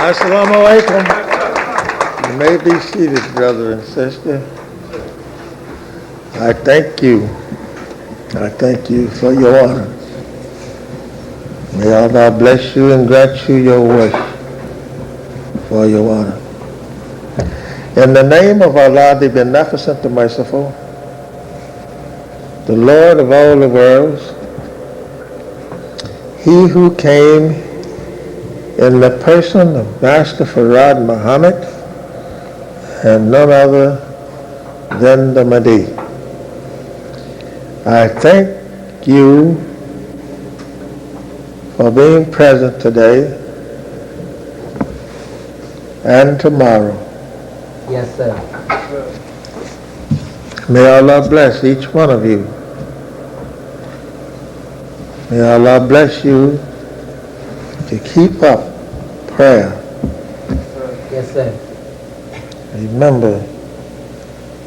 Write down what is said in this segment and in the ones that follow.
Assalamu alaikum. You may be seated, brother and sister. I thank you. I thank you for your honor. May Allah bless you and grant you your wish for your honor. In the name of Allah, the Beneficent, the Merciful, the Lord of all the worlds, He who came in the person of Master Farad Muhammad and none other than the Mahdi. I thank you for being present today and tomorrow. Yes, sir. May Allah bless each one of you. May Allah bless you to keep up prayer. Yes, sir. Remember,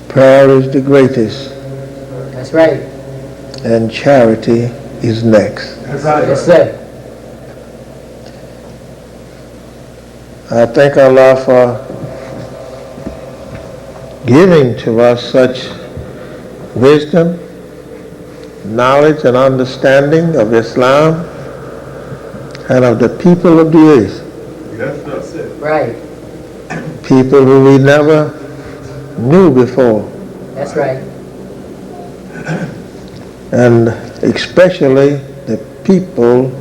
prayer is the greatest That's right. and charity is next. Yes, sir. I thank Allah for giving to us such wisdom, knowledge, and understanding of Islam and of the people of the earth. That's it. Right. People who we never knew before, That's right. and especially the people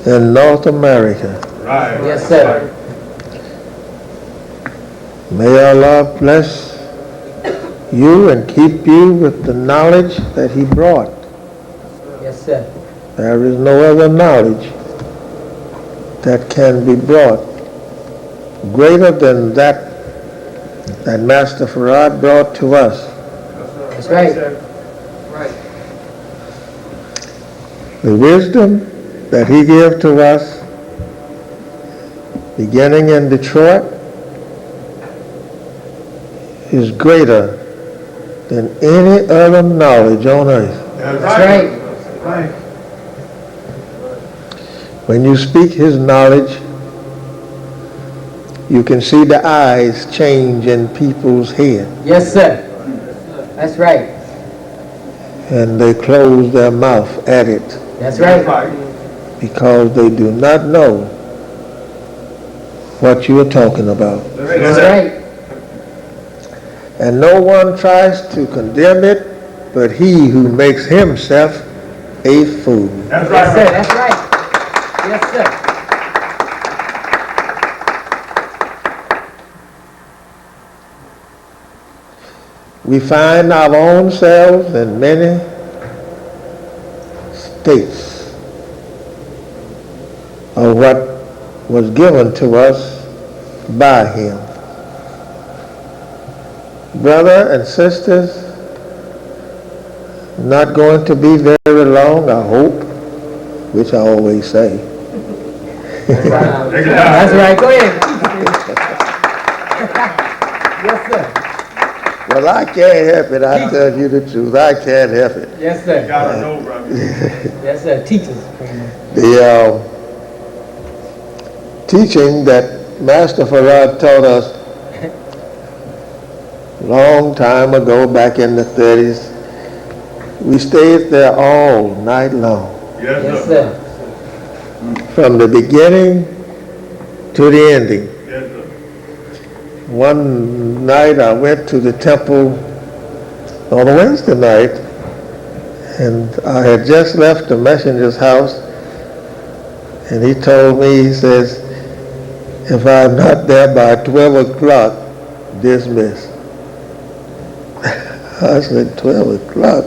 in North America. Right. Yes, sir. May Allah bless you and keep you with the knowledge that He brought. Yes, sir. There is no other knowledge that can be brought greater than that Master Farad brought to us. That's right. Right. The wisdom that He gave to us beginning in Detroit is greater than any other knowledge on earth. That's That's right. Right. When you speak His knowledge, you can see the eyes change in people's head, Yes, sir. That's right. and they close their mouth at it That's right. because they do not know what you are talking about. That's right. And no one tries to condemn it but he who makes himself a fool. That's Yes, sir. right. That's right. Yes, sir. We find our own selves in many states of what was given to us by Him. Brother and sisters, not going to be very long, I hope, which I always say. That's right. Go ahead. Yes, sir. Well, I can't help it. I tell you the truth. I can't help it. Yes, sir. Gotta know, brother. Yes, sir. Teachers. The teaching that Master Farad taught us long time ago, back in the 30s, we stayed there all night long, Yes, Yes, sir. sir. from the beginning to the ending. Yes, sir. One night I went to the temple on a Wednesday night, and I had just left the messenger's house, and he told me, he says, if I'm not there by 12 o'clock, dismiss. I said, 12 o'clock?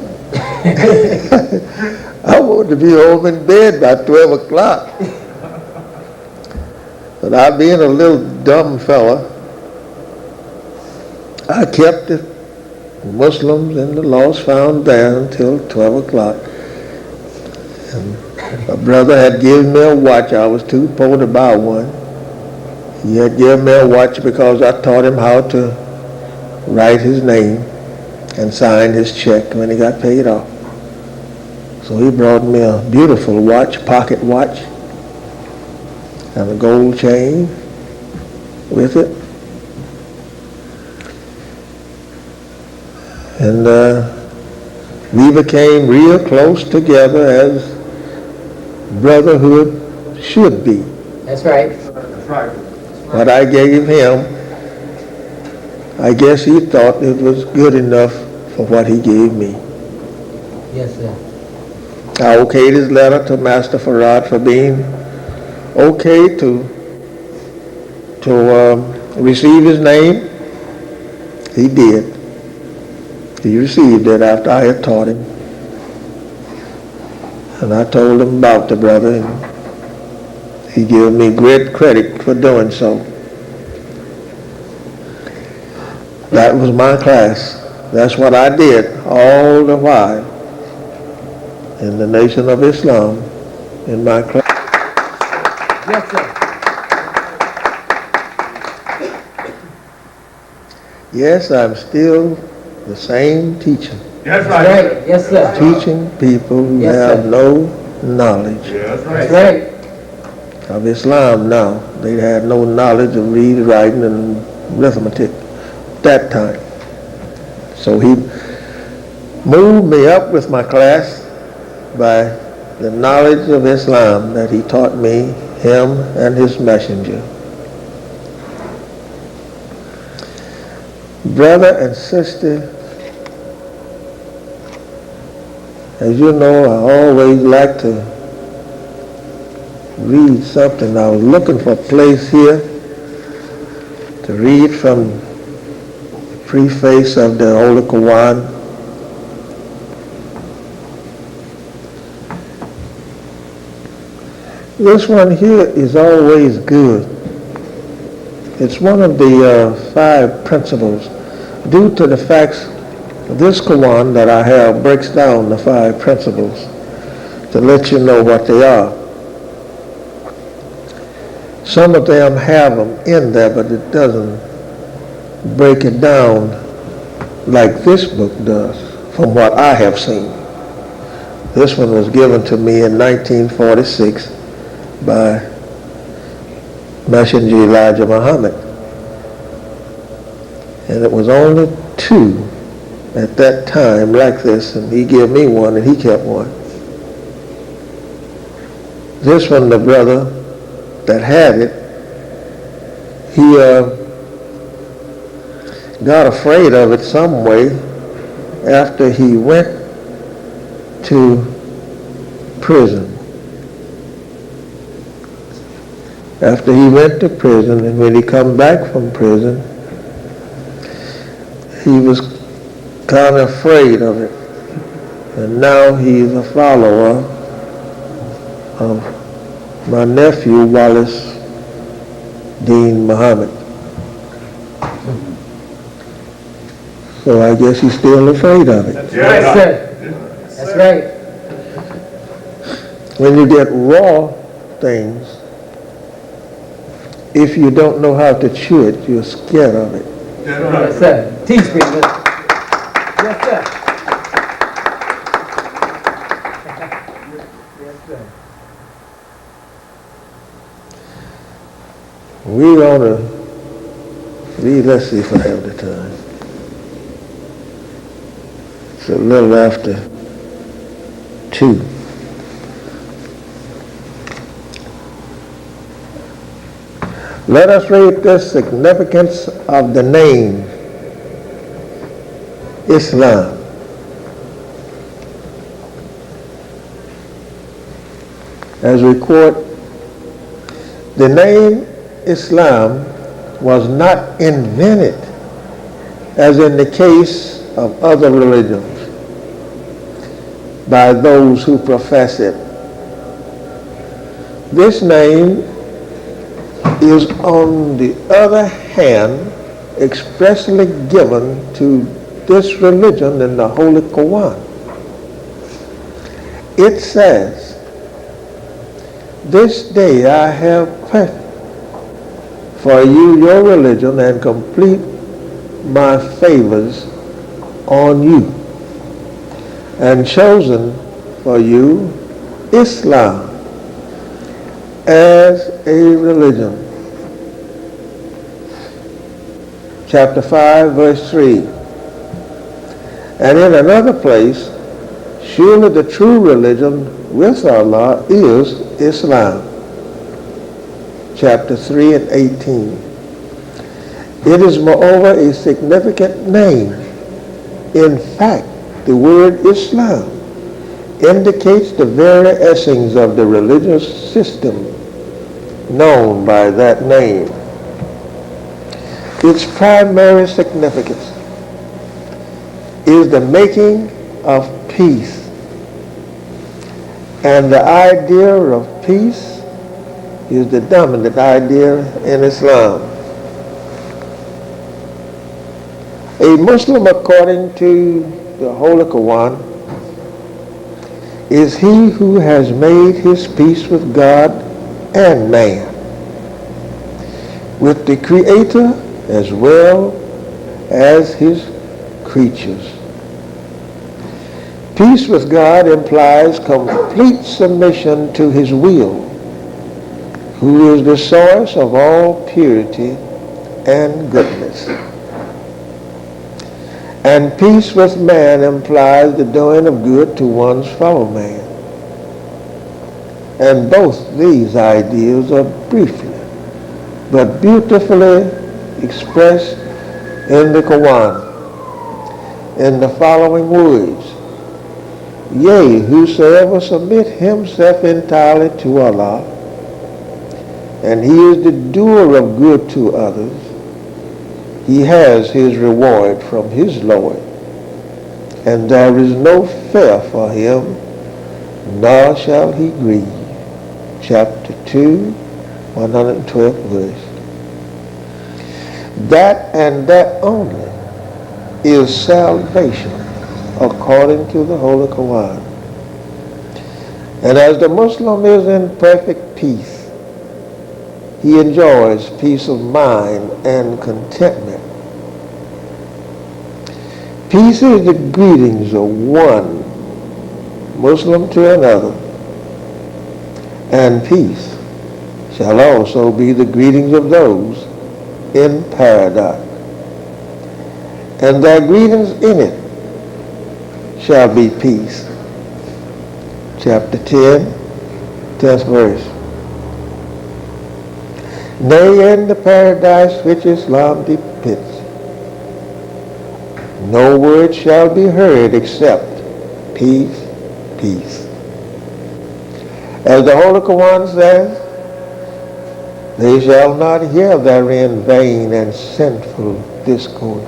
I want to be home in bed by 12 o'clock. But I, being a little dumb fella, I kept the Muslims and the lost found there until 12 o'clock. And my brother had given me a watch. I was too poor to buy one. He had given me a watch because I taught him how to write his name and sign his check when he got paid off. So he brought me a beautiful watch, pocket watch, and a gold chain. with it. And we became real close together as brotherhood should be. That's right. That's right. What I gave him, I guess he thought it was good enough for what he gave me. Yes, sir. I okayed his letter to Master Farad for being okay to receive his name. He did. He received it after I had taught him. And I told him about the brother, and he gave me great credit for doing so. That was my class. That's what I did all the while in the Nation of Islam in my class. Yes, sir. Yes, I'm still the same teacher, That's That's right. right. Yes, sir. teaching people who Yes, have sir. no knowledge Yeah, that's right. That's right. of Islam now. They had no knowledge of reading, writing, and arithmetic that time. So he moved me up with my class by the knowledge of Islam that he taught me, him and his messenger. Brother and sister, as you know, I always like to read something. I was looking for a place here to read from the preface of the Holy Quran. This one here is always good. It's one of the 5 principles. Due to the facts, this Quran that I have breaks down the 5 principles to let you know what they are. Some of them have them in there, but it doesn't break it down like this book does, from what I have seen. This one was given to me in 1946 by Messenger Elijah Muhammad. And it was only 2 at that time like this, and he gave me one and he kept one. This one, the brother that had it, he got afraid of it some way after he went to prison. After he went to prison, and when he come back from prison, he was kind of afraid of it. And now he's a follower of my nephew, Wallace Dean Muhammad. So I guess he's still afraid of it. That's right, sir. That's right. When you get raw things, if you don't know how to chew it, you're scared of it. That's Yes, right. sir. Teach me. Yes, sir. Yes, sir. We're going to read, let's see if I have the time. It's a little after 2. Let us read the significance of the name Islam. As we quote, the name Islam was not invented, as in the case of other religions, by those who profess it. This name is, on the other hand, expressly given to this religion in the Holy Quran. It says, "This day I have put for you your religion and complete my favors on you, and chosen for you Islam as a religion chapter 5, verse 3. And in another place, surely the true religion with Allah is Islam. Chapter 3 and 18. It is moreover a significant name. In fact, the word Islam indicates the very essence of the religious system known by that name. Its primary significance is the making of peace. And the idea of peace is the dominant idea in Islam. A Muslim, according to the Holy Quran, is he who has made his peace with God and man, with the Creator as well as his creatures. Peace with God implies complete submission to his will, who is the source of all purity and goodness. And peace with man implies the doing of good to one's fellow man. And both these ideas are briefly but beautifully expressed in the Quran in the following words: Yea, whosoever submit himself entirely to Allah, and he is the doer of good to others, he has his reward from his Lord, and there is no fear for him, nor shall he grieve. Chapter 2, 112th verse. That and that only is salvation according to the Holy Quran. And as the Muslim is in perfect peace, he enjoys peace of mind and contentment. Peace is the greetings of one Muslim to another, and peace shall also be the greetings of those in paradise. And their greetings in it shall be peace. Chapter 10, 10th verse. Nay, in the paradise which Islam depicts, no word shall be heard except peace, peace. As the Holy Quran says, they shall not hear therein vain and sinful discourse,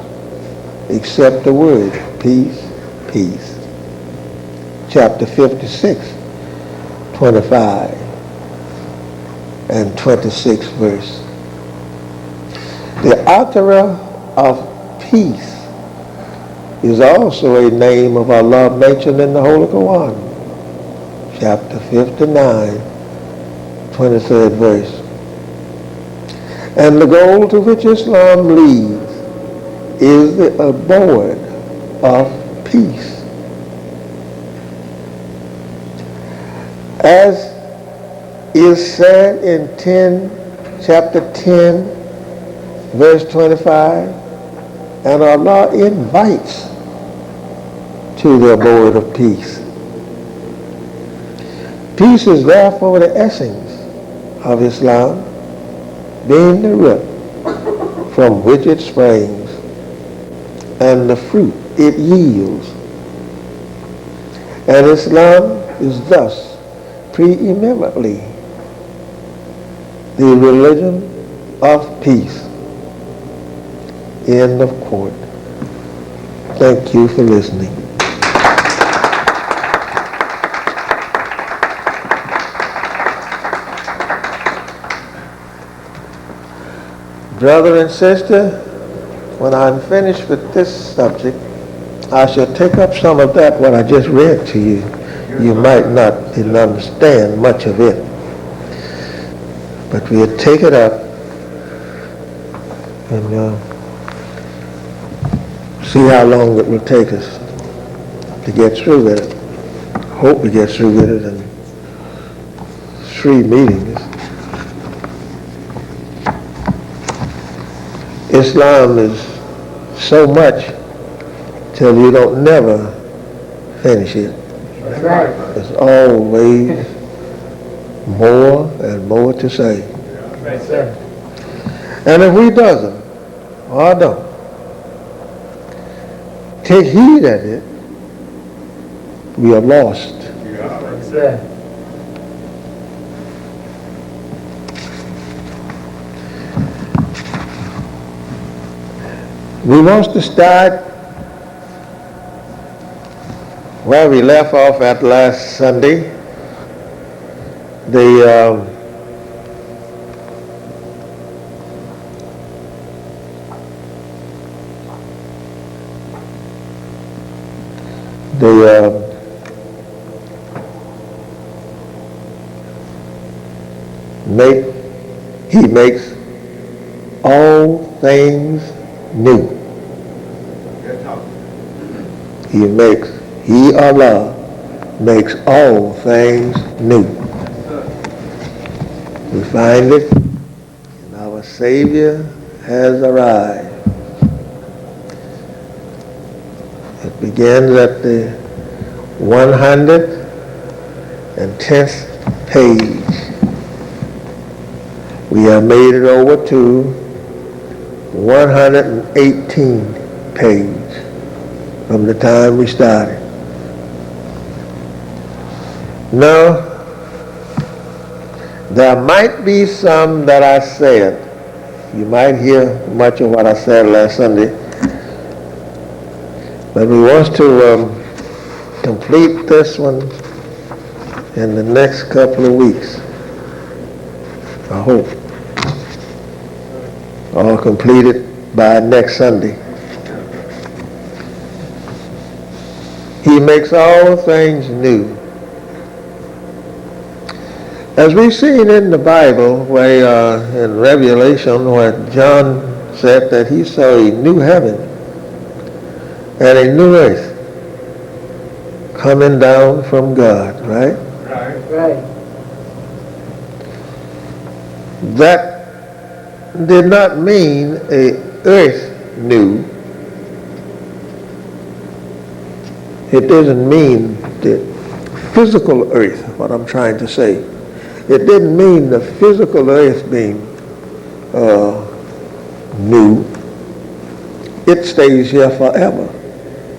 except the word peace, peace. Chapter 56, 25 and 26th verse. The author of peace is also a name of Allah mentioned in the Holy Quran. Chapter 59, 23rd verse. And the goal to which Islam leads is the abode of peace. As is said in chapter 10, verse 25, and Allah invites to the abode of peace. Peace is therefore the essence of Islam, being the root from which it springs and the fruit it yields. And Islam is thus preeminently the religion of peace. End of quote. Thank you for listening. Brother and sister, when I'm finished with this subject, I shall take up some of that what I just read to you. You might not understand much of it, but we'll take it up and see how long it will take us to get through with it. Hope we get through with it in 3 meetings. Islam is so much till you don't never finish it. That's right. There's always more and more to say. Yes, sir. And if we doesn't, or don't, take heed at it, we are lost. Yes, sir. We want to start where we left off at last Sunday. The he makes all things new. He Allah makes all things new. We find it, and our Savior has arrived. It begins at the 110th page. We have made it over to 118 page from the time we started. Now, there might be some that I said. You might hear much of what I said last Sunday. But we want to complete this one in the next couple of weeks. I hope. All completed by next Sunday. He makes all things new. As we've seen in the Bible, where in Revelation, where John said that he saw a new heaven and a new earth coming down from God, right? Right. That did not mean a earth new. It doesn't mean the physical earth, what I'm trying to say. It didn't mean the physical earth being new. It stays here forever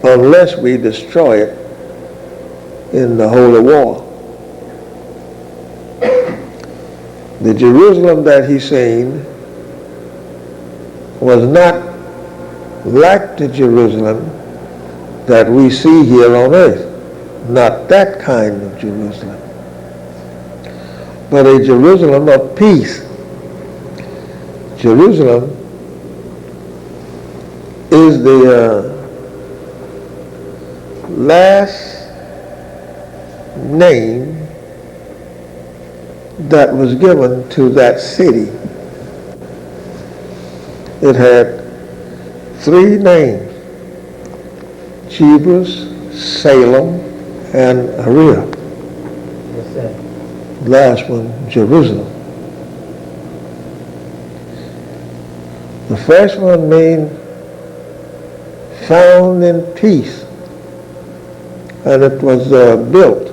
unless we destroy it in the holy war. The Jerusalem that he seen was not like the Jerusalem that we see here on earth. Not that kind of Jerusalem, but a Jerusalem of peace. Jerusalem is the last name that was given to that city. It had three names: Jebus, Salem, and Ariel. Yes, sir. Last one, Jerusalem. The first one means found in peace, and it was built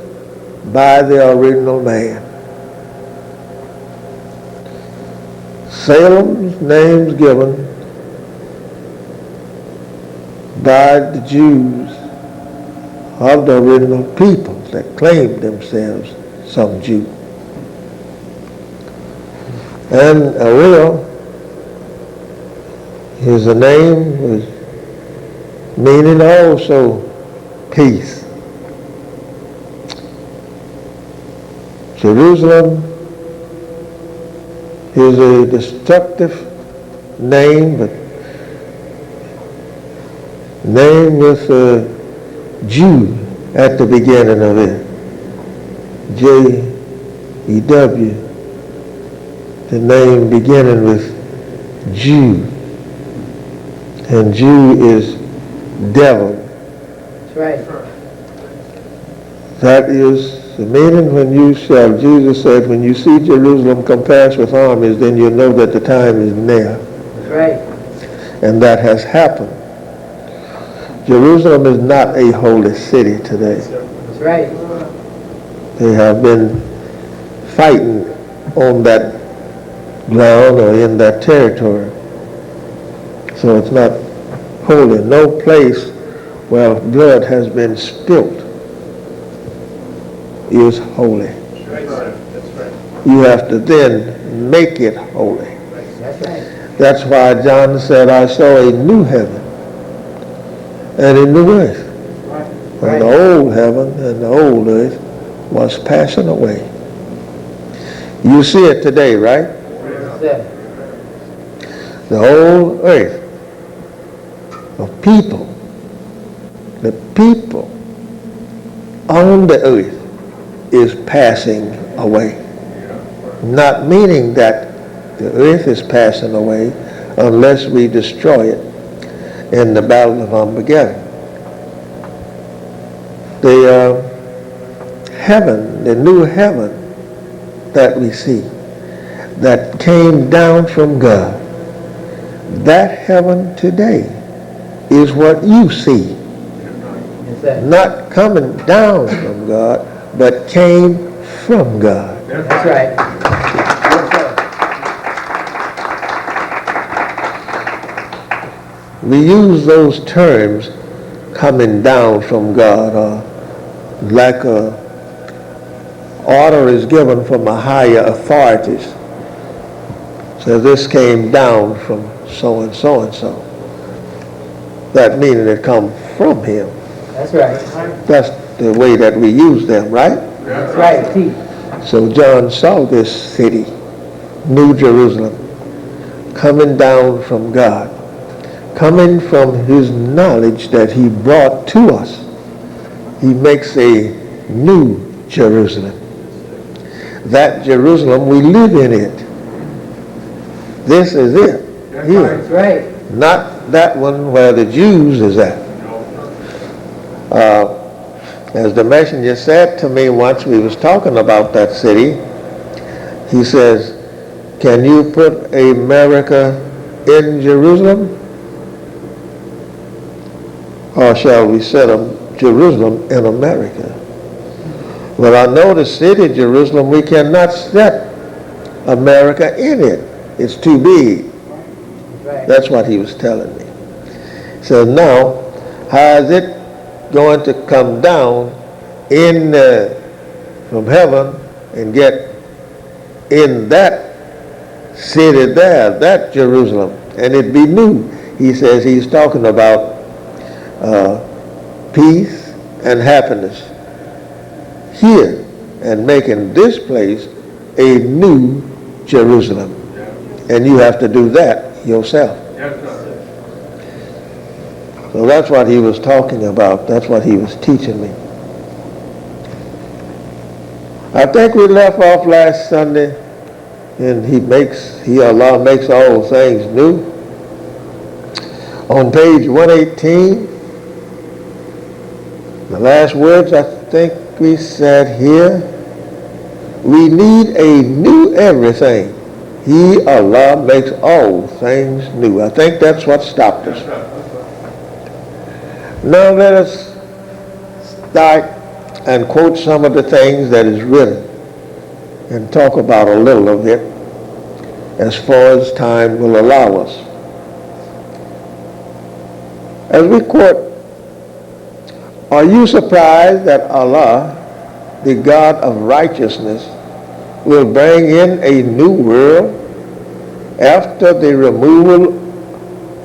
by the original man. Salem's name's given by the Jews of the original people that claimed themselves some Jew. And Ariel is a name with meaning also peace. Jerusalem is a destructive name, but name with a Jew at the beginning of it. J-E-W, the name beginning with Jew. And Jew is devil. That's right. That is the meaning when you shall, Jesus said, when you see Jerusalem compassed with armies, then you know that the time is near. That's right. And that has happened. Jerusalem is not a holy city today. That's right. They have been fighting on that ground or in that territory. So it's not holy. No place where blood has been spilt is holy. That's right. That's right. You have to then make it holy. That's right. That's why John said, I saw a new heaven and a new earth. Right. And the old heaven and the old earth was passing away. You see it today, right? Yes, sir. The old earth of people, the people on the earth is passing away. Not meaning that the earth is passing away unless we destroy it in the Battle of Armageddon. The heaven, the new heaven that we see, that came down from God, that heaven today is what you see. Yes, sir. Not coming down from God, but came from God. That's right. Yes, sir. We use those terms, coming down from God, or like a order is given from a higher authorities. So this came down from so and so and so. That meaning it come from him. That's right. That's the way that we use them, right? That's right. T. So John saw this city, New Jerusalem, coming down from God, coming from his knowledge that he brought to us. He makes a new Jerusalem. That Jerusalem, we live in it. This is it. Here. That's right. Not that one where the Jews is at. As the messenger said to me once, we was talking about that city, he says, can you put America in Jerusalem? Or shall we set Jerusalem in America? Well, I know the city Jerusalem, we cannot set America in it. It's too big. Right. That's what he was telling me. So now, how is it going to come down in from heaven and get in that city there, that Jerusalem, and it be new? He says he's talking about peace and happiness here and making this place a new Jerusalem. And you have to do that yourself. So that's what he was talking about. That's what he was teaching me. I think we left off last Sunday, and Allah makes all things new. On page 118, the last words I think we said here, we need a new everything. He, Allah, makes all things new. I think that's what stopped us. Now let us start and quote some of the things that is written and talk about a little of it as far as time will allow us. As we quote, are you surprised that Allah, the God of righteousness, will bring in a new world after the removal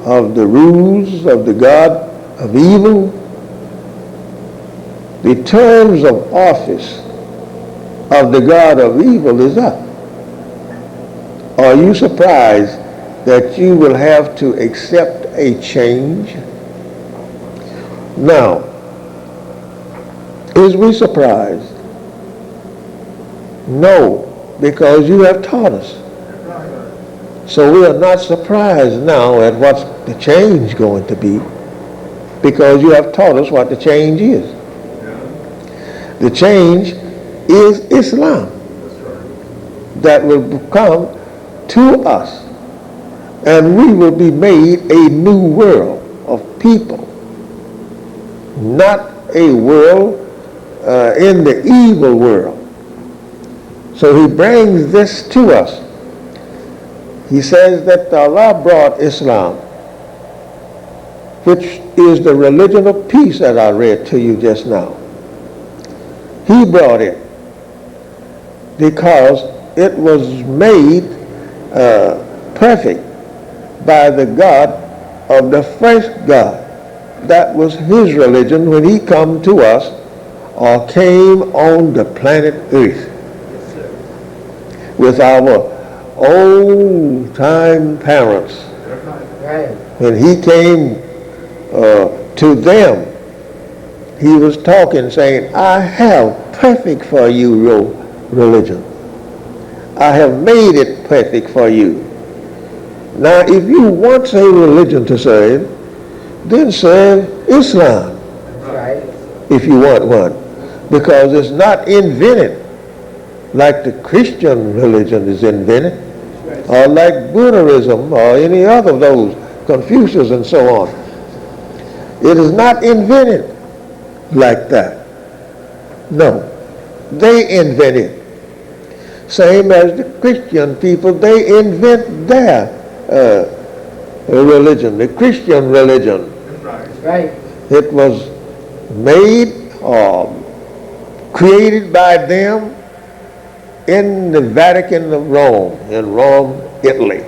of the rules of the God of evil? The terms of office of the God of evil is up. Are you surprised that you will have to accept a change? Now, is we surprised? No, because you have taught us. So we are not surprised now at what's the change going to be, because you have taught us what the change is. The change is Islam that will come to us, and we will be made a new world of people not a world in the evil world. So he brings this to us. He says that Allah brought Islam, which is the religion of peace that I read to you just now. He brought it because it was made perfect by the God of the first God. That was his religion when he come to us or came on the planet Earth with our old-time parents. Right. When he came to them, he was talking, saying, I have perfect for you your religion. I have made it perfect for you. Now, if you want a religion to serve, then serve Islam, Right. if you want one, because it's not invented like the Christian religion is invented, or like Buddhism or any other of those, Confucius and so on. It is not invented like that. No, they invent it. Same as the Christian people, they invent their religion, the Christian religion. Right. It was made or created by them in the Vatican of Rome, in Rome, Italy.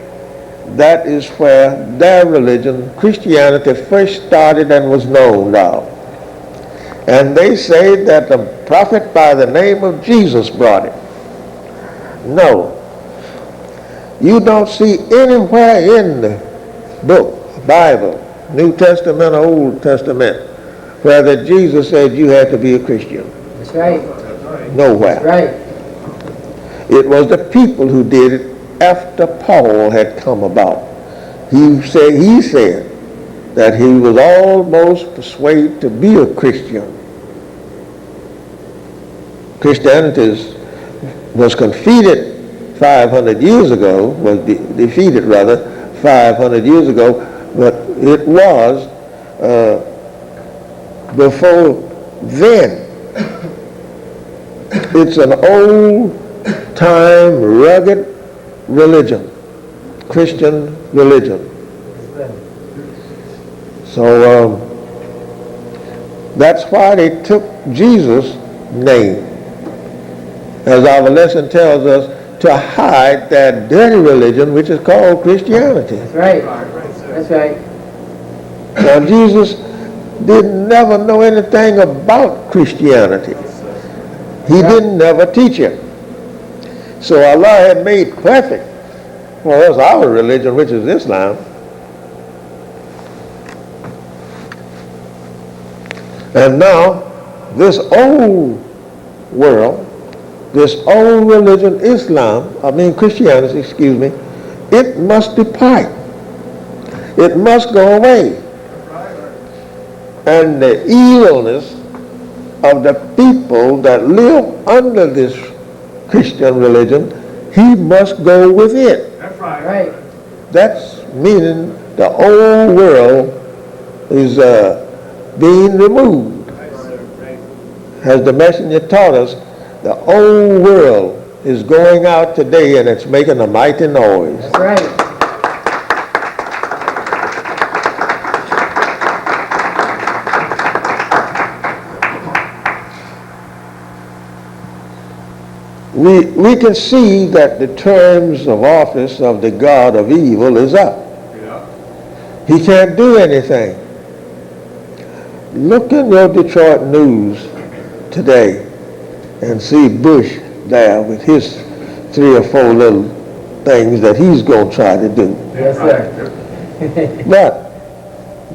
That is where their religion, Christianity, first started and was known of. And they say that a prophet by the name of Jesus brought it. No. You don't see anywhere in the book, Bible, New Testament or Old Testament, where that Jesus said you had to be a Christian. That's right. Nowhere. That's right. It was the people who did it after Paul had come about. He said that he was almost persuaded to be a Christian. Christianity was defeated 500 years ago, defeated rather, 500 years ago, but it was before then. It's an old-time, rugged religion, Christian religion. So that's why they took Jesus' name, as our lesson tells us, to hide that dirty religion which is called Christianity. That's right. That's right. Now Jesus didn't never know anything about Christianity. He didn't never teach it. So Allah had made perfect for us our religion, which is Islam. And now this old world, this old religion, Christianity, it must depart. It must go away. And the evilness of the people that live under this Christian religion, he must go with it. That's right. Right. That's meaning the old world is being removed. As the messenger taught us, the old world is going out today and it's making a mighty noise. That's right. We can see that the terms of office of the God of evil is up. Yeah. He can't do anything. Look in your Detroit news today and see Bush there with his 3 or 4 little things that he's going to try to do. Yes, sir. But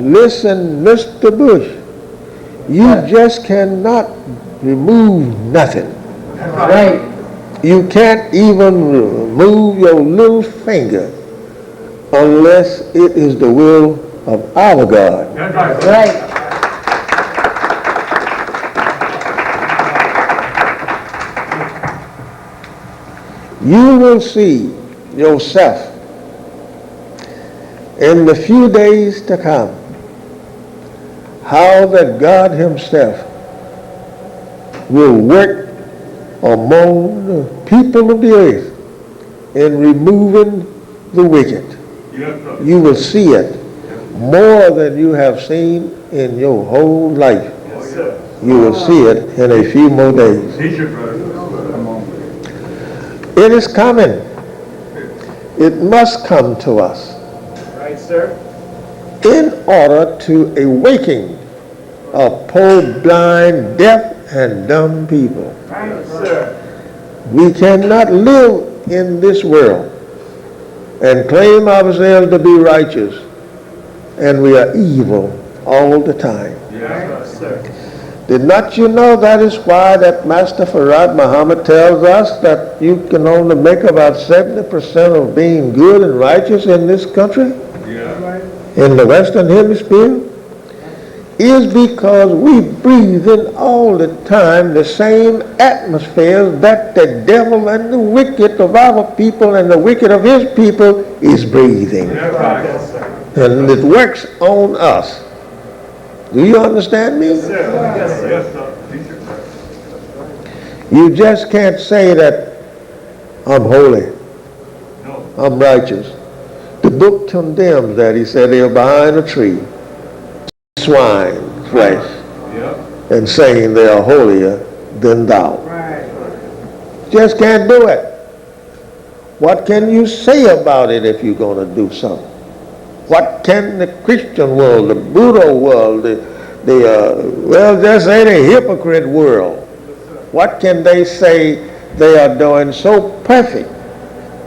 listen, Mr. Bush, you just cannot remove nothing. Right. You can't even move your little finger unless it is the will of our God. That's right. That's right. You will see yourself in the few days to come how that God himself will work among the people of the earth in removing the wicked. Yes, sir. You will see it more than you have seen in your whole life. Yes, sir. You will see it in a few more days. Teach it, brother. It is coming. It must come to us Right, sir. in order to awaken a poor, blind, deaf, and dumb people. Yes, sir. We cannot live in this world and claim ourselves to be righteous, and we are evil all the time. Yes, sir. Did not you know that is why that Master Farad Muhammad tells us that you can only make about 70% of being good and righteous in this country, Yeah. in the Western Hemisphere? Is because we breathe in all the time the same atmosphere that the devil and the wicked of our people and the wicked of his people is breathing. Yes, sir. And it works on us. Do you understand me? Yes, sir. Yes, sir. Yes, sir. Teach it, sir. You just can't say that I'm holy, No. I'm righteous. The book condemns that. He said they're behind a tree, swine flesh, Yep. and saying they are holier than thou. Right. Just can't do it. What can you say about it if you're going to do something? What can the Christian world, the Buddha world, just say the hypocrite world, what can they say they are doing so perfect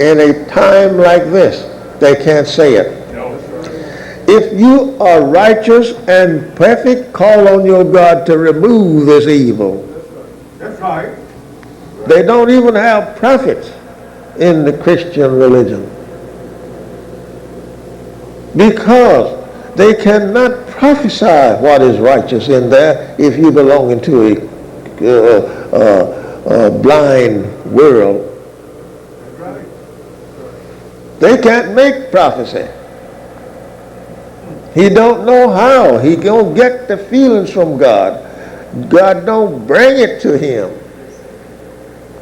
in a time like this? They can't say it. No, sir. If you are righteous and perfect, call on your God to remove this evil. That's right. They don't even have prophets in the Christian religion, because they cannot prophesy what is righteous in there if you belong into a blind world. That's right. They can't make prophecy. He don't know how. He gonna get the feelings from God. God don't bring it to him,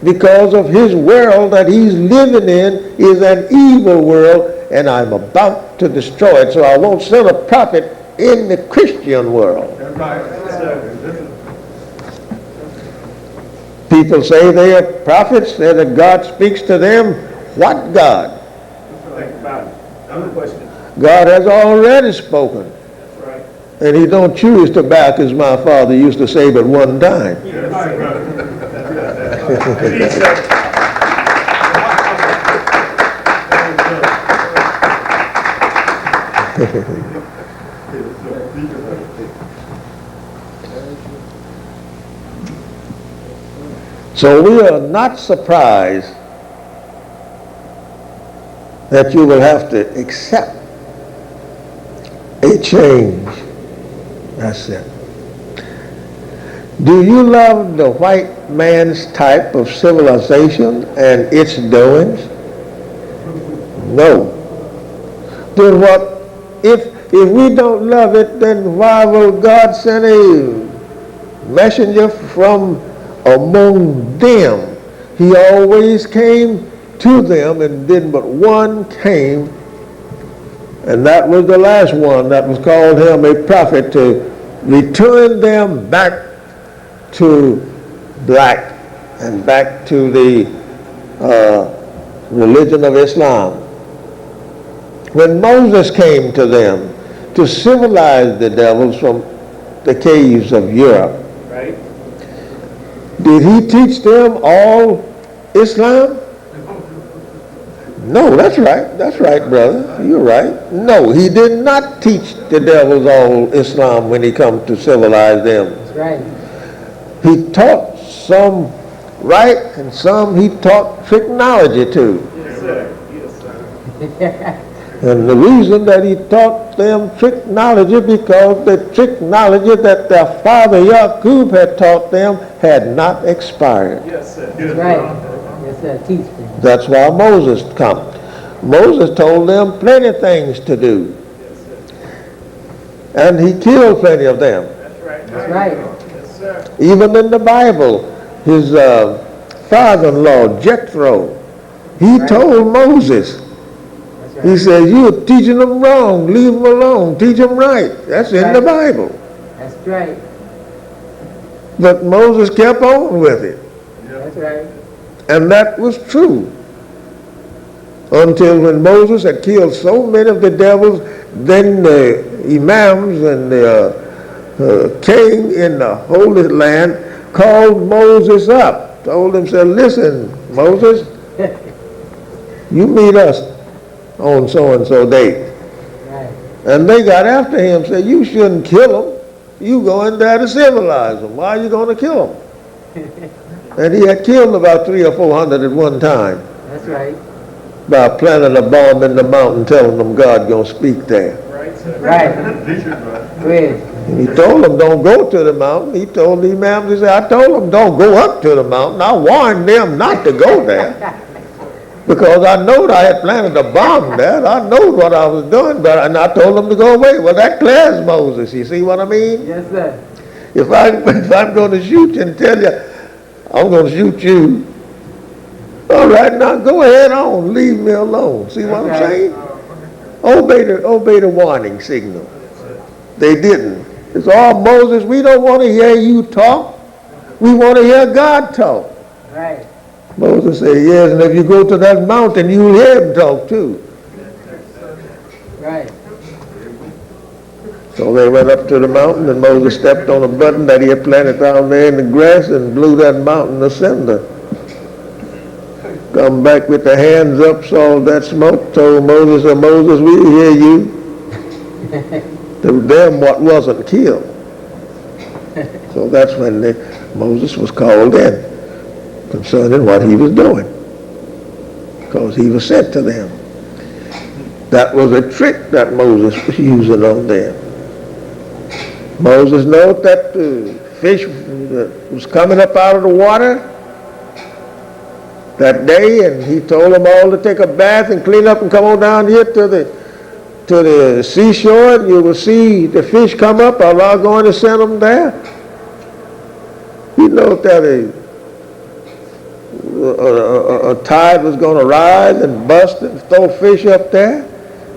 because of his world that he's living in is an evil world, and I'm about to destroy it, so I won't send a prophet in the Christian world. That's right. Yes, sir. Listen. People say they are prophets, say that God speaks to them. What God? Think about it. Another question. God has already spoken, That's right. and he don't choose to back, as my father used to say, but one time. Yes, right, brother. That's right. Teach, sir. So we are not surprised that you will have to accept a change. That's it. Do you love the white man's type of civilization and its doings? No. Then what? If we don't love it, then why will God send a messenger from among them? He always came to them, and then but one came, and that was the last one that was called him a prophet, to return them back to black and back to the religion of Islam. When Moses came to them to civilize the devils from the caves of Europe, Right? did he teach them all Islam? No, that's right, brother. You're right. No, he did not teach the devils all Islam when he come to civilize them. That's right. He taught some right and some he taught technology to. Yes, sir. Yes, sir. And the reason that he taught them technology, because the technology that their father Yaqub had taught them had not expired. Yes, sir. That's right. Yes, sir. Teach me. That's why Moses come. Moses told them plenty of things to do. And he killed plenty of them. That's right. That's right. Yes, sir. Even in the Bible, his father-in-law, Jethro, he told Moses, That's he right. said, you're teaching them wrong, leave them alone, teach them right. That's in the Bible. That's right. But Moses kept on with it. That's right. And that was true. Until when Moses had killed so many of the devils, then the imams and the king in the Holy Land called Moses up, told him, said, listen, Moses, you meet us on so-and-so date. Right. And they got after him, said, you shouldn't kill them. You go in there to civilize them. Why are you going to kill them? And he had killed about 300 or 400 at one time That's right. by planting a bomb in the mountain, telling them God going to speak there. Right, sir. Right. Go ahead. And he told them, don't go to the mountain. He told the imams, he said, I told them, don't go up to the mountain. I warned them not to go there. Because I knowed I had planted a bomb there. I know what I was doing, and I told them to go away. Well, that clears Moses. You see what I mean? Yes, sir. If I'm going to shoot you and tell you, I'm going to shoot you, all right, now go ahead on. Leave me alone. See what I'm That's right. saying? Obey the warning signal. They didn't. It's all Moses, we don't want to hear you talk. We want to hear God talk. Right. Moses said, yes, and if you go to that mountain, you'll hear him talk too. Right. So they went up to the mountain, and Moses stepped on a button that he had planted down there in the grass and blew that mountain asunder. Come back with the hands up, saw that smoke, told Moses, oh, Moses, we hear you. To them what wasn't killed. So that's when Moses was called in concerning what he was doing, because he was sent to them. That was a trick that Moses was using on them. Moses knew that the fish was coming up out of the water that day, and he told them all to take a bath and clean up and come on down here to the seashore, and you will see the fish come up. Allah going to send them there. He knew that a tide was going to rise and bust and throw fish up there.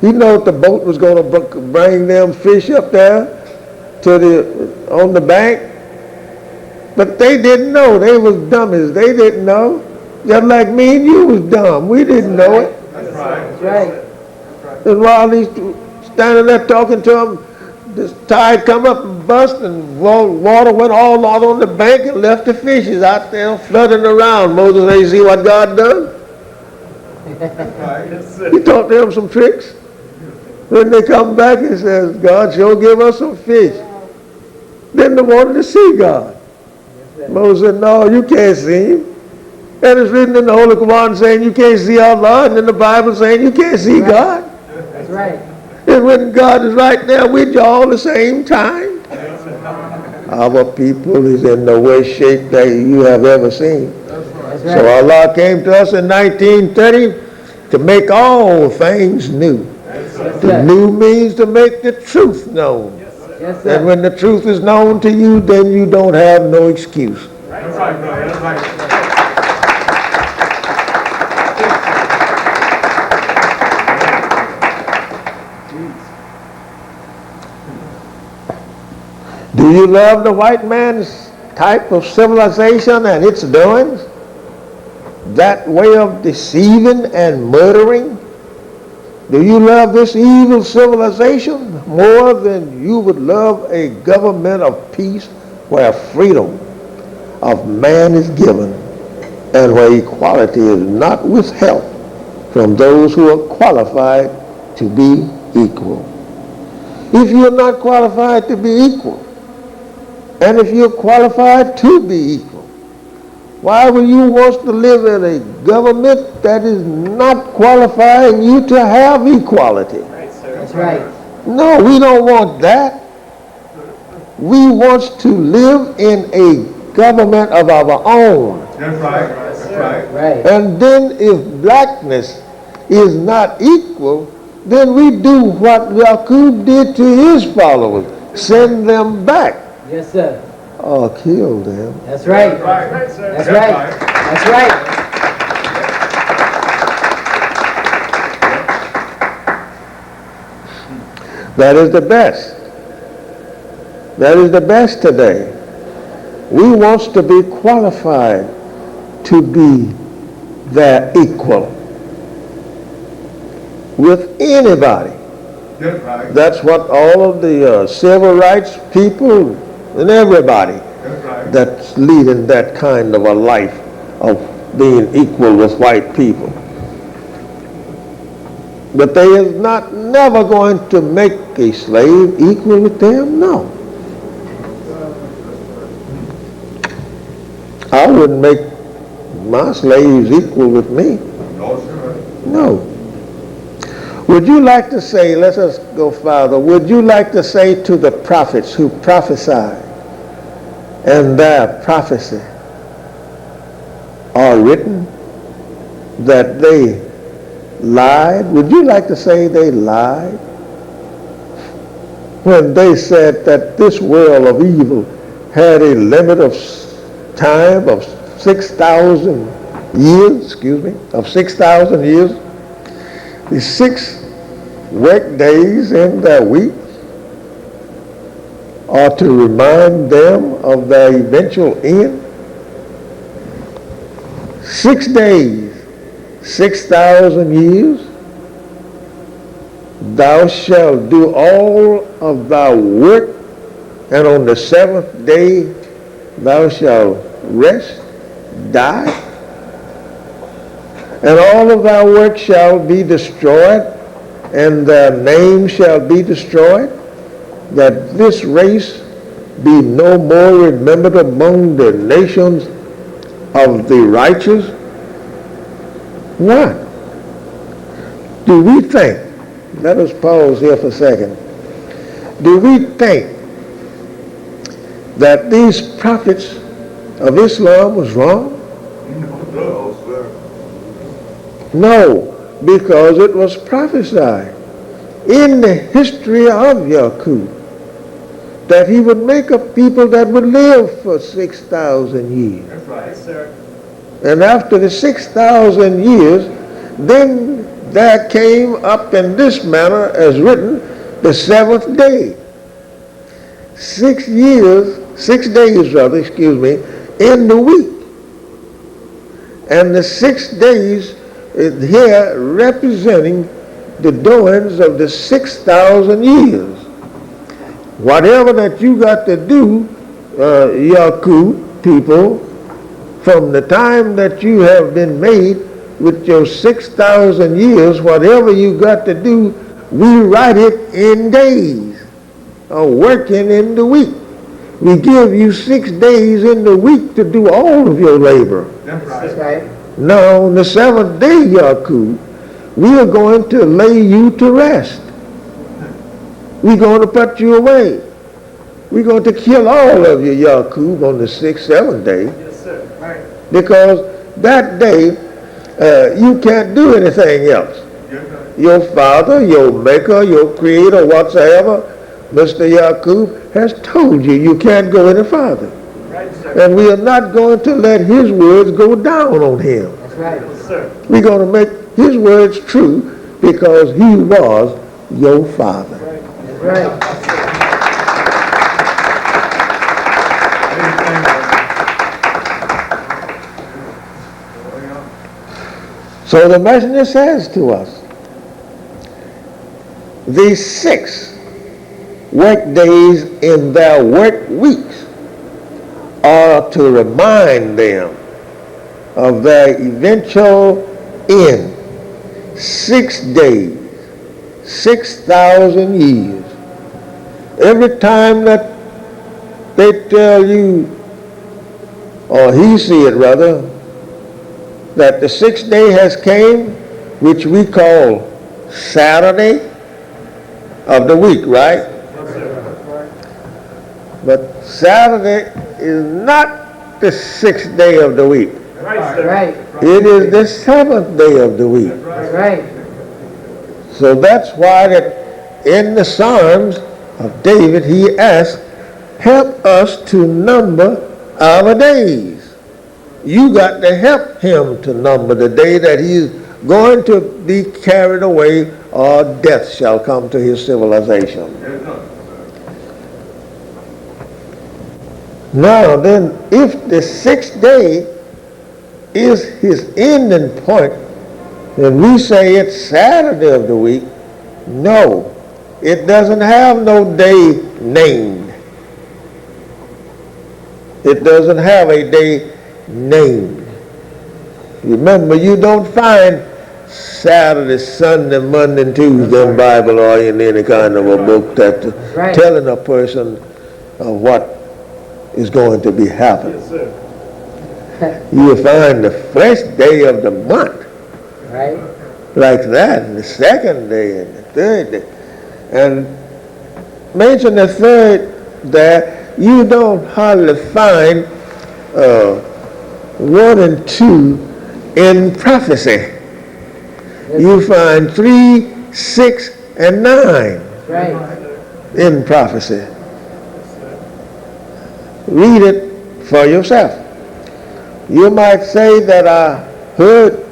He knew the boat was going to bring them fish up there on the bank. But they didn't know. They was dummies. They didn't know. Just like me and you was dumb. We didn't know it. That's right. That's right. And while he's standing there talking to them, this tide come up and bust, and water went all out on the bank and left the fishes out there flooding around. Moses said, you see what God done? Yes, sir. He taught them some tricks. When they come back, he says, God sure give us some fish. Then they wanted to see God. Moses said, no, you can't see him. And it's written in the Holy Quran saying you can't see Allah, and in the Bible saying you can't see God. That's right. And when God is right there with you all the same time, our people is in the worst shape that you have ever seen. That's So right. Allah came to us in 1930 to make all things new. Yes, The sir. new means to make the truth known. Yes, And sir. when the truth is known to you, then you don't have no excuse. That's right, brother. That's right. Do you love the white man's type of civilization and its doings? That way of deceiving and murdering? Do you love this evil civilization more than you would love a government of peace where freedom of man is given and where equality is not withheld from those who are qualified to be equal? If you're not qualified to be equal, and if you're qualified to be equal, why would you want to live in a government that is not qualifying you to have equality? Right, sir. That's right. No, we don't want that. We want to live in a government of our own. That's right. That's right. Right. And then if blackness is not equal, then we do what Yaqub did to his followers. Send them back Yes, sir. or kill them. That's right. Right, sir. That's right. That's right. That is the best. That is the best today. We want to be qualified to be their equal with anybody. That's right. That's what all of the civil rights people and everybody That's right. that's leading that kind of a life of being equal with white people. But they is not never going to make a slave equal with them, no. I wouldn't make my slaves equal with me, No, sir. no. Would you like to say, let us go farther, would you like to say to the prophets who prophesied and their prophecy are written that they lied? Would you like to say they lied when they said that this world of evil had a limit of time of 6,000 years, of 6,000 years? The 6 work days in their week are to remind them of their eventual end. 6 days, 6,000 years. Thou shalt do all of thy work, and on the 7th day thou shalt rest, die. And all of thy work shall be destroyed, and their name shall be destroyed, that this race be no more remembered among the nations of the righteous. Why? Do we think, let us pause here for a second, do we think that these prophets of Islam was wrong? No, sir. No, because it was prophesied in the history of Yaqub that he would make a people that would live for 6,000 years. That's right, sir. And after the 6,000 years, then there came up in this manner as written, the 7th day. 6 days in the week. And the 6 days is here representing the doings of the 6,000 years. Whatever that you got to do, Yaqub people, from the time that you have been made with your 6,000 years, whatever you got to do, we write it in days, or working in the week. We give you 6 days in the week to do all of your labor. That's That's right. right. Now, on the 7th day, Yaqub, we are going to lay you to rest. We're going to put you away. We're going to kill all of you, Yaqub, on the 6th, 7th day, Yes, sir. Right. because that day you can't do anything else. Yes, sir. Your father, your maker, your creator, whatsoever, Mr. Yaqub has told you you can't go any farther. Right, sir. And we are not going to let his words go down on him. That's right. Yes, sir. We're going to make his words true because he was your father. That's right. So the messenger says to us, these 6 work days in their work weeks are to remind them of their eventual end. 6 days, 6,000 years. Every time that they tell you, or he see it rather, that the 6th day has came, which we call Saturday of the week, right? Yes, sir. But Saturday is not the 6th day of the week. Right, That's sir. right. It is the 7th day of the week. That's That's right. right. So that's why that in the Psalms of David, he asked, help us to number our days. You got to help him to number the day that he's going to be carried away, or death shall come to his civilization. Now then, if the sixth day is his ending point, then we say it's Saturday of the week. No, it doesn't have no day named. It doesn't have a day named. Remember, you don't find Saturday, Sunday, Monday, and Tuesday in the Bible or in any kind of a book that Right. telling a person what is going to be happening. Yes, sir. You will find the first day of the month Right? like that, and the second day and the third day. And mention the third there, you don't hardly find 1 and 2 in prophecy. You find 3, 6, and 9 Right. in prophecy. Read it for yourself. You might say that I heard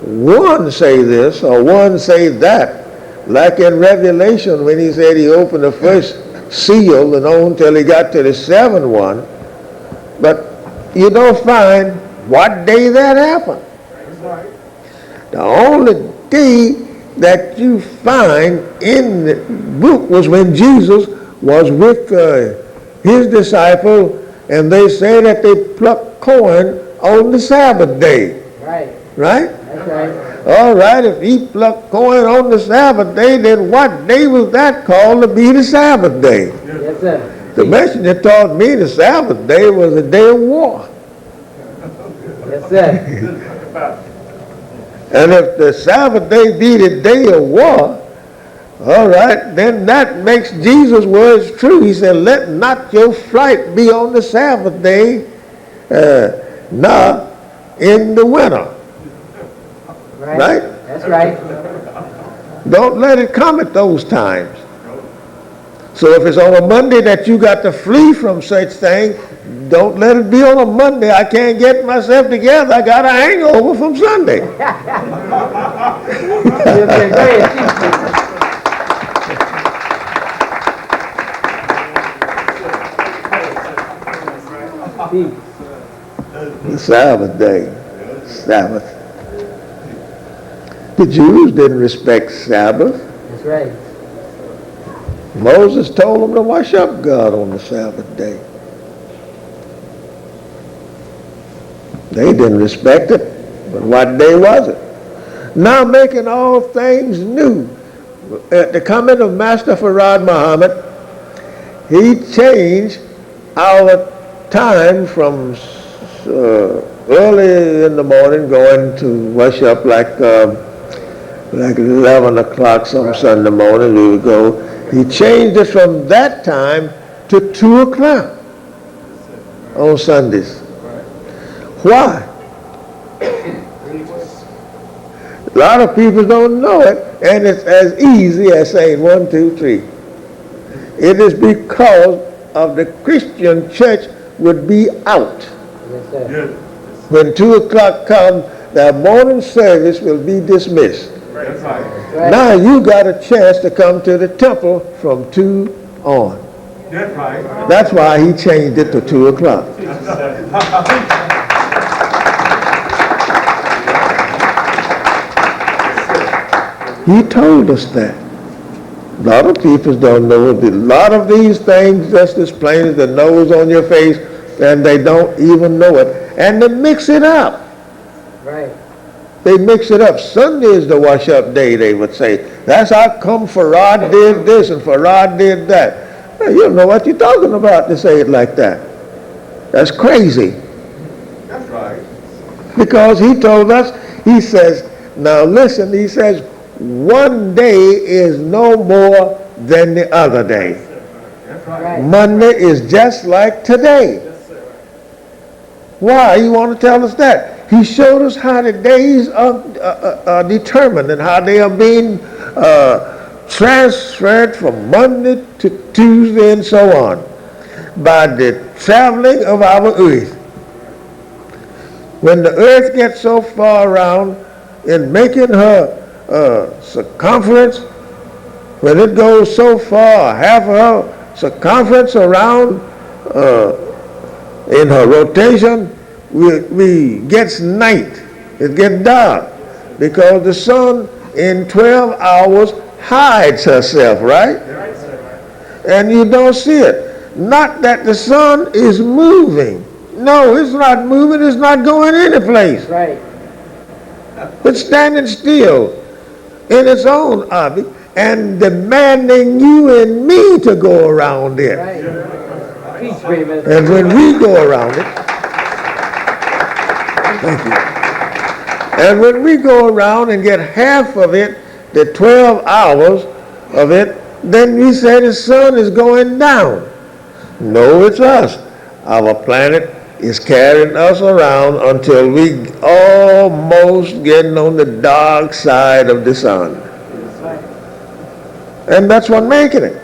one say this or one say that, like in Revelation when he said he opened the first seal and on till he got to the seventh one, but you don't find what day that happened. The only day that you find in the book was when Jesus was with his disciple, and they say that they plucked corn on the Sabbath day, Right. right? That's right. All right, if he plucked corn on the Sabbath day, then what day was that called to be the Sabbath day? Yes, sir. The messenger taught me the Sabbath day was a day of war. Yes, sir. And if the Sabbath day be the day of war, all right, then that makes Jesus' words true. He said, let not your flight be on the Sabbath day, nor in the winter. Right? That's right. Don't let it come at those times. So if it's on a Monday that you got to flee from such thing, don't let it be on a Monday. I can't get myself together. I got a hangover from Sunday. Yes, sir. Go ahead. Peace. The Sabbath day. Sabbath. The Jews didn't respect Sabbath. That's right. Moses told them to worship God on the Sabbath day. They didn't respect it, but what day was it? Now making all things new. At the coming of Master Farad Muhammad, he changed our time from early in the morning going to worship like 11 o'clock some Sunday morning we would go. He changed it from that time to 2 o'clock on Sundays. Why? A lot of people don't know it, and it's as easy as saying 1, 2, 3. It is because of the Christian church would be out. Yes, sir. When 2 o'clock comes, the morning service will be dismissed. That's right. Right. Now you got a chance to come to the temple from 2 on. That's right. That's why he changed it to 2 o'clock. He told us that. A lot of people don't know it. A lot of these things just as plain as the nose on your face, and they don't even know it. And they mix it up. Right. They mix it up. Sunday is the wash-up day, they would say. That's how come Farad did this and Farad did that. Well, you don't know what you're talking about to say it like that. That's crazy. That's right. Because he told us, he says, now listen, he says, one day is no more than the other day. That's right. Right. Monday is just like today. Yes, sir. Why? You want to tell us that? He showed us how the days are determined and how they are being transferred from Monday to Tuesday and so on by the traveling of our earth. When the earth gets so far around in making her circumference, when it goes so far, half of her circumference around in her rotation, we gets night. It gets dark because the sun in 12 hours hides herself, right? And you don't see it. Not that the sun is moving. No, it's not moving. It's not going any place. Right. It's standing still in its own orbit and demanding you and me to go around it. Right. Keep screaming. And when we go around it, thank you. And when we go around and get half of it, the 12 hours of it, then we say the sun is going down. No, it's us. Our planet is carrying us around until we almost getting on the dark side of the sun. And that's what making it.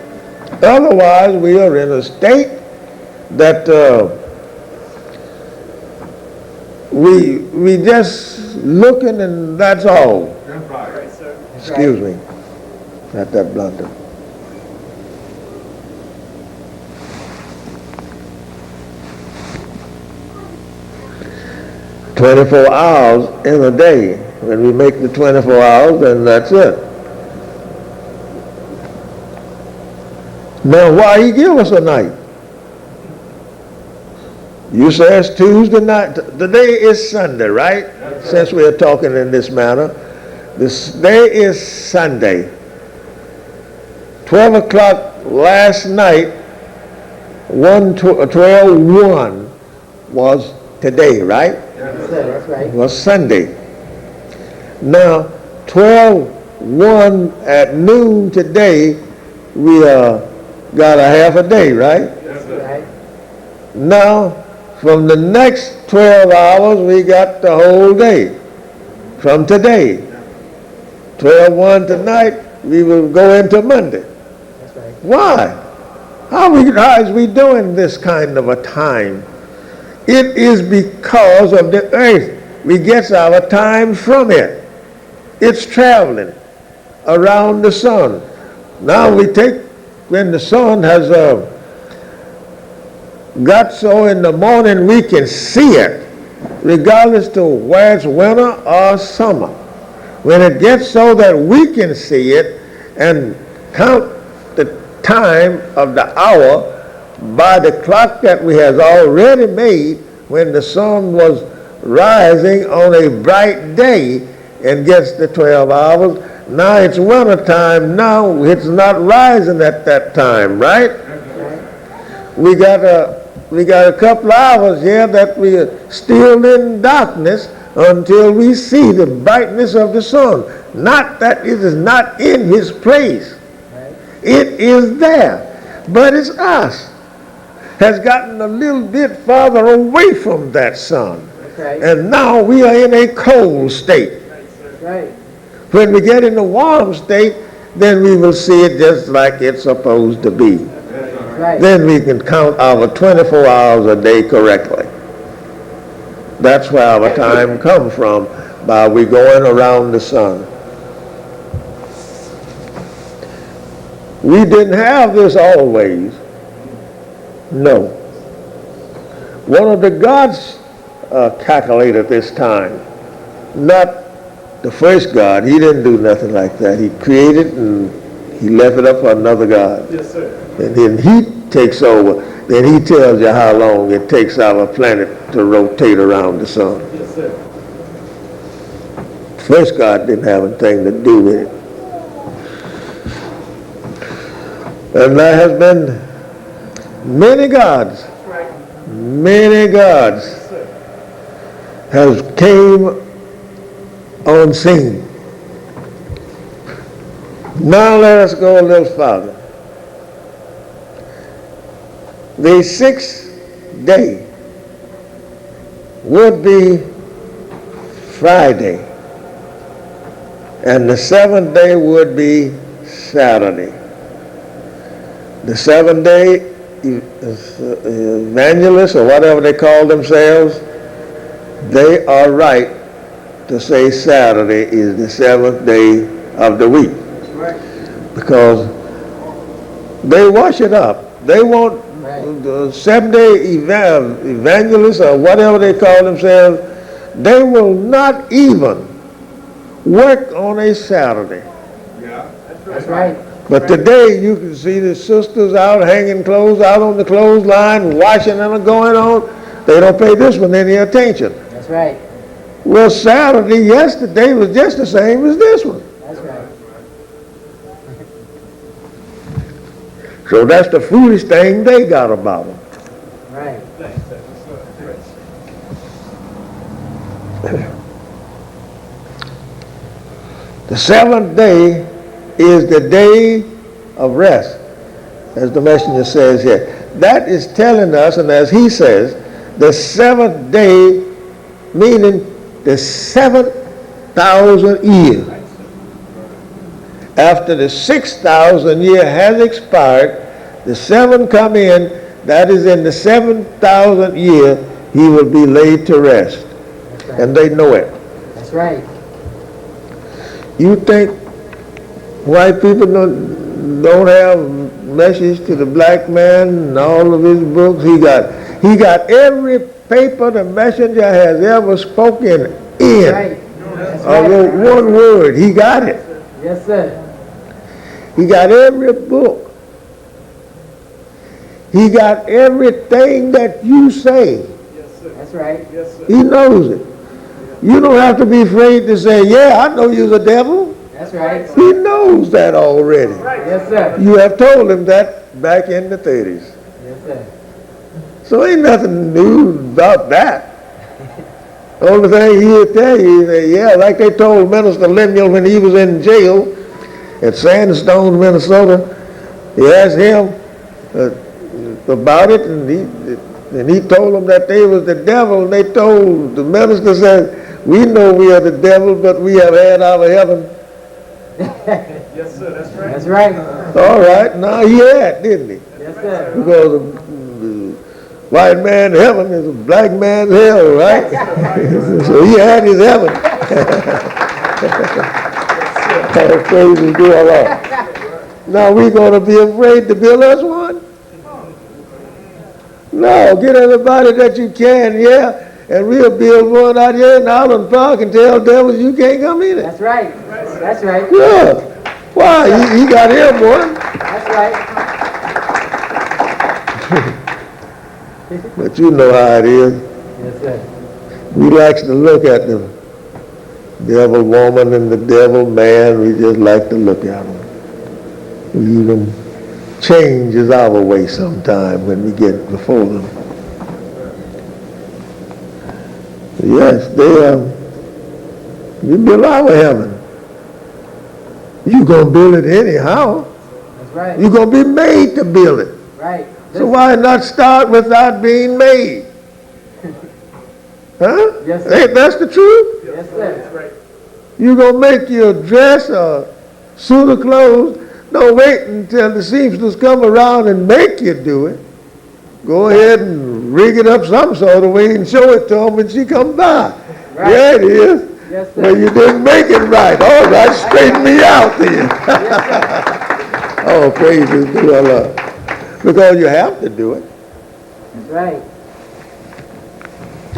Otherwise, we are in a state that we just looking and that's all. Excuse me. Not that blunder. "24 hours in a day." When we make the 24 hours, then that's it. Now, why he give us a night? You say it's Tuesday night. Today is Sunday, right? Since we are talking in this manner. This day is Sunday. 12 o'clock last night, 12:1 was today, right? That's right. Was Sunday. Now, 12:1 at noon today, we got a half a day, right? Right. Now, from the next 12 hours, we got the whole day from today. 12:1 tonight, we will go into Monday. That's right. Why? How is we doing this kind of a time? It is because of the earth. We get our time from it. It's traveling around the sun. Now we take, when the sun has got so in the morning we can see it, regardless to where it's winter or summer. When it gets so that we can see it and count the time of the hour by the clock that we have already made when the sun was rising on a bright day and gets the 12 hours. Now it's winter time. Now it's not rising at that time, right? We got a couple of hours here that we are still in darkness until we see the brightness of the sun. Not that it is not in his place. It is there. But it's us. Has gotten a little bit farther away from that sun. Right. And now we are in a cold state. Right. When we get in a warm state, then we will see it just like it's supposed to be. Right. Then we can count our 24 hours a day correctly. That's where our time comes from, by we going around the sun. We didn't have this always. No. One of the gods calculated this time, not the first God. He didn't do nothing like that. He created and he left it up for another God. Yes, sir. And then he takes over. Then he tells you how long it takes our planet to rotate around the sun. Yes, sir. First God didn't have anything to do with it. And there has been many gods has came on scene. Now let us go a little further. The sixth day would be Friday. And the seventh day would be Saturday. The seventh-day evangelists, or whatever they call themselves, they are right to say Saturday is the seventh day of the week. Because they wash it up. They want the seven-day evangelists, or whatever they call themselves, they will not even work on a Saturday. Yeah, That's right. But today you can see the sisters out hanging clothes out on the clothesline, washing them and going on. They don't pay this one any attention. That's right. Well, Saturday yesterday was just the same as this one. That's right. So that's the foolish thing they got about them. Right. The seventh day is the day of rest, as the messenger says here. That is telling us, and as he says, the seventh day, meaning the 7,000 years. After the 6,000 year has expired, the seven come in, that is in the 7,000 year, he will be laid to rest. That's right. And they know it. That's right. You think white people don't have message to the black man and all of his books? He got every paper the messenger has ever spoken in. That's right. That's Or wrote right. one word. He got it. Yes, sir. He got every book. He got everything that you say. That's right. He knows it. You don't have to be afraid to say, yeah, I know you're the devil. That's right. He knows that already. Yes, sir. You have told him that back in the 30s. Yes, sir. So ain't nothing new about that. The only thing he'll tell you is that, yeah, like they told Minister Lemuel when he was in jail at Sandstone, Minnesota, he asked him about it, and he told them that they was the devil, and they told, the minister said, we know we are the devil, but we have had our heaven. Yes, sir, that's right. That's right. All right, now he had, didn't he? Yes, sir. Because the white man's heaven is a black man's hell, right? So he had his heaven. Oh, praise and do Allah. Now we're going to be afraid to build us one? No, get everybody that you can, yeah, and we'll build one out here in Island Park and tell devils you can't come in it. That's right. That's right. Yeah. Why? He got him one. That's right. But you know how it is. Yes, sir. We like to look at the devil woman and the devil man. We just like to look at them. We even changes our way sometime when we get before them. Yes, you build our heaven. You're going to build it anyhow. That's right. You're going to be made to build it. Right. So why not start without being made? Huh? Yes, sir. Ain't that's the truth? Yes, sir. Right. You're going to make your dress or suit of clothes. Don't wait until the seamstress come around and make you do it. Go ahead and rig it up some sort of way and show it to them when she come by. Right. Yeah, it is. Yes, sir. Well, you didn't make it right. All right, straighten me out then. Oh, praise be to Allah. Because you have to do it. That's right.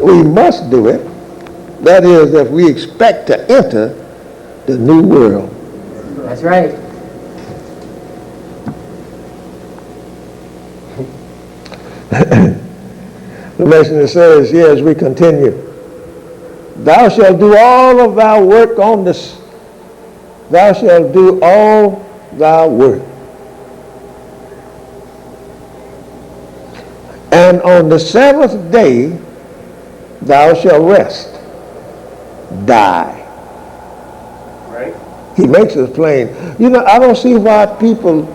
We must do it. That is, if we expect to enter the new world. That's right. The messenger says, yes, we continue. Thou shalt do all of thy work on this. Thou shalt do all thy work. And on the seventh day, thou shalt rest. Die. Right. He makes it plain. You know, I don't see why people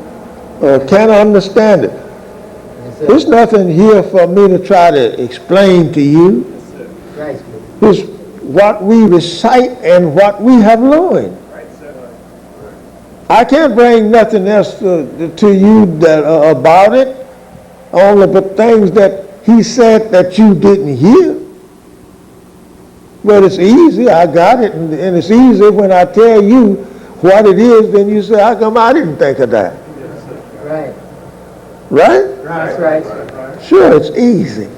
can't understand it. Yes, sir. There's nothing here for me to try to explain to you. Right. It's what we recite and what we have learned. Right, sir. I can't bring nothing else to you that, about it, only but things that he said that you didn't hear. But it's easy, I got it, and it's easy when I tell you what it is, then you say, how come I didn't think of that? Right. Right? That's right. Sure, it's easy.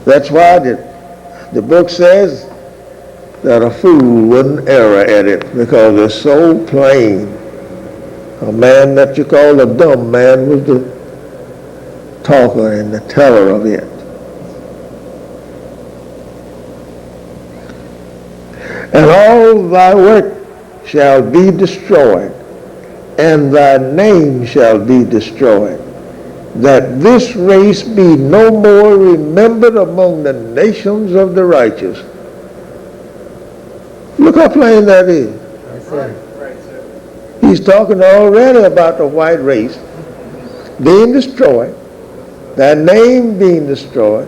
That's why the book says that a fool wouldn't err at it, because it's so plain. A man that you call a dumb man was the talker and the teller of it. And all thy work shall be destroyed, and thy name shall be destroyed, that this race be no more remembered among the nations of the righteous. Look how plain that is. Yes, sir. Right, sir. He's talking already about the white race being destroyed, their name being destroyed,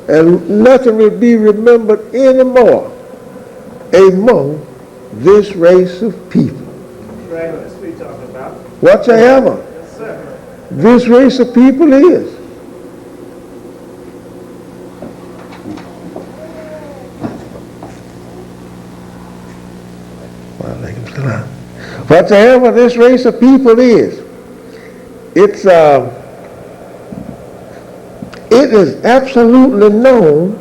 and nothing will be remembered anymore among this race of people. Right, that's what you're talking about. Whatsoever Yes, sir. this race of people is. Well, they can still out. Whatsoever this race of people is, it is absolutely known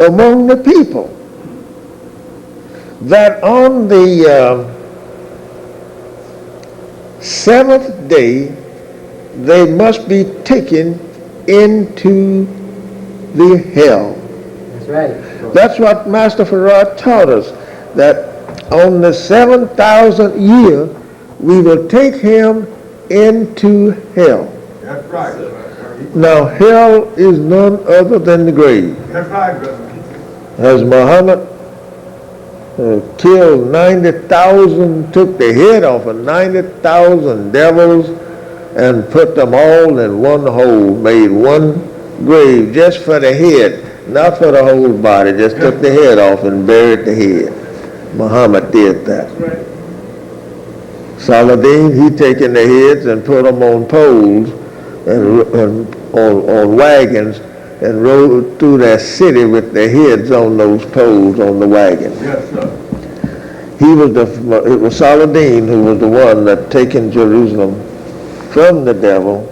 among the people that on the seventh day they must be taken into the hell. That's right. That's what Master Farad taught us, that on the 7,000th year we will take him into hell. That's right. Now hell is none other than the grave. That's right, brother. As Muhammad killed 90,000, took the head off of 90,000 devils and put them all in one hole, made one grave just for the head, not for the whole body, just took the head off and buried the head. Muhammad did that. Right. Saladin, he taken the heads and put them on poles and on wagons and rode through that city with their heads on those poles on the wagon. Yes, sir. It was Saladin who was the one that taken Jerusalem from the devil,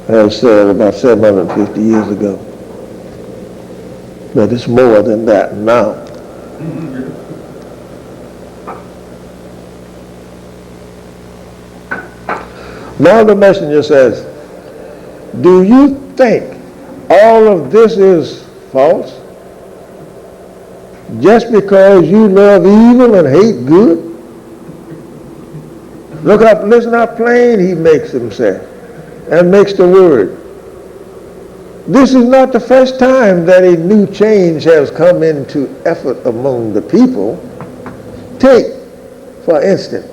as said, about 750 years ago. But it's more than that now. Now the messenger says, do you think all of this is false? Just because you love evil and hate good? Listen how plain he makes himself and makes the word. This is not the first time that a new change has come into effort among the people. Take, for instance,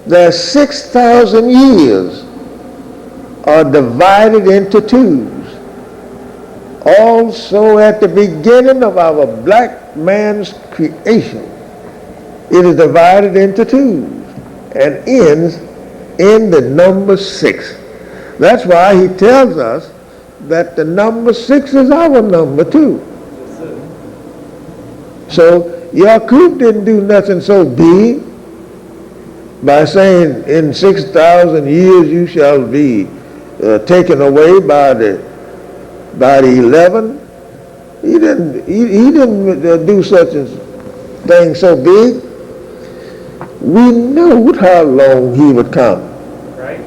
their 6,000 years are divided into twos. Also at the beginning of our black man's creation, it is divided into twos and ends in the number 6. That's why he tells us that the number 6 is our number too. So Yaqub didn't do nothing so big by saying in 6,000 years you shall be taken away by the 11. He didn't do such a thing so big. We knew how long he would come. Right.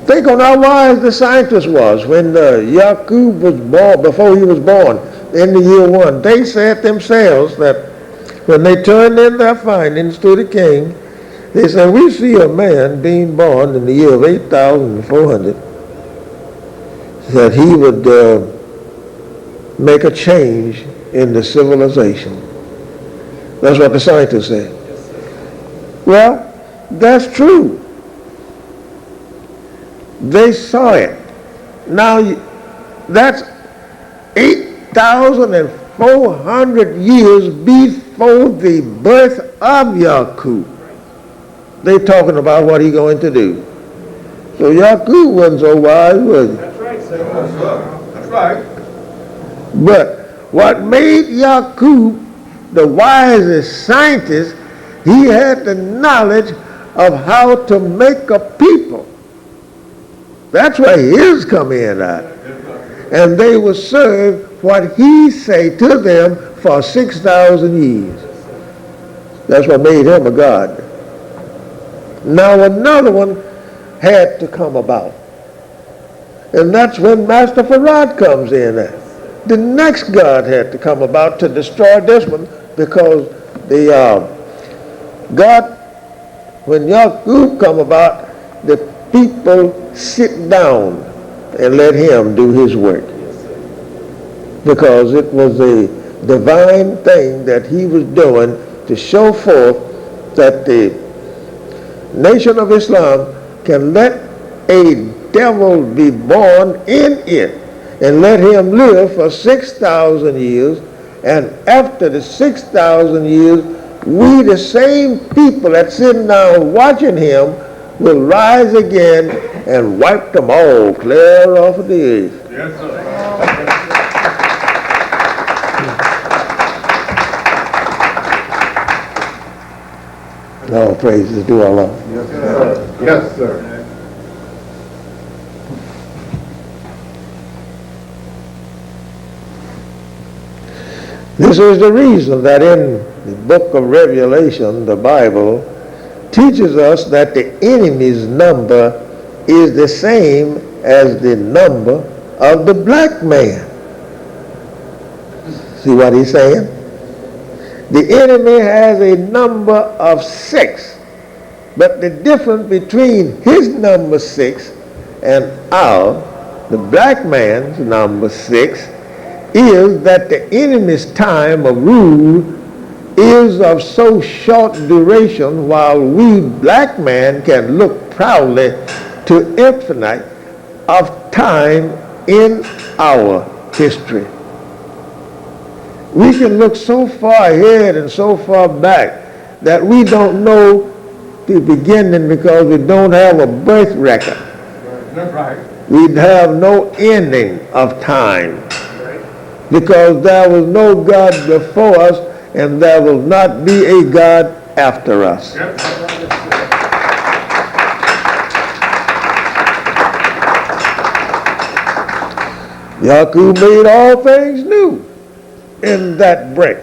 Think on how wise the scientist was when Yaqub was born, before he was born, in the year 1. They said themselves that when they turned in their findings to the king, they said, we see a man being born in the year of 8,400, that he would make a change in the civilization. That's what the scientists said. Well, that's true. They saw it. Now, that's 8,400 years before the birth of Yaqub. They talking about what he going to do. So Yaqub wasn't so wise, was he? That's right, sir. That's right. But what made Yaqub the wisest scientist, he had the knowledge of how to make a people. That's where his come in at. And they will serve what he say to them for 6,000 years. That's what made him a god. Now another one had to come about. And that's when Master Farad comes in at. The next god had to come about to destroy this one, because the God, when Yaqub come about, the people sit down and let him do his work, because it was a divine thing that he was doing to show forth that the Nation of Islam can let a devil be born in it and let him live for 6,000 years, and after the 6,000 years, we, the same people that sitting down watching him, will rise again and wipe them all clear off of the earth. Yes, sir. All praises to Allah. Yes, sir. Yes, sir. This is the reason that in the book of Revelation, the Bible teaches us that the enemy's number is the same as the number of the black man. See what he's saying? The enemy has a number of 6, but the difference between his number 6 and the black man's number 6, is that the enemy's time of rule is of so short duration, while we black men can look proudly to infinite of time in our history. We can look so far ahead and so far back that we don't know the beginning, because we don't have a birth record. That's right. We have no ending of time, because there was no God before us, and there will not be a God after us. Yep. Yaqub made all things new in that break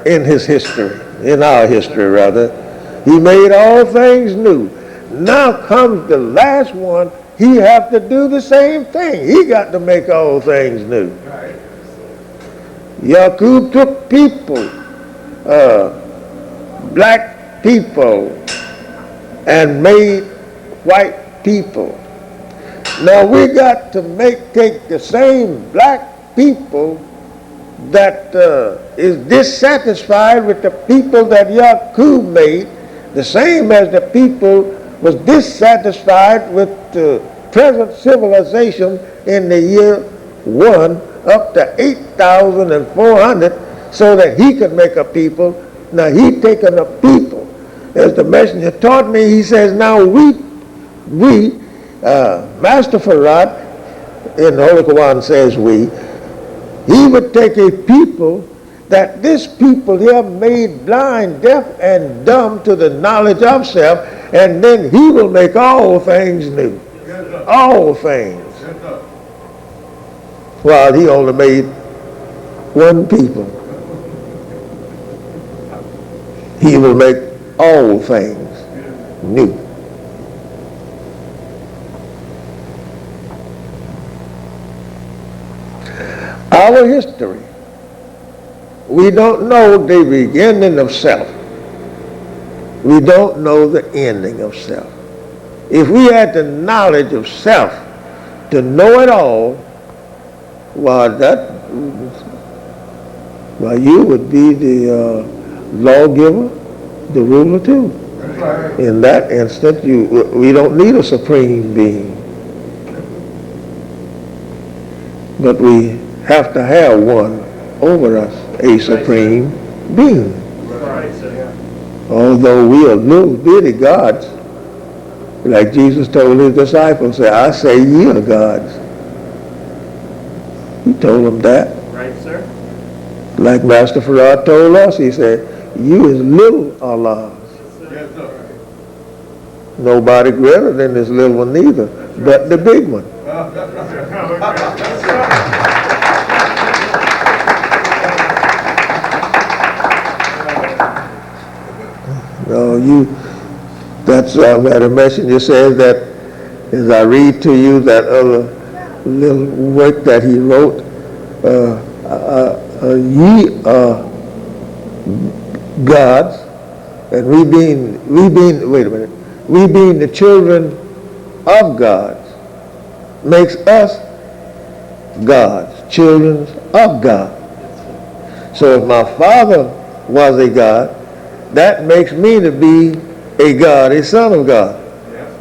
in his history, in our history rather. He made all things new. Now comes the last one. He have to do the same thing. He got to make all things new. Yaqub took people, black people, and made white people. Now we got to take the same black people that is dissatisfied with the people that Yaqub made, the same as the people was dissatisfied with the present civilization in the year 1 up to 8,400, so that he could make a people. Now he taken a people. As the messenger taught me, he says, now we Master Farad in the Holy Quran says he would take a people that this people here made blind, deaf, and dumb to the knowledge of self, and then he will make all things new. All things. While he only made one people. He will make all things new. Our history, we don't know the beginning of self. We don't know the ending of self. If we had the knowledge of self to know it all, you would be the lawgiver, the ruler too. In that instant, we don't need a supreme being. But we have to have one over us, a supreme being. Right, sir. Although we are little bitty gods, like Jesus told his disciples, I say ye are gods. He told them that. Right, sir. Like Master Farad told us, he said, you is little Allahs. Yes, sir. Nobody greater than this little one neither, but the big one. No, that's where the messenger says that, as I read to you that other little work that he wrote, ye are gods, and we being, wait a minute, we being the children of gods, makes us gods, children of God. So if my father was a God, that makes me to be a God, a son of God.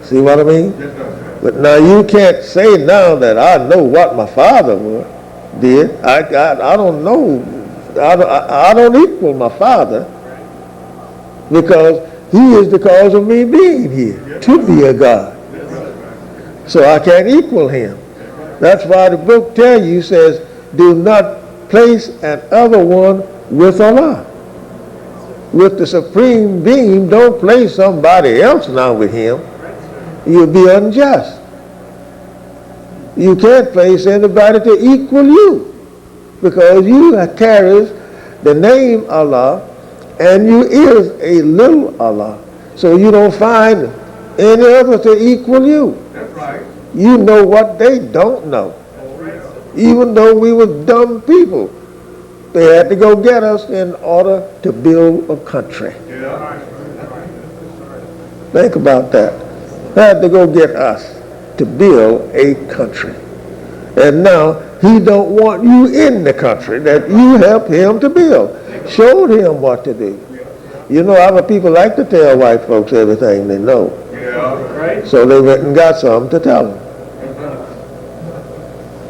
See what I mean? Yes, sir. But now you can't say now that I know what my father did. I don't know. I don't equal my father because he is the cause of me being here, to be a God. So I can't equal him. That's why the book tells you, says, do not place an other one with Allah. With the supreme being, don't place somebody else now with him. You'll be unjust. You can't place anybody to equal you because you carries the name Allah and you is a little Allah. So you don't find any other to equal you. That's right. You know what they don't know. Even though we were dumb people, they had to go get us in order to build a country. Yeah. Think about that. They had to go get us to build a country. And now he don't want you in the country that you helped him to build. Showed him what to do. You know, other people like to tell white folks everything they know. Yeah. Right? So they went and got something to tell them.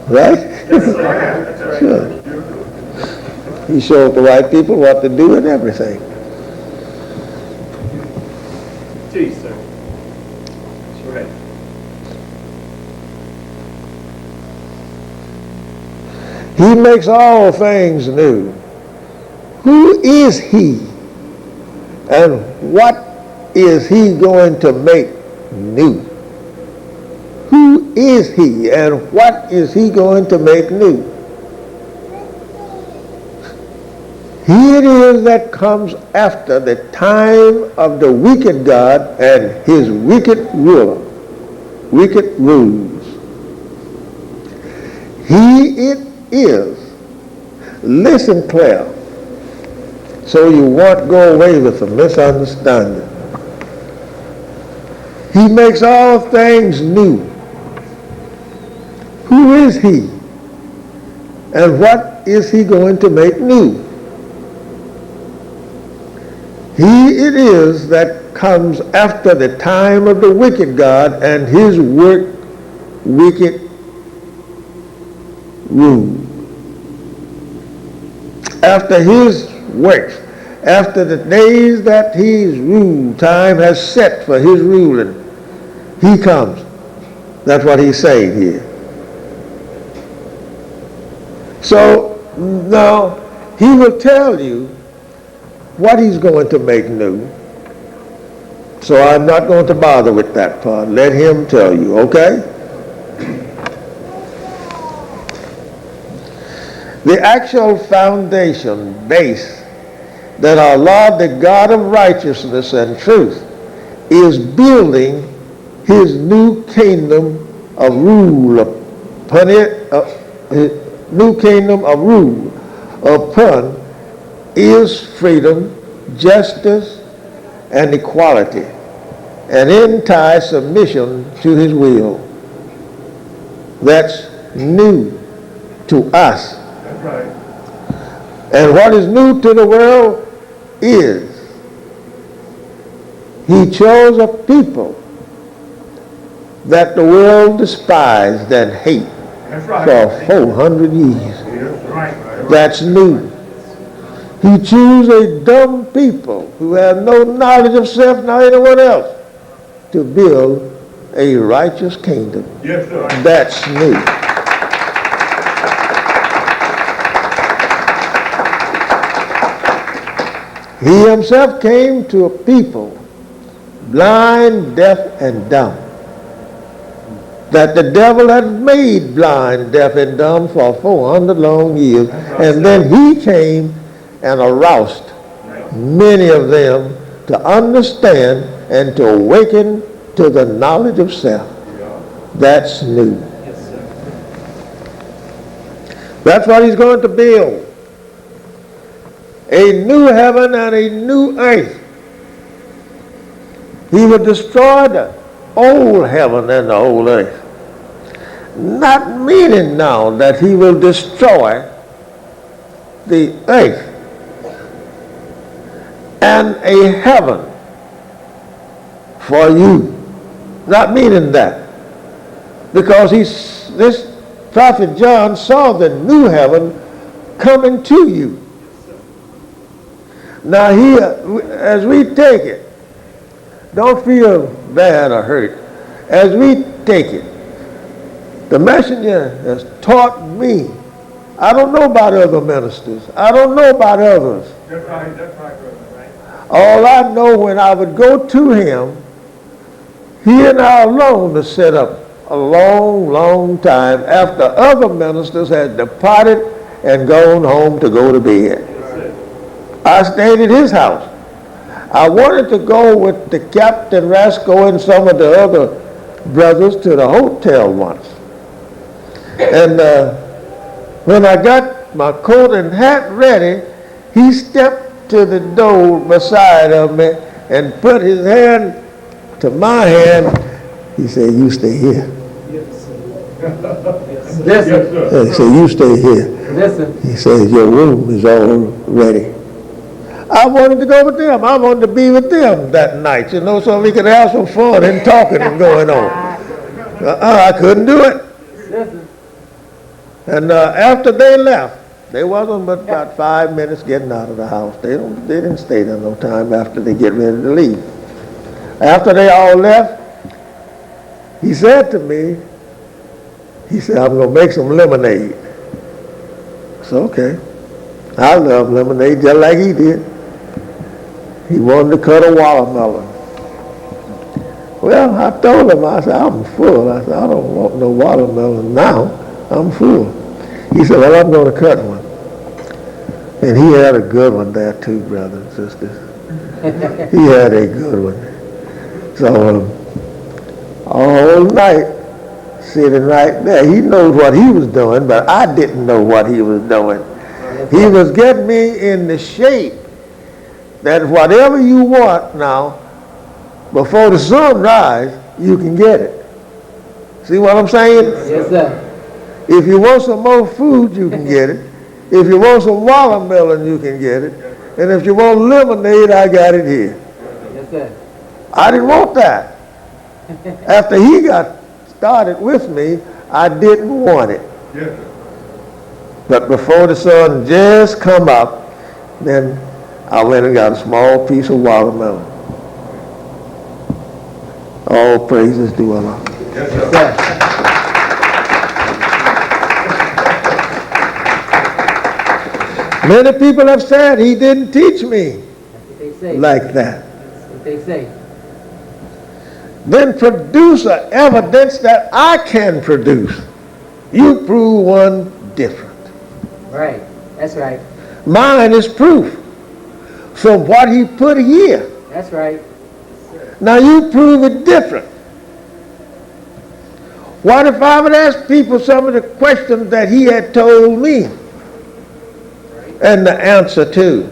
Right? Sure. He showed the white people what to do and everything. Gee, sir. That's right. He makes all things new. Who is he? And what is he going to make new? Who is he and what is he going to make new? He it is that comes after the time of the wicked God and his wicked ruler, wicked rules. He it is. Listen, Claire, so you won't go away with a misunderstanding. He makes all things new. Who is he? And what is he going to make new? He it is that comes after the time of the wicked God and his wicked rule. After his works, after the days that his rule time has set for his ruling, he comes. That's what he's saying here. So now he will tell you what he's going to make new. So I'm not going to bother with that part. Let him tell you, okay? The actual foundation, base, that Allah, the God of righteousness and truth, is building his new kingdom of rule upon it, new kingdom of rule upon is freedom, justice, and equality, and entire submission to his will. That's new to us. That's right. And what is new to the world is he chose a people that the world despised and hate That's right. for 400 years. Yes, right. That's new. He chose a dumb people who have no knowledge of self nor anyone else to build a righteous kingdom. Yes, sir. That's new. He himself came to a people blind, deaf, and dumb, that the devil had made blind, deaf, and dumb for 400 long years. And then he came and aroused many of them to understand and to awaken to the knowledge of self. That's new. That's what he's going to build. A new heaven and a new earth. He will destroy the old heaven and the old earth. Not meaning now that he will destroy the earth and a heaven for you. Not meaning that. Because this prophet John saw the new heaven coming to you. Now here, as we take it, don't feel bad or hurt. As we take it, the messenger has taught me. I don't know about other ministers. I don't know about others. That's right, brother, right? All I know, when I would go to him, he and I alone to set up a long, long time after other ministers had departed and gone home to go to bed. I stayed at his house. I wanted to go with the Captain Rasco and some of the other brothers to the hotel once. And when I got my coat and hat ready, he stepped to the door beside of me and put his hand to my hand. He said, "You stay here." Listen, He said, "You stay here." listen. He said, "Your room is all ready." I wanted to go with them. I wanted to be with them that night, so we could have some fun and talking and going on. I couldn't do it. Listen. And after they left, they wasn't but about 5 minutes getting out of the house. They didn't stay there no time after they get ready to leave. After they all left, he said to me, he said, "I'm going to make some lemonade." So, okay. I love lemonade just like he did. He wanted to cut a watermelon. Well, I told him, I said, "I'm full." I said, "I don't want no watermelon now. I'm full." He said, "Well, I'm going to cut one." And he had a good one there too, brothers and sisters. He had a good one. So all night, sitting right there, he knows what he was doing, but I didn't know what he was doing. He was getting me in the shape that whatever you want now, before the sun rise, you can get it. See what I'm saying? Yes, sir. If you want some more food, you can get it. If you want some watermelon, you can get it. And if you want lemonade, I got it here. Yes, sir. I didn't want that. After he got started with me, I didn't want it. Yes, sir. But before the sun just come up, then I went and got a small piece of watermelon. All praises to Allah. Yes, Yes, sir. sir. Many people have said he didn't teach me That's what they say. like that. That's what they say. Then produce a evidence that I can produce. You prove one different. Right. That's right. Mine is proof from what he put here. That's right. Now you prove it different. What if I would ask people some of the questions that he had told me and the answer to?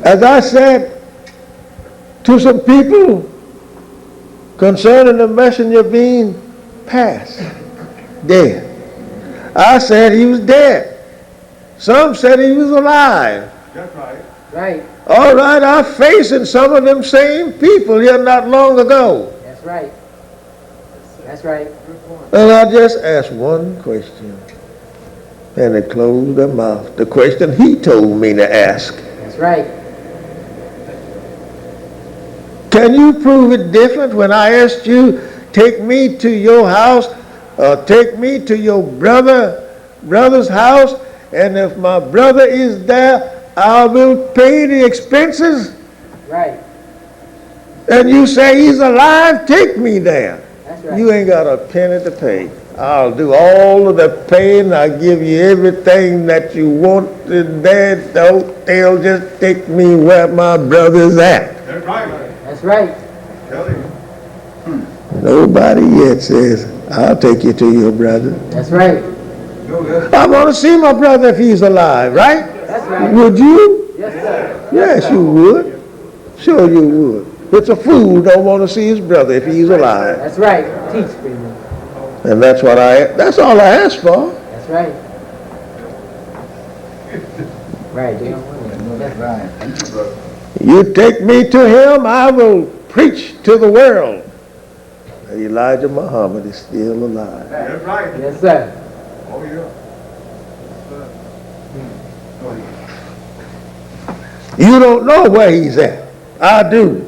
As I said to some people concerning the messenger being passed, dead, I said he was dead. Some said he was alive. That's right. Right. All right, I'm facing some of them same people here not long ago. That's right. That's right. And I just asked one question. And they closed their mouth. The question he told me to ask. That's right. Can you prove it different when I asked you, take me to your house, take me to your brother's house, and if my brother is there, I will pay the expenses? Right. And you say he's alive, take me there. That's right. You ain't got a penny to pay. I'll do all of the paying. I'll give you everything that you want in that hotel. Just take me where my brother's at. That's right. That's right. Tell him. Nobody yet says, I'll take you to your brother. That's right. No, that's I want to see my brother if he's alive, right? That's right. Would you? Yes, sir. Yes, you would. Sure you would. It's a fool don't want to see his brother if he's alive. That's right. Teach, Freeman. And that's that's all I asked for. That's right. Right, Dale. That's right. thank you, brother. You take me to him, I will preach to the world. Elijah Muhammad is still alive. That's right. Yes, sir. Oh, yeah. You don't know where he's at. I do.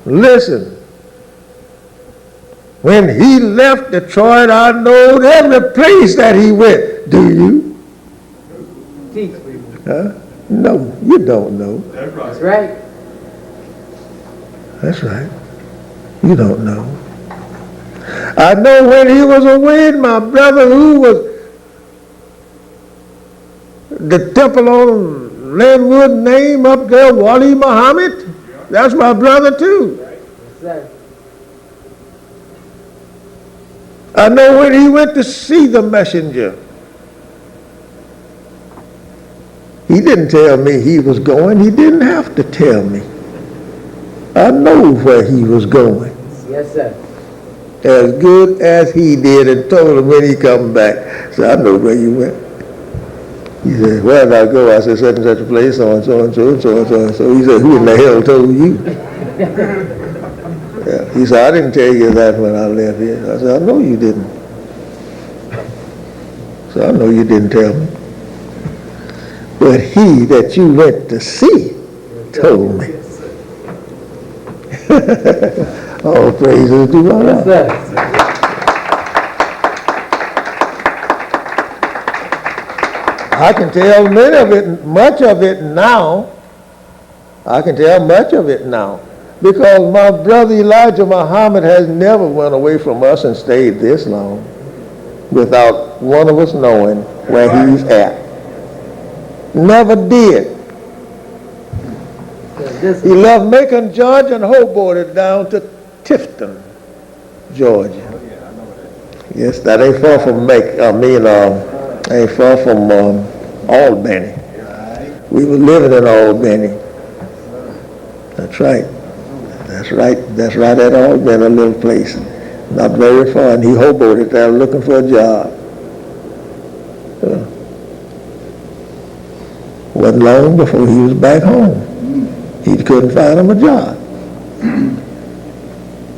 Listen. When he left Detroit, I know every place that he went. Do you? Teach, Freeman. Huh? No, you don't know. That's right. That's right. That's right. You don't know. I know when he was away, my brother who was the temple on Linwood name up there, Wali Muhammad. That's my brother too. Yes, sir. I know when he went to see the messenger. He didn't tell me he was going. He didn't have to tell me. I know where he was going. Yes, sir. As good as he did, and told him when he come back. So I know where you went. He said, where did I go? I said, such and such a place, so and so and so and so and so and so. He said, who in the hell told you? Yeah. He said, I didn't tell you that when I left here. I said, I know you didn't. So I know you didn't tell me. But he that you went to see told me. All praises to God. Yes, sir. I can tell much of it now. I can tell much of it now. Because my brother Elijah Muhammad has never went away from us and stayed this long without one of us knowing where he's at. Never did. He left Macon, Georgia, and Hoboken down to Tifton, Georgia. Yes, that ain't far from ain't far from Albany. We were living in Albany. That's right. That's right. That's right at Albany, a little place. Not very far. And he hoboed there looking for a job. Wasn't long before he was back home. He couldn't find him a job.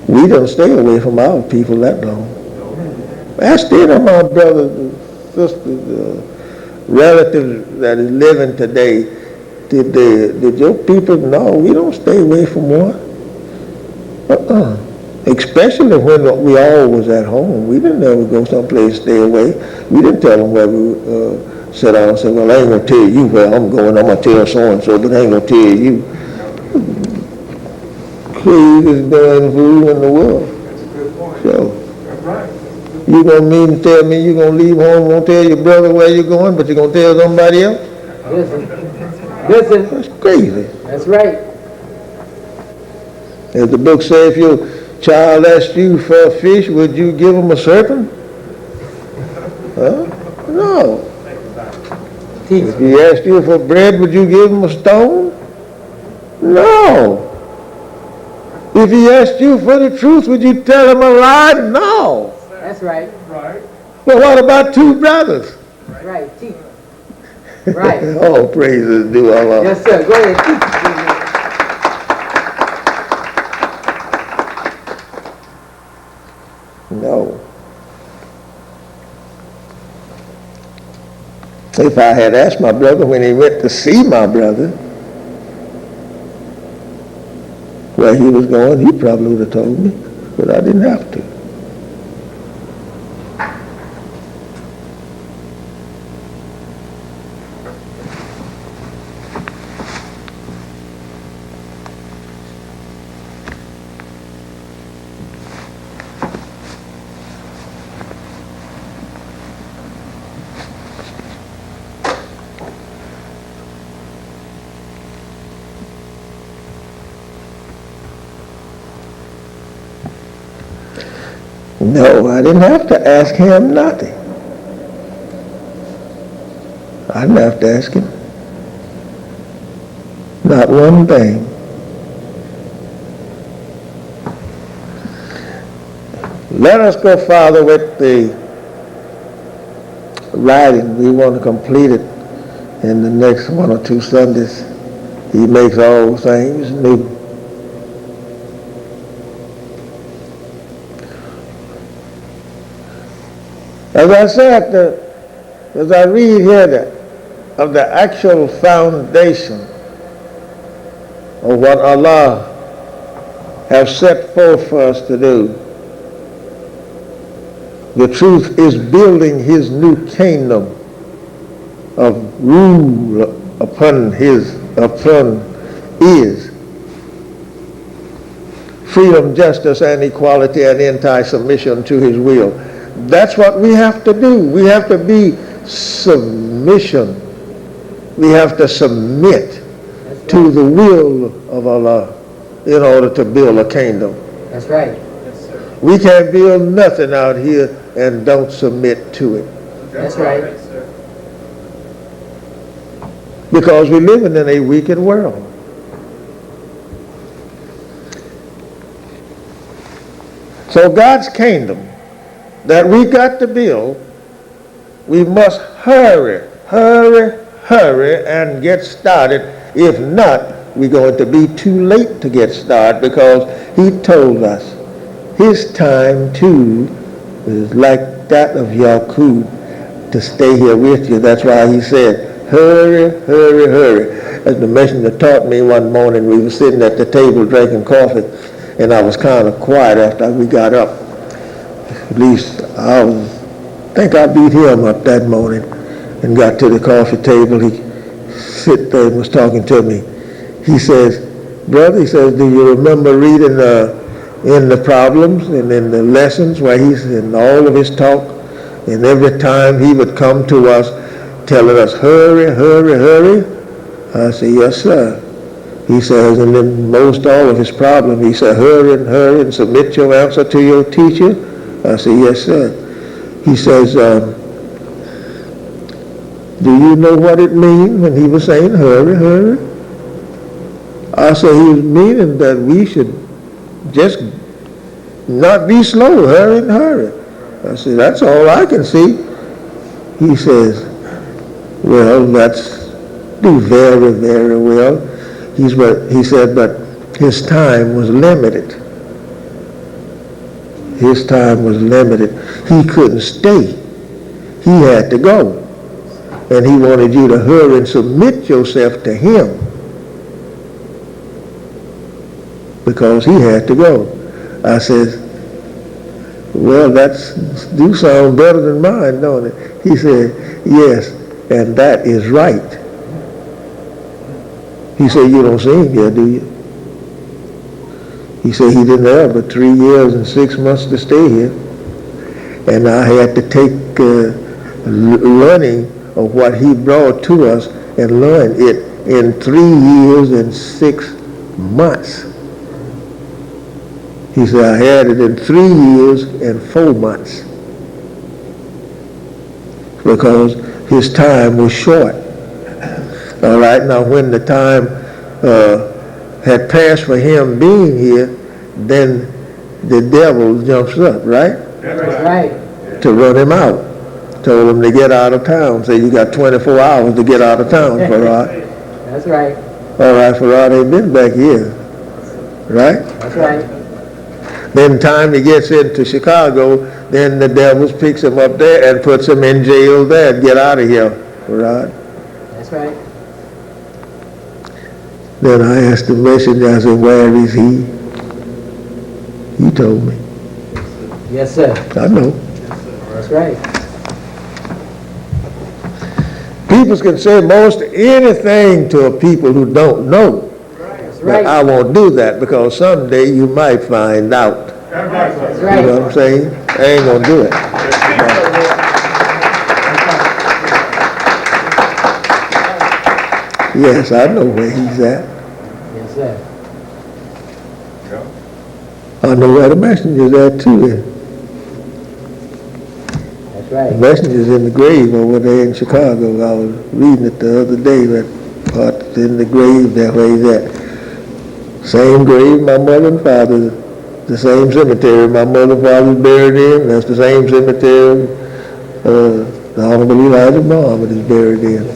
We don't stay away from our people that long. Ask any of my brothers, sisters, relatives that is living today, did your people know we don't stay away from one? Especially when we all was at home. We didn't ever go someplace, stay away. We didn't tell them where we sit down and say, well, I ain't going to tell you where I'm going. I'm going to tell so-and-so, but I ain't going to tell you. Craziest darn fool in the world. That's a good point. So, That's right. you going to mean to tell me you're going to leave home, won't tell your brother where you're going, but you're going to tell somebody else? Listen. That's crazy. That's right. As the book says, if your child asked you for a fish, would you give him a serpent? Huh? No. If he asked you for bread, would you give him a stone? No. If he asked you for the truth, would you tell him a lie? No. That's right. Right. Well, what about two brothers? Right. Teach. Right. All praises due Allah. Yes, sir. Go ahead. Teach. No. If I had asked my brother when he went to see my brother where he was going, he probably would have told me, but I didn't have to. No, I didn't have to ask him nothing. I didn't have to ask him. Not one thing. Let us go farther with the writing. We want to complete it in the next 1 or 2 Sundays. He makes all things new. As I said, as I read here of the actual foundation of what Allah has set forth for us to do, the truth is building his new kingdom of rule upon is freedom, justice, and equality, and entire submission to his will. That's what we have to do. We have to be submission. We have to submit to the will of Allah in order to build a kingdom. That's right. We can't build nothing out here and don't submit to it. That's right. Because we're living in a wicked world. So God's kingdom that we got to build, we must hurry and get started. If not, we're going to be too late to get started, because he told us his time too is like that of Yaqub to stay here with you. That's why he said, hurry. As the messenger taught me one morning, we were sitting at the table drinking coffee, and I was kind of quiet after we got up. At least I think I beat him up that morning and got to the coffee table. He sit there and was talking to me. He says, brother, he says, do you remember reading in the problems and in the lessons where he's in all of his talk, and every time he would come to us telling us, hurry. I said, yes, sir. He says, and in most all of his problems, he said, hurry and submit your answer to your teacher. I said, yes, sir. He says, do you know what it means when he was saying hurry? I said, he was meaning that we should just not be slow, hurry. I said, that's all I can see. He says, well, that's do very well. He said, but his time was limited. His time was limited. He couldn't stay. He had to go. And he wanted you to hurry and submit yourself to him, because he had to go. I said, well, that's do sound better than mine, don't it? He said, yes, and that is right. He said, you don't see him here, do you? He said he didn't have but 3 years and 6 months to stay here. And I had to take learning of what he brought to us and learn it in 3 years and 6 months. He said, I had it in 3 years and 4 months, because his time was short. All right, now when the time had passed for him being here, then the devil jumps up, right? That's right. To run him out. Told him to get out of town. Say, you got 24 hours to get out of town, Farad. That's right. All right, Farad ain't been back here, right? That's right. Then time he gets into Chicago, then the devils picks him up there and puts him in jail there. Get out of here, Rod. That's right. Then I asked the messenger, I said, where is he? He told me. Yes, sir. I know. That's right. People can say most anything to a people who don't know. That's But right. I won't do that because someday you might find out. That's You know right. what I'm saying? I ain't gonna do it. Yes, I know where he's at. Yes, sir. I know where the messenger's at too. That's The right. messenger's in the grave over there in Chicago. I was reading it the other day, that part's in the grave there where he's at. Same grave my mother and father, the same cemetery my mother and father's buried in. That's the same cemetery the Honorable Elijah Muhammad is buried in.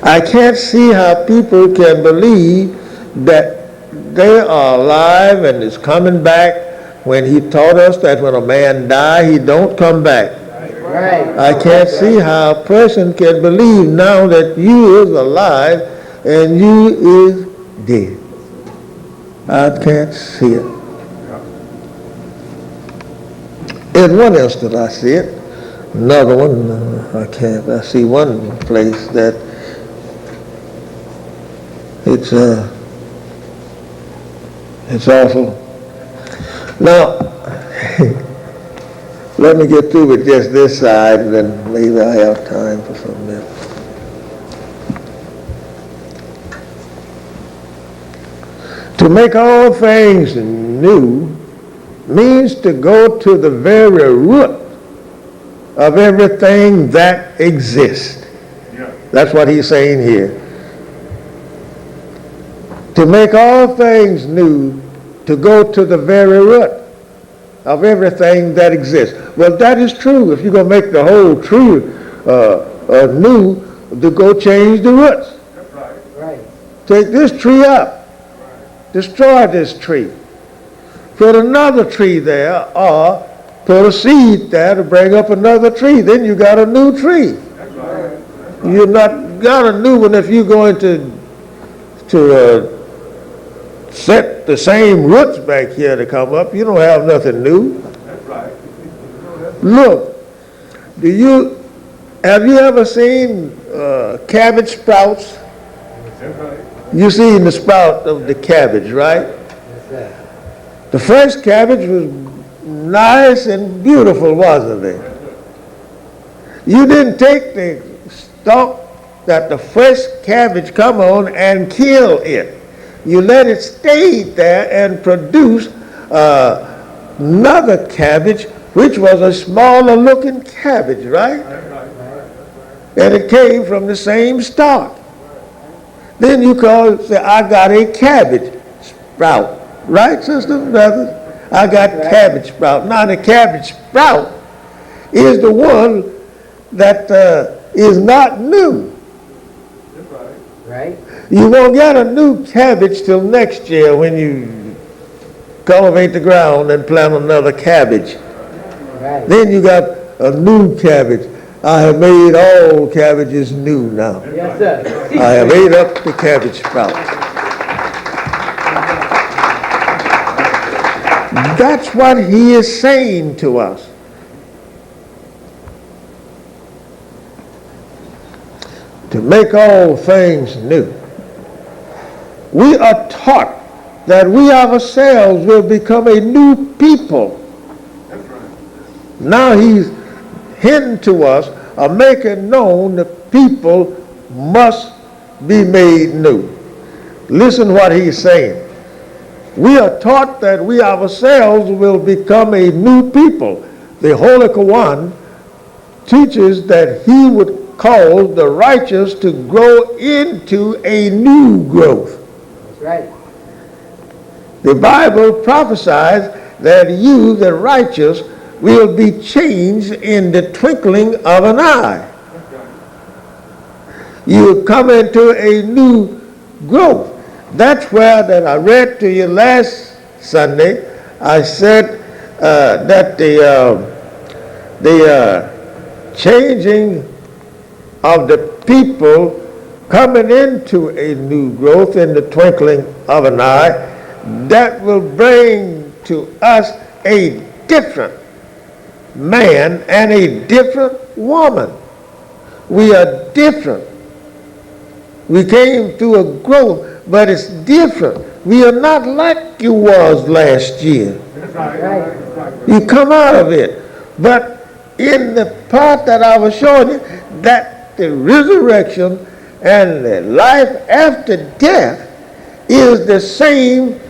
I can't see how people can believe that they are alive and is coming back when he taught us that when a man die, he don't come back. Right. I can't see how a person can believe now that you is alive and you is dead. I can't see it. In one instant I see it. Another one, I can't. I see one place that it's awful. Now, let me get through with just this side, and then maybe I have time for something else. To make all things new means to go to the very root of everything that exists. Yeah. That's what he's saying here. To make all things new, to go to the very root of everything that exists. Well, that is true. If you're going to make the whole tree new, to go change the roots. That's right. Right. Take this tree up. Destroy this tree. Put another tree there, or put a seed there to bring up another tree. Then you got a new tree. That's right. You're not got a new one if you're going to set the same roots back here to come up. You don't have nothing new. That's right. Look, have you ever seen cabbage sprouts? That's right. You seen the sprout of the cabbage, right? Yes, sir. The first cabbage was nice and beautiful, wasn't it? You didn't take the stalk that the fresh cabbage come on and kill it. You let it stay there and produce another cabbage, which was a smaller looking cabbage, right? That's right. And it came from the same stalk. Then you say, I got a cabbage sprout. Right, sisters and brothers? I got cabbage sprout. Now the cabbage sprout is the one that is not new. That's right. Right. You won't get a new cabbage till next year when you cultivate the ground and plant another cabbage. Right. Then you got a new cabbage. I have made all cabbages new now. Yes, sir. I have ate up the cabbage sprout. That's what he is saying to us. To make all things new. We are taught that we ourselves will become a new people. That's right. Now he's hinting to us or making known that people must be made new. Listen what he's saying. We are taught that we ourselves will become a new people. The Holy Quran teaches that he would cause the righteous to grow into a new growth. That's right. The Bible prophesies that you, the righteous, will be changed in the twinkling of an eye. You come into a new growth. That's where that I read to you last Sunday. I said that the changing of the people coming into a new growth in the twinkling of an eye, that will bring to us a different man and a different woman. We are different. We came through a growth, but it's different. We are not like you was last year. That's right. Right. That's right. You come out of it. But in the part that I was showing you, that the resurrection and the life after death is the same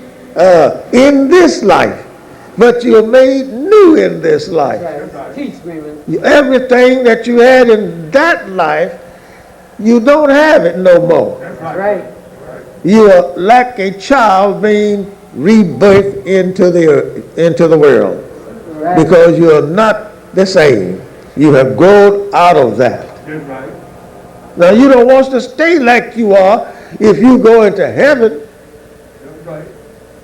in this life. But you're made new in this life. Right. Teach me, man. Everything that you had in that life, you don't have it no more. That's That's right. right. You are like a child being rebirthed into the world, Right. because you are not the same. You have grown out of that. That's right. Now you don't want to stay like you are. If you go into heaven, That's right.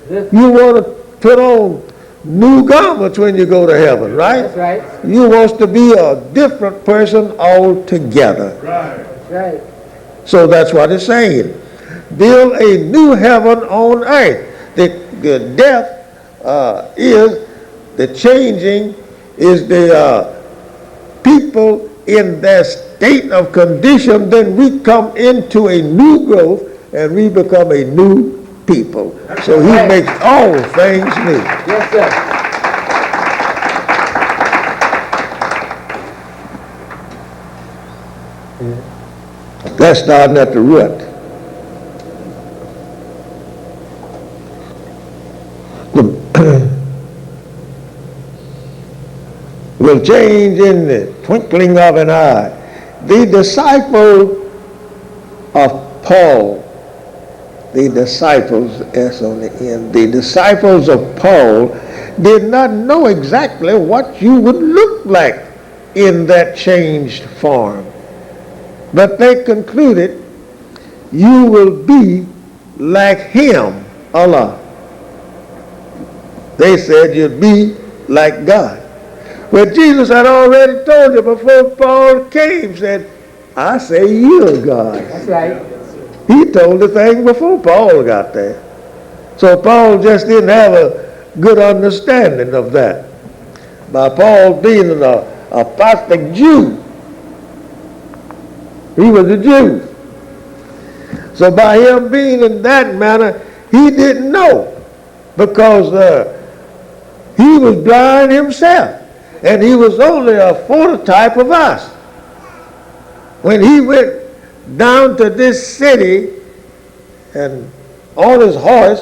This- you want to put on new garments when you go to heaven, right? That's right. You want to be a different person altogether. Right. That's right. So that's what it's saying. Build a new heaven on earth. The death is the changing, is the people in their state of condition. Then we come into a new growth and we become a new people. So he Right. makes all things new. Yes, sir. That's starting at the root. Will change in the twinkling of an eye. The disciple of Paul, the disciples, S on the end, the disciples of Paul did not know exactly what you would look like in that changed form. But they concluded, you will be like him, Allah. They said you'd be like God. Well, Jesus had already told you before Paul came, said, I say you're God. That's right. He told the thing before Paul got there. So Paul just didn't have a good understanding of that. By Paul being an apostate Jew, he was a Jew. So by him being in that manner, he didn't know, because he was blind himself, and he was only a phototype of us. When he went down to this city and on his horse,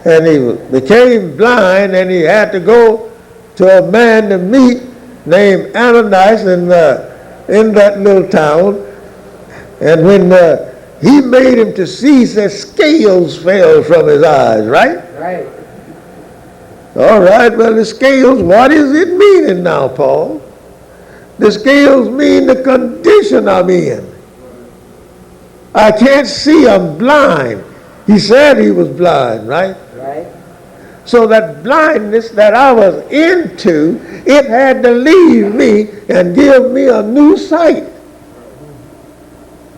and he became blind, and he had to go to a man to meet named Ananias in that little town. And when he made him to see, he said scales fell from his eyes, right? Right. All right, well, the scales, what is it meaning now, Paul? The scales mean the condition I'm in. I can't see, I'm blind. He said he was blind, right? Right. So that blindness that I was into, it had to leave me and give me a new sight.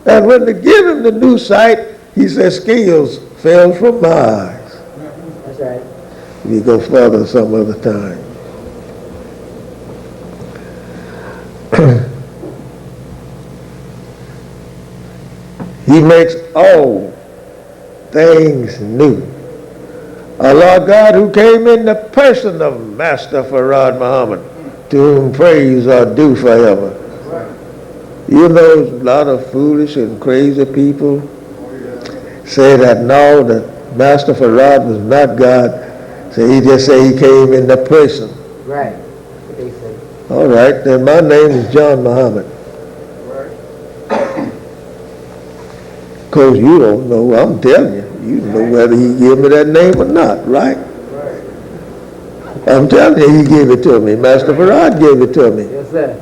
And when they give him the new sight, he says, scales fell from my eyes. That's right. We go further some other time. He makes all things new. Allah God, who came in the person of Master Farad Muhammad, to whom praise are due forever. You know, a lot of foolish and crazy people say that no, that Master Farad was not God. So he just say he came in the person. Right. What they say. All right, then my name is John Muhammad. Because you don't know, I'm telling you. You know whether he gave me that name or not, right? I'm telling you, he gave it to me. Master Farad gave it to me. Yes, sir.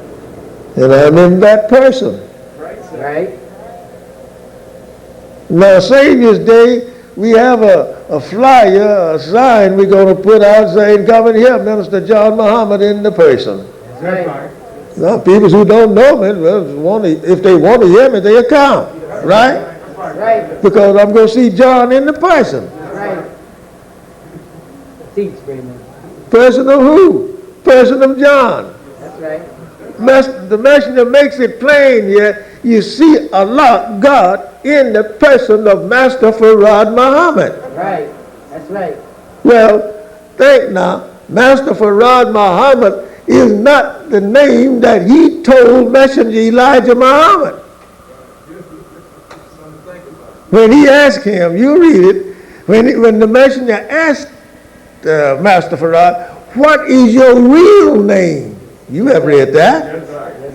And I'm in that person. Right. Now, Savior's Day, we have a flyer, a sign we're going to put out saying, come and hear Minister John Muhammad in the person. That's right. Now, people who don't know me, well, if they want to hear me, they'll come, right? Right. Because I'm going to see John in the person. Right. Teach, Freeman. Person of who? Person of John. That's right. The messenger makes it plain here. You see Allah, God, in the person of Master Farad Muhammad. Right. That's right. Well, think now, Master Farad Muhammad is not the name that he told Messenger Elijah Muhammad. When he asked him, you read it, when the messenger asked Master Farad, what is your real name? You have read that. Yes,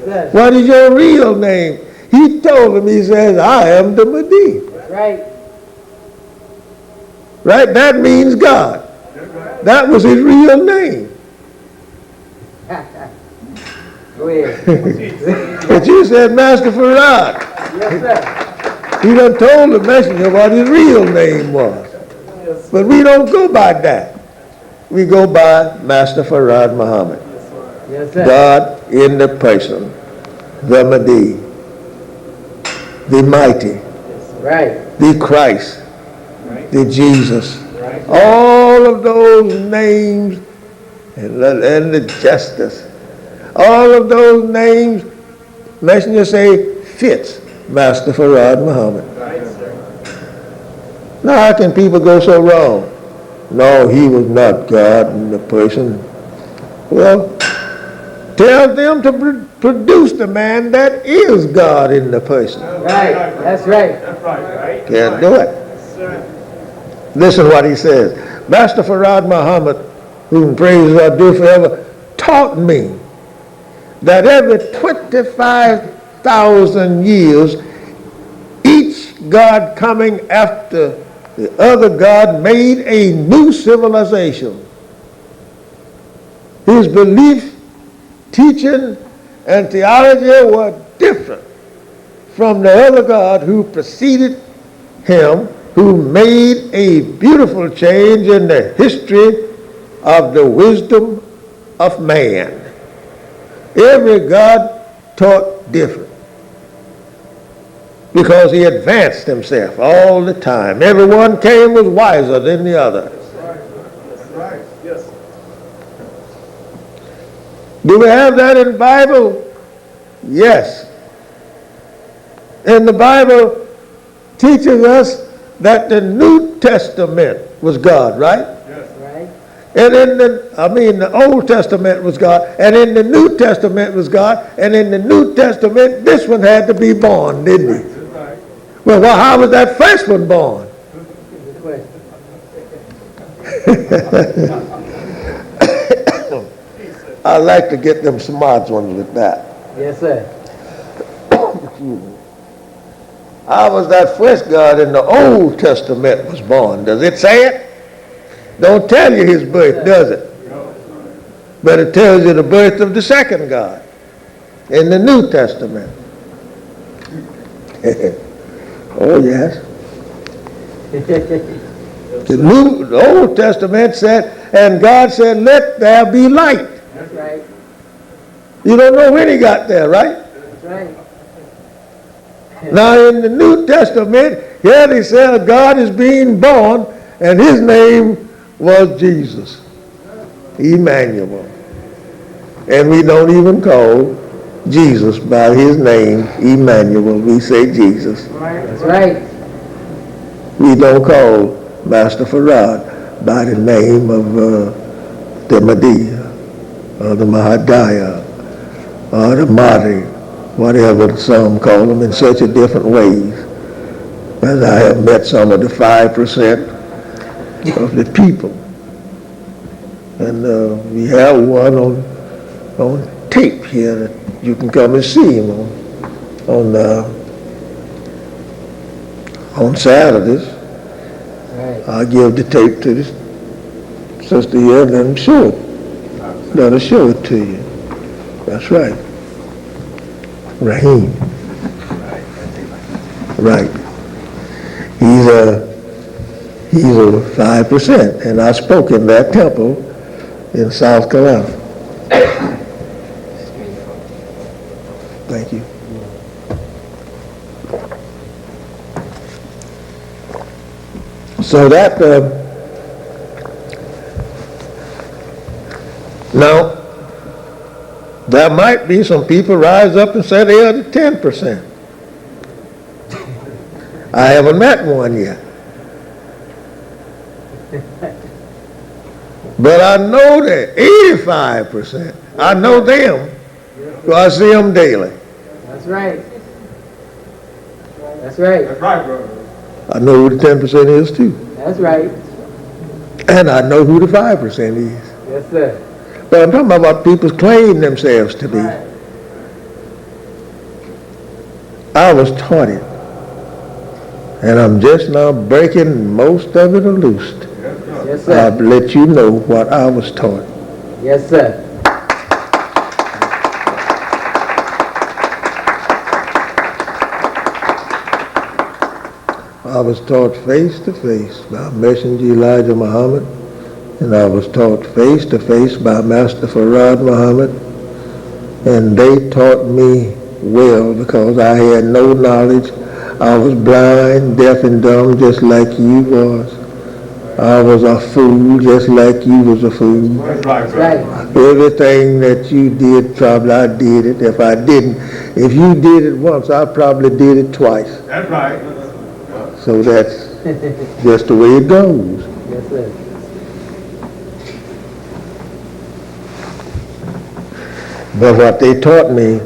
sir. What is your real name? He told him, he says, I am the Mahdi. Right. Right? That means God. That was his real name. Go ahead. But you said, Master Farad. Yes, sir. He done told the messenger what his real name was. But we don't go by that. We go by Master Farad Muhammad. Yes, sir. God in the person, the Mahdi, the mighty, Right. the Christ, the Jesus. All of those names and the justice, all of those names, messenger say, fits Master Farad Muhammad. Now how can people go so wrong? No, he was not God in the person. Well, tell them to produce the man that is God in the person. Right. That's right. That's right. Can't do it. Listen what he says. Master Farad Muhammad, whom praises are due forever, taught me that every 25,000 years, each God coming after the other God made a new civilization. His belief, teaching, and theology were different from the other God who preceded him, who made a beautiful change in the history of the wisdom of man. Every God taught different because he advanced himself all the time. Everyone came was wiser than the other. Do we have that in the Bible? Yes. And the Bible teaches us that the New Testament was God, right? Right. And the Old Testament was God, and in the New Testament was God, and in the New Testament, this one had to be born, didn't he? Well, how was that first one born? Good question. I like to get them smart ones with that. Yes, sir. How was that first God in the Old Testament was born? Does it say it? Don't tell you his birth, does it? But it tells you the birth of the second God in the New Testament. Oh, yes. The Old Testament said, and God said, let there be light. That's right. You don't know when he got there, right? That's right. Now in the New Testament, here they said God is being born, and his name was Jesus, Emmanuel. And we don't even call Jesus by his name, Emmanuel. We say Jesus. That's right. We don't call Master Farad by the name of the Mahdi, or the Mahadiah, or the Mahdi, whatever some call them, in such a different ways. As I have met some of the 5% of the people. And we have one on tape here that you can come and see him on Saturdays. Right. I give the tape to this sister here and let him show it. Let her show it to you. That's right. Raheem. Right. He's a 5%, and I spoke in that temple in South Carolina. Thank you. So that, now, there might be some people rise up and say they are the 10%. I haven't met one yet. But I know that 85%. I know them. So I see them daily. That's right. That's right. That's right, brother. I know who the 10% is too. That's right. And I know who the 5% is. Yes, sir. But I'm talking about what people claim themselves to be. Right. I was taught it. And I'm just now breaking most of it loose. Yes, sir. I'll let you know what I was taught. Yes, sir. I was taught face to face by Messenger Elijah Muhammad, and I was taught face to face by Master Farad Muhammad, and they taught me well because I had no knowledge. I was blind, deaf, and dumb just like you was. I was a fool just like you was a fool. That's right, That's brother. right. Everything that you did, probably I did it. If I didn't, if you did it once, I probably did it twice. That's right. So that's just the way it goes. Yes, sir. But what they taught me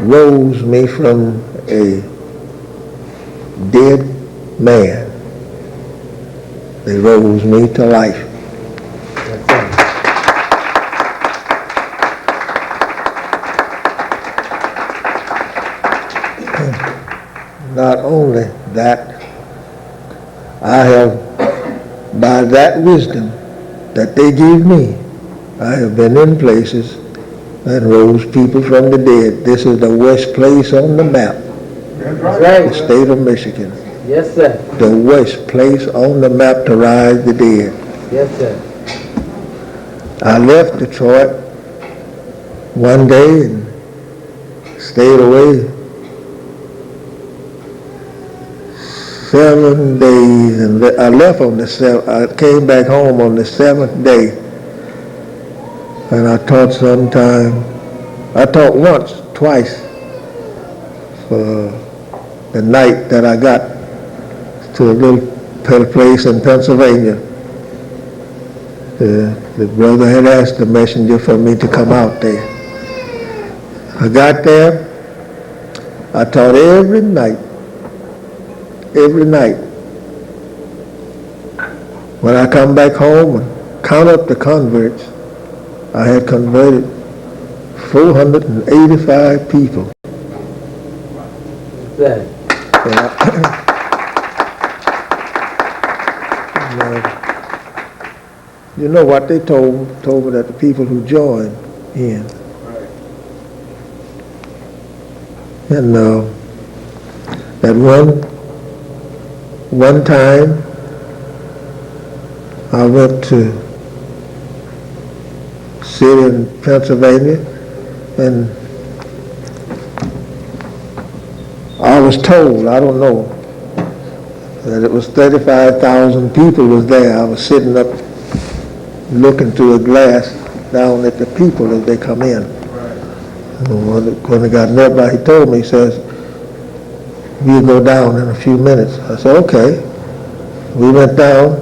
rose me from a dead man. They rose me to life. Yes, sir. Not only that, I have, by that wisdom that they gave me, I have been in places that rose people from the dead. This is the worst place on the map, That's That's right. the right. state of Michigan. Yes, sir. The worst place on the map to rise the dead. Yes, sir. I left Detroit one day and stayed away 7 days, and I left on the I came back home on the 7th day, and I taught sometime. I taught once, twice, for the night that I got to a little place in Pennsylvania. The brother had asked the messenger for me to come out there. I got there. I taught every night. Every night. When I come back home and count up the converts, I had converted 485 people. Yes, sir. You know what they told me that the people who joined in. And that one time I went to sit in Pennsylvania, and I was told, I don't know, that it was 35,000 people was there. I was sitting up looking through a glass down at the people as they come in. When I got nearby, he told me, he says, we'll go down in a few minutes. I said, okay. We went down.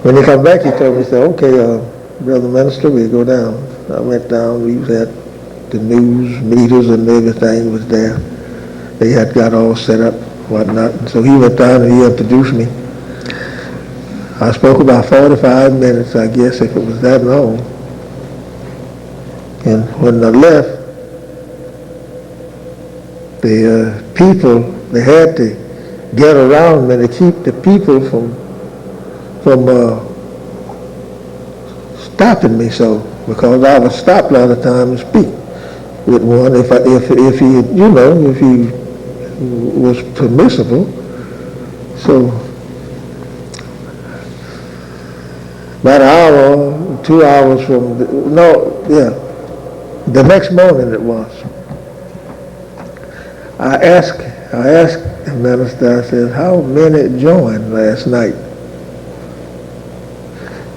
When he come back, he told me, he said, okay, Brother Minister, we'll go down. I went down. We was at the news meters and everything was there. They had got all set up, whatnot. And so he went down and he introduced me. I spoke about 45 minutes, I guess, if it was that long. And when I left, the people, they had to get around me to keep the people from stopping me, so because I would stop a lot of time and speak with one if he was permissible. So, about an hour, 2 hours from, the next morning it was. I asked the minister, I said, how many joined last night?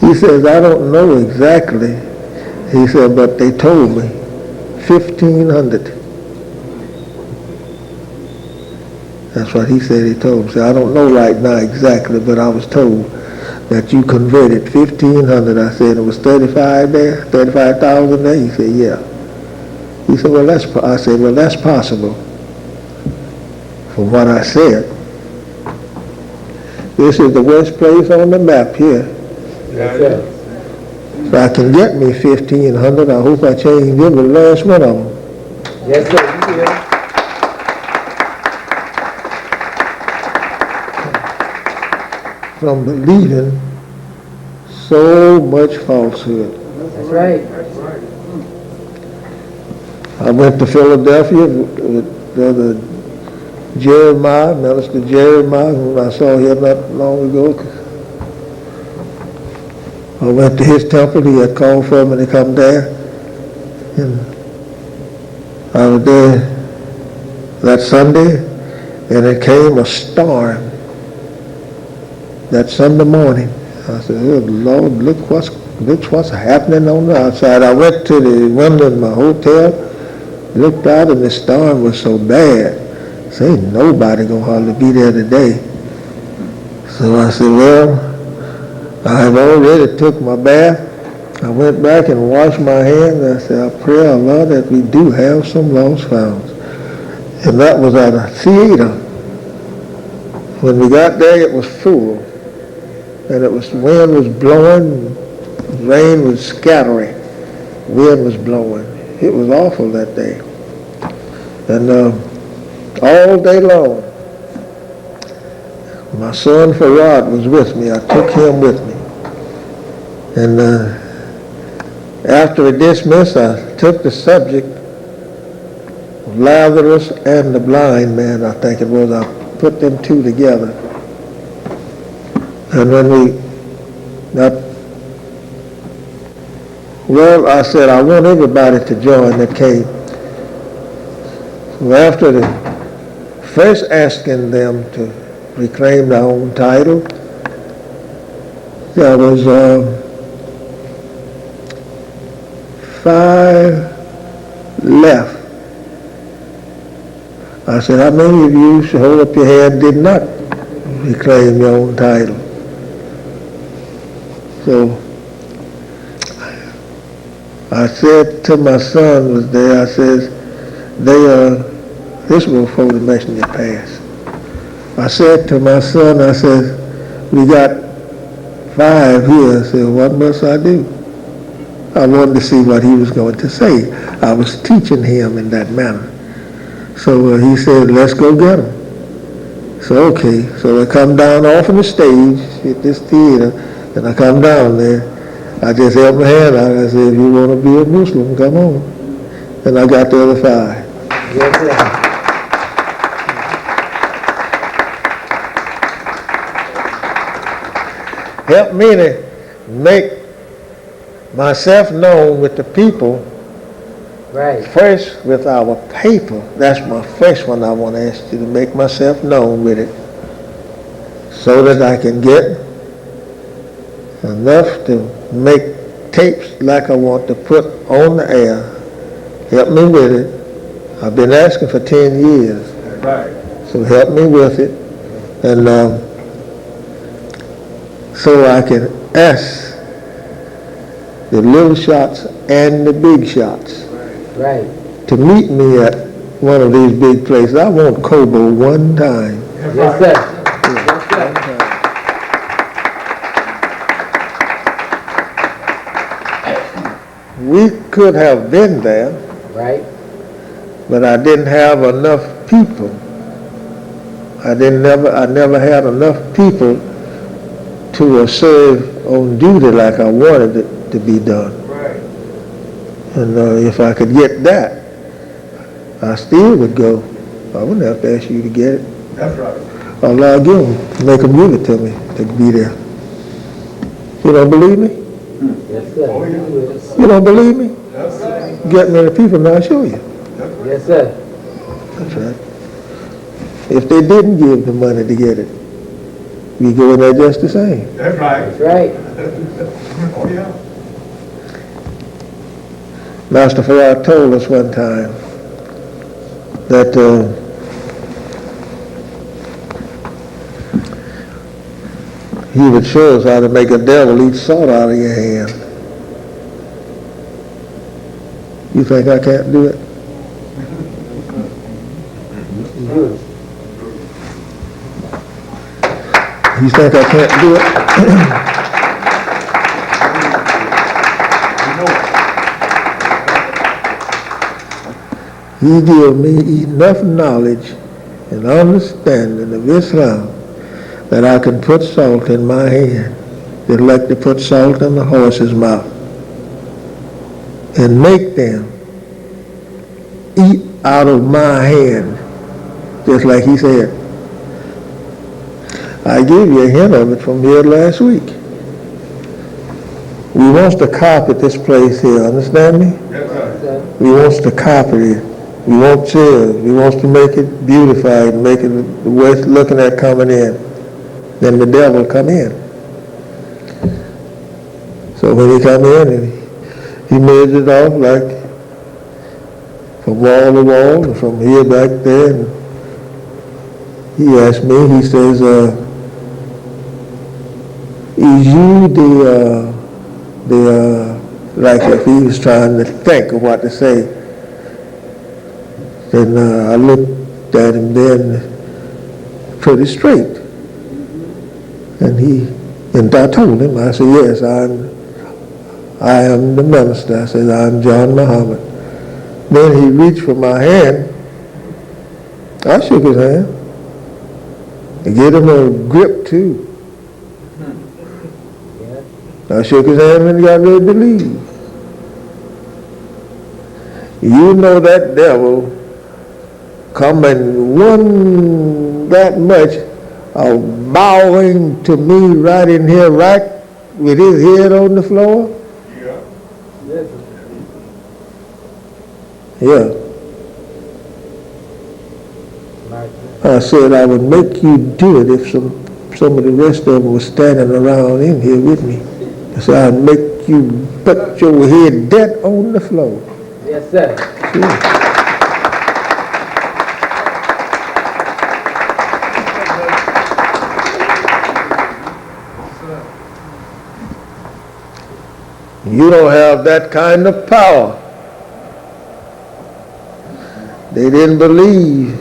He says, I don't know exactly. He said, but they told me 1,500. That's what he said. He told me. So I don't know right now exactly, but I was told that you converted 1,500. I said, it was 35 there, 35,000 there? He said, yeah. He said, well, I said, well, that's possible. From what I said. This is the worst place on the map here. Yes, sir. If I can get me 1,500, I hope I change them the last one of them. Yes, sir. You will. From believing so much falsehood. That's right. That's right. I went to Philadelphia with Brother Jeremiah, Minister Jeremiah, whom I saw here not long ago. I went to his temple. He had called for me to come there. And I was there that Sunday, and it came a storm that Sunday morning. I said, oh, Lord, look what's happening on the outside. I went to the window in my hotel, looked out, and the storm was so bad. So ain't nobody gonna hardly be there today. So I said, well, I have already took my bath. I went back and washed my hands. I said, I pray, our Lord, that we do have some lost found. And that was at a theater. When we got there, it was full. And wind was blowing, rain was scattering, wind was blowing. It was awful that day. And all day long, my son Farad was with me. I took him with me. And after we dismissed, I took the subject of Lazarus and the blind man, I think it was. I put them two together. And when I said, I want everybody to join that came. So after first asking them to reclaim their own title, there was 5 left. I said, how many of you should hold up your hand did not reclaim your own title? So I said to my son was there, I says, this was before the messenger passed. I said to my son, I said, we got 5 here. I said, what must I do? I wanted to see what he was going to say. I was teaching him in that manner. So he said, let's go get him. So okay, so I come down off of the stage at this theater, and I come down there. I just held my hand out. I said, if you want to be a Muslim, come on. And I got the other 5. Yes, sir. Help me to make myself known with the people. Right. First, with our paper. That's my first one I want to ask you, to make myself known with it, so that I can get enough to make tapes like I want to put on the air. Help me with it. I've been asking for 10 years. Right. So help me with it. And so I can ask the little shots and the big shots Right. to meet me at one of these big places. I want Kobo one time. Yes, sir. Yes, sir. We could have been there, Right. but I didn't have enough people. I never had enough people to serve on duty like I wanted it to be done. Right. And if I could get that, I still would go. I wouldn't have to ask you to get it. That's right. Allah give them, make them give it to me to be there. You don't believe me? Yes, sir. You don't believe me? Yes, sir. Get me the people and I'll show you. Yes, sir. That's right. If they didn't give the money to get it, we go in there just the same. That's right. That's right. Oh, yeah. Master Farrar told us one time that he would show us how to make a devil eat salt out of your hand. You think I can't do it? Good. You think I can't do it? He gave me enough knowledge and understanding of Islam that I can put salt in my hand, just like to put salt in the horse's mouth, and make them eat out of my hand, just like he said. I gave you a hint of it from here last week. We wants to carpet this place here, understand me? Yes, sir. Sir. We wants to carpet it. We want chairs. We wants to make it beautified, make it the way it's looking at coming in. Then the devil come in. So when he come in, and he measured it off like from wall to wall, and from here back there. And he asked me, he says, is you like if he was trying to think of what to say. Then I looked at him then pretty straight. And I told him, I said, yes, I am the minister. I said, I'm John Muhammad. Then he reached for my hand. I shook his hand and gave him a grip too. I shook his hand and he got ready to leave. You know that devil coming one that much of bowing to me right in here, right with his head on the floor. Yeah. Yes, sir. Yeah. Right. I said I would make you do it if some of the rest of them were standing around in here with me. I said I'd make you put your head dead on the floor. Yes, sir. Yeah. You don't have that kind of power. They didn't believe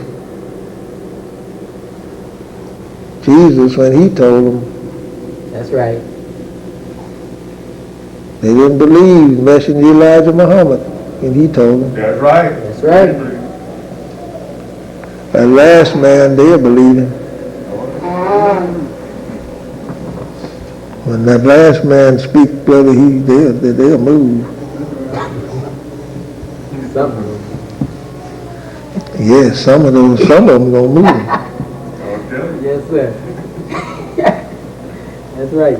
Jesus when he told them. That's right. They didn't believe Messenger Elijah Muhammad when he told them. That's right. That's right. That last man, they'll believe him. When that last man speak, brother, they'll move. Something. Yes, some of them gonna move. Okay. Yes, sir. That's right.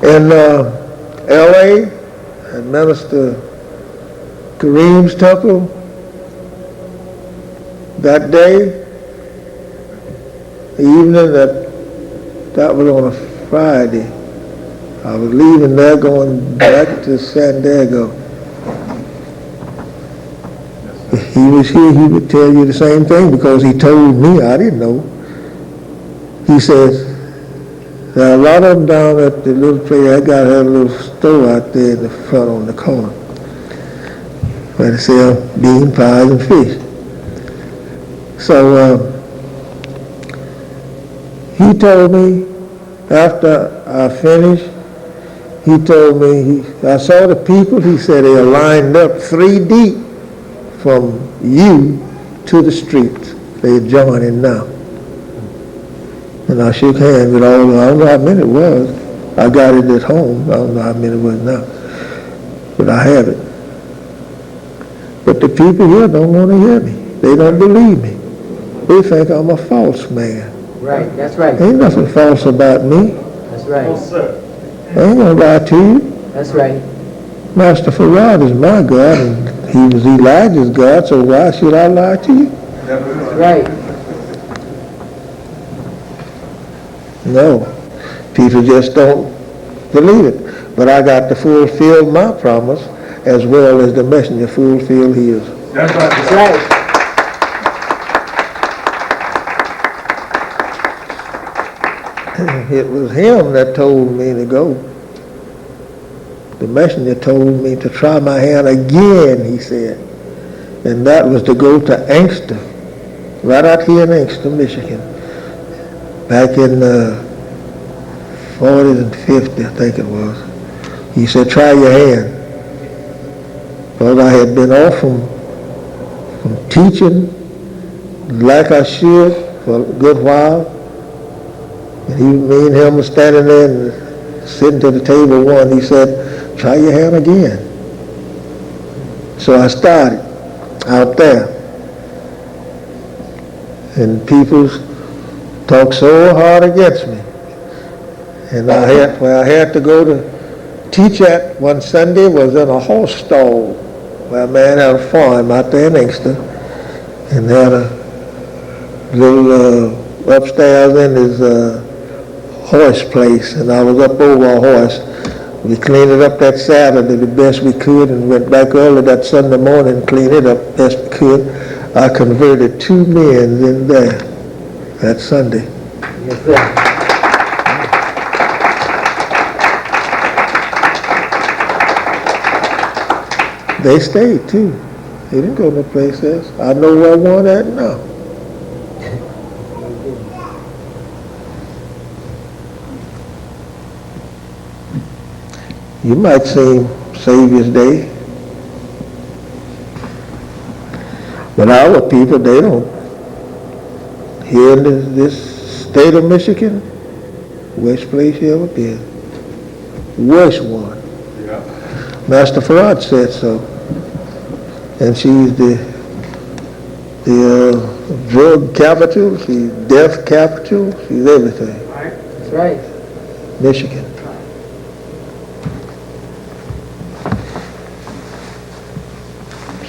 In L.A., at Minister Kareem's temple, that day, the evening that was on a Friday, I was leaving there going back to San Diego. If he was here, he would tell you the same thing because he told me, I didn't know. He says, there are a lot of them down at the little place. I got a little store out there in the front on the corner where they sell bean pies and fish. So he told me after I finished, he told me, I saw the people, he said they are lined up 3 deep from you to the streets. They're joining now. And I shook hands with all of them. I don't know how many it was. I got it at home. I don't know how many it was now. But I have it. But the people here don't want to hear me. They don't believe me. They think I'm a false man. Right, that's right. Ain't nothing false about me. That's No, right. sir. I ain't gonna lie to you. That's right. Master Farad is my God, and he was Elijah's God, so why should I lie to you? Never That's mind. right. No. People just don't believe it. But I got to fulfill my promise as well as the messenger fulfilled his. That's right. That's right. It was him that told me to go. The messenger told me to try my hand again, he said. And that was to go to Angster, right out here in Angster, Michigan. Back in the 40s and 50s, I think it was. He said, try your hand. Because I had been off from teaching like I should for a good while. And me and him were standing there and sitting to the table one. He said, try your hand again. So I started out there. And people talked so hard against me. And I had to go to teach at one Sunday was in a horse stall where a man had a farm out there in Inkster and had a little upstairs in his horse place, and I was up over a horse. We cleaned it up that Saturday the best we could and went back early that Sunday morning and cleaned it up best we could. I converted 2 men in there that Sunday. Yes, sir. They stayed too. They didn't go no place else. I know where one at now. You might sing Savior's Day, but our people, they don't. Here in this state of Michigan, worst place you ever been. Worst one. Yeah. Master Farad said so. And she's the drug capital, she's death capital, she's everything. That's right. Michigan.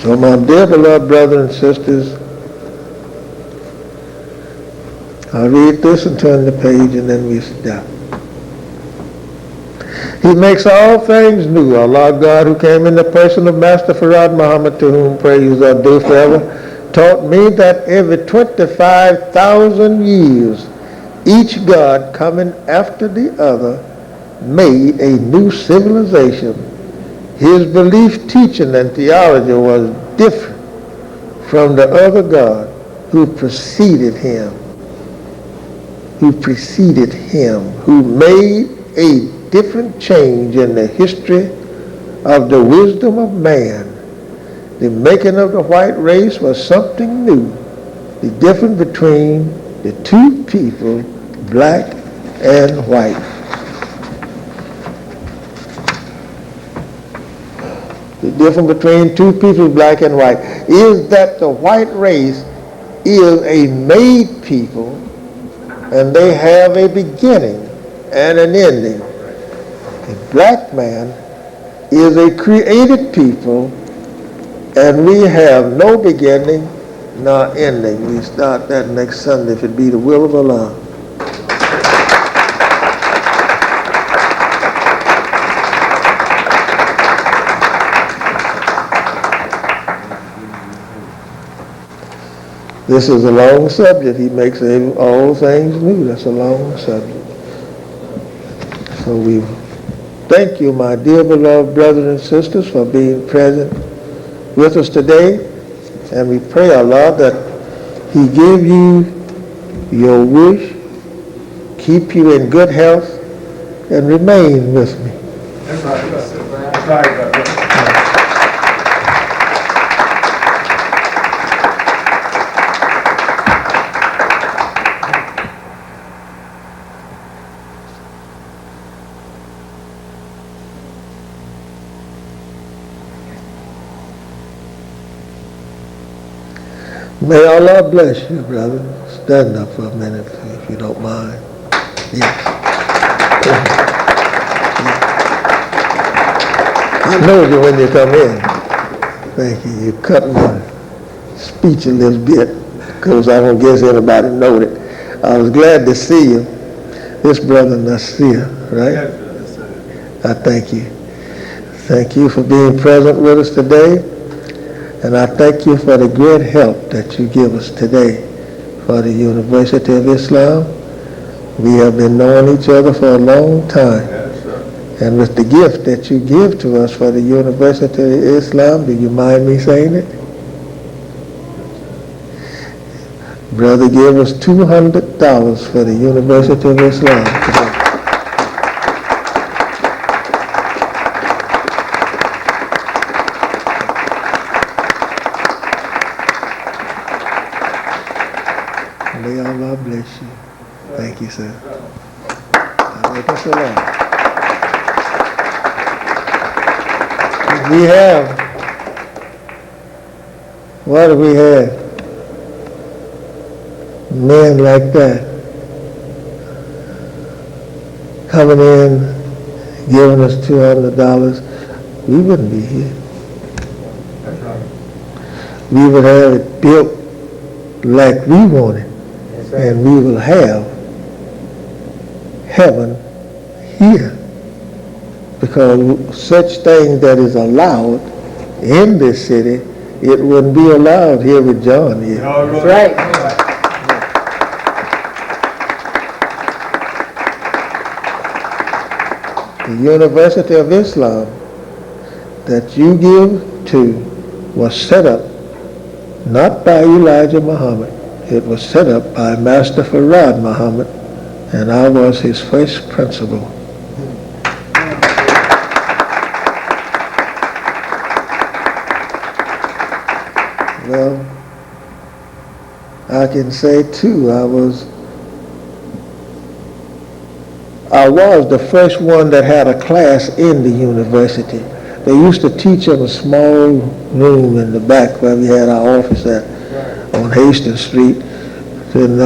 So my dear beloved brothers and sisters, I'll read this and turn the page and then we stop. He makes all things new. Allah God, who came in the person of Master Farad Muhammad, to whom praise are due forever, taught me that every 25,000 years, each God coming after the other made a new civilization. His belief, teaching, and theology was different from the other God who preceded him, who made a different change in the history of the wisdom of man. The making of the white race was something new. The difference between the two people, black and white. The difference between two people, black and white, is that the white race is a made people and they have a beginning and an ending. The black man is a created people and we have no beginning nor ending. We start that next Sunday if it be the will of Allah. This is a long subject. He makes all things new. That's a long subject. So we thank you, my dear beloved brothers and sisters, for being present with us today. And we pray, Allah, that He give you your wish, keep you in good health, and remain with me. That's right. That's right, brother. May Allah bless you, brother. Stand up for a minute, if you don't mind. Yes. I know you when you come in. Thank you. You cut my speech a little bit, because I don't guess anybody know it. I was glad to see you. This brother Nasir, right? I thank you. Thank you for being present with us today. And I thank you for the great help that you give us today for the University of Islam. We have been knowing each other for a long time. And with the gift that you give to us for the University of Islam, do you mind me saying it? Brother gave us $200 for the University of Islam today. May Allah bless you. Thank you, sir. Alaikum salam. We have, what do we have? Men like that coming in, giving us $200, we wouldn't be here. That's right. We would have it built like we want it. That's right. And we will have heaven here. Because such thing that is allowed in this city, it wouldn't be allowed here with John here. That's right. The University of Islam that you give to was set up not by Elijah Muhammad. It was set up by Master Farad Muhammad, and I was his first principal. Well, I can say too, I was the first one that had a class in the university. They used to teach in a small room in the back where we had our office at on Hastings Street. And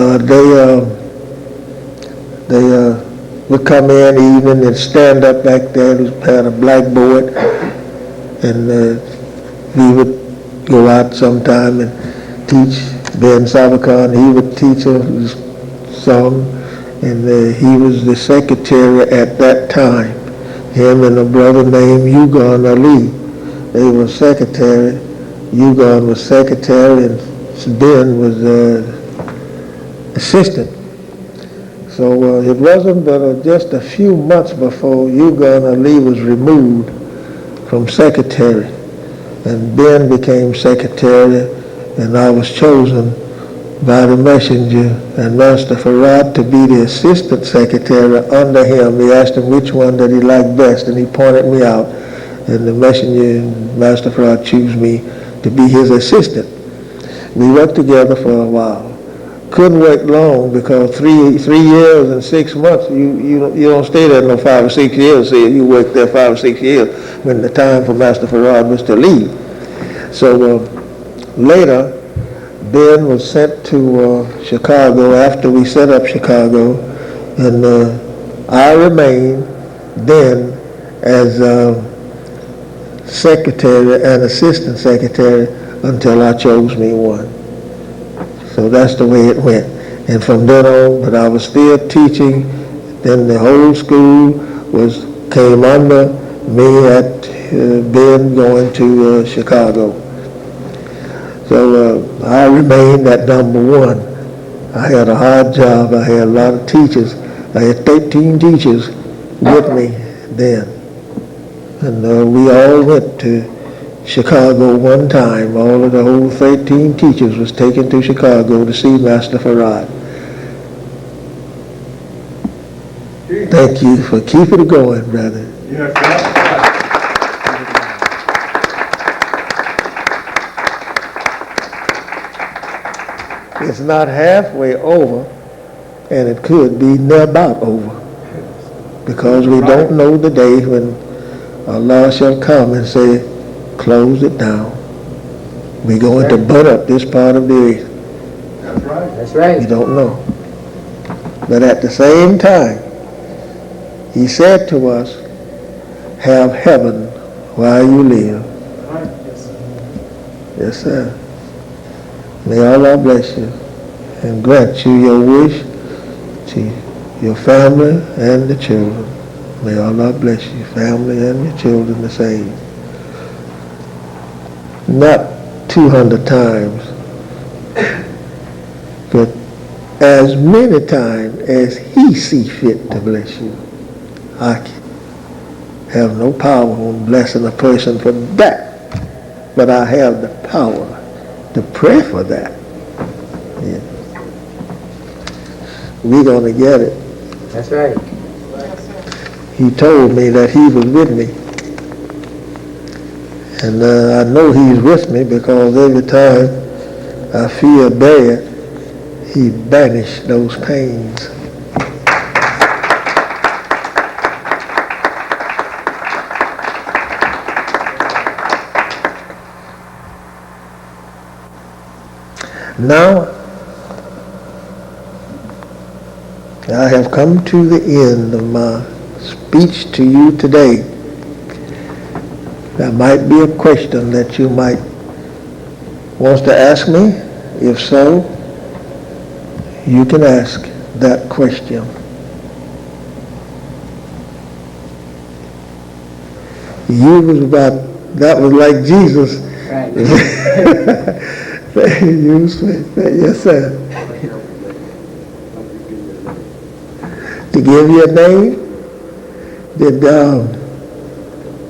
they would come in evening and stand up back there. They had a blackboard, and we would go out sometime and teach. Ben Sabakan, he would teach us some, and he was the secretary at that time. Him and a brother named Ugan Ali, they were secretary. Ugan was secretary, and Ben was assistant. So it wasn't but just a few months before Ugan Ali was removed from secretary, and Ben became secretary, and I was chosen by the messenger and Master Farad to be the assistant secretary under him. He asked him which one that he liked best, and he pointed me out, and the messenger and Master Farad chose me to be his assistant. We worked together for a while. Couldn't work long because 3 years and 6 months, you don't stay there no 5 or 6 years. So you work there 5 or 6 years when the time for Master Farad was to leave. So later, Ben was sent to Chicago after we set up Chicago, and I remained then as secretary and assistant secretary until I chose me one. So that's the way it went. And from then on, but I was still teaching. Then the whole school came under me at Ben going to Chicago. So I remained at number one. I had a hard job. I had a lot of teachers. I had 13 teachers with me then. And we all went to Chicago one time. All of the whole 13 teachers was taken to Chicago to see Master Farad. Thank you for keeping it going, brother. Yes, sir. It's not halfway over, and it could be near about over, because we don't know the day when Allah shall come and say, close it down. we're going to burn up this part of the earth. That's right. That's right. You don't know. But at the same time, he said to us, have heaven while you live. Yes, sir. May Allah bless you and grant you your wish to your family and the children. May Allah bless you, family and your children the same. Not 200 times, but as many times as he see fit to bless you. I have no power on blessing a person for that, but I have the power to pray for that. Yeah. We're going to get it. That's right. He told me that he was with me. And I know he's with me because every time I feel bad, he banished those pains. Now, I have come to the end of my speech to you today. There might be a question that you might want to ask me. If so, you can ask that question. That was like Jesus. Right. Yes, sir. To give you a name,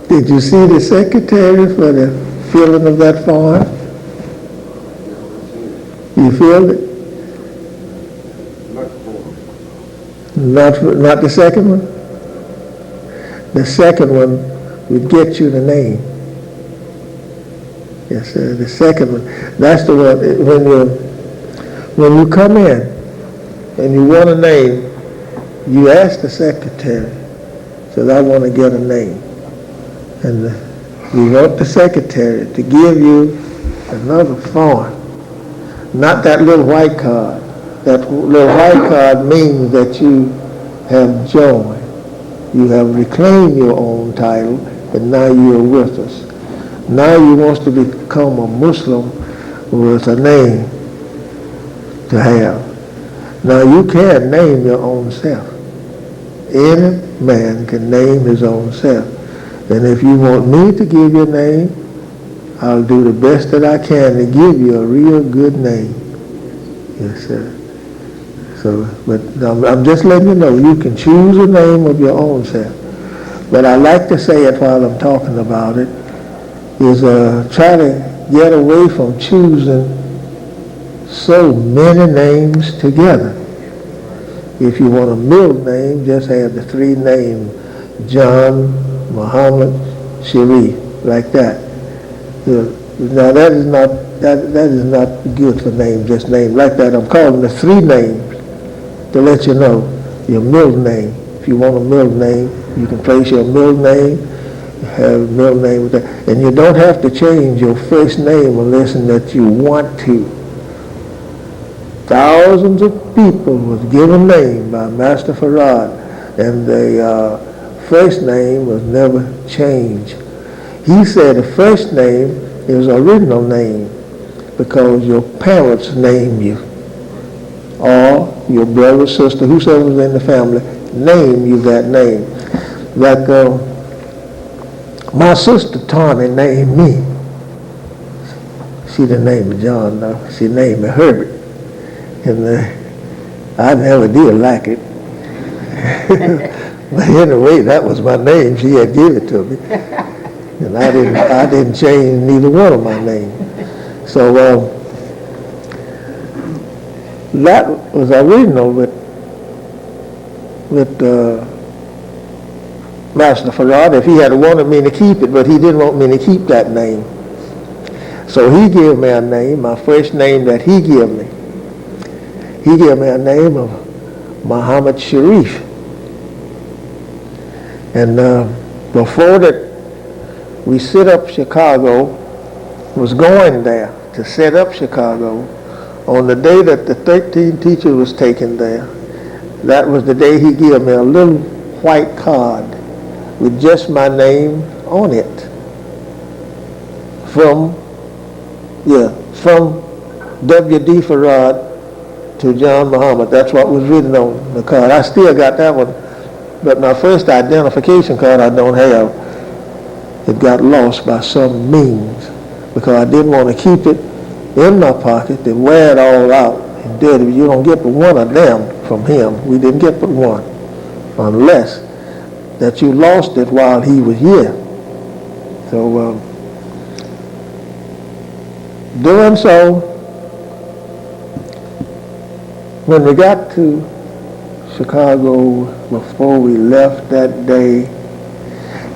did you see the secretary for the filling of that form? You filled it? Not the second one? The second one would get you the name. Yes, sir. The second one. That's the one when you come in and you want a name, you ask the secretary, says, I want to get a name. And we want the secretary to give you another form. Not that little white card. That little white card means that you have joined. You have reclaimed your own title, and now you are with us. Now you want to become a Muslim with a name to have. Now you can name your own self. Any man can name his own self. And if you want me to give you a name, I'll do the best that I can to give you a real good name. Yes, sir. So, but I'm just letting you know, you can choose a name of your own self. But I like to say it while I'm talking about it, is try to get away from choosing so many names together. If you want a middle name, just have the three names, John, Muhammad, Sharif, like that. Now that is not good for names, just names like that. I'm calling the three names to let you know your middle name. If you want a middle name, you can place your middle name, have a middle name with that. And you don't have to change your first name unless that you want to. Thousands of people was given name by Master Farad, and the first name was never changed. He said the first name is original name because your parents named you, or your brother, sister, whosoever was in the family, named you that name. Like my sister Tawny named me. She didn't name me John, though. She named me Herbert. And I never did like it. But anyway, that was my name. She had given it to me. And I didn't change neither one of my names. So that was original with Master Farad. If he had wanted me to keep it, but he didn't want me to keep that name. So he gave me a name, my first name that he gave me. He gave me a name of Muhammad Sharif. And before that, we set up Chicago, was going there. to set up Chicago, on the day that the 13 teacher was taken there, that was the day he gave me a little white card with just my name on it. From W.D. Farad to John Muhammad. That's what was written on the card. I still got that one, but my first identification card I don't have. It got lost by some means because I didn't want to keep it in my pocket to wear it all out and dirty. You don't get but one of them from him. We didn't get but one, unless that you lost it while he was here. So doing so, when we got to Chicago before we left that day,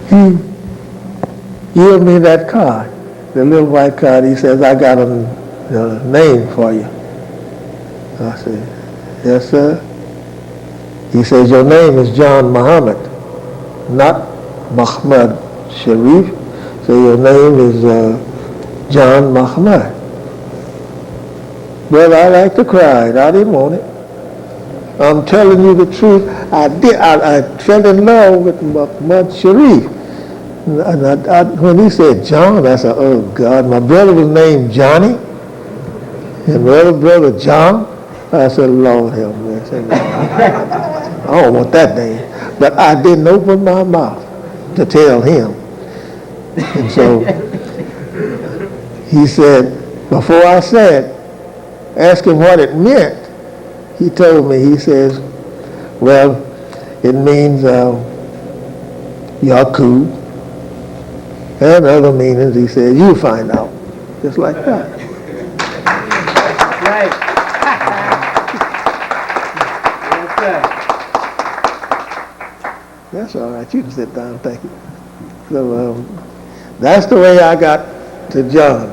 he gave me that card, the little white card. He says, I got a name for you. I said, yes, sir. He says, your name is John Muhammad, not Muhammad Sharif. So your name is John Muhammad. Well, I like to cry. I didn't want it. I'm telling you the truth. I fell in love with Muhammad Sharif. And when he said John, I said, oh God, my brother was named Johnny, and my other brother John. I said, Lord help me. I said, I don't want that name. But I didn't open my mouth to tell him. And so he said, before I said, ask him what it meant, he told me, he says, well, it means Yaqub, and other meanings. He said, you find out. Just like that. Right. Yes, sir. That's all right. You can sit down. Thank you. So that's the way I got to John.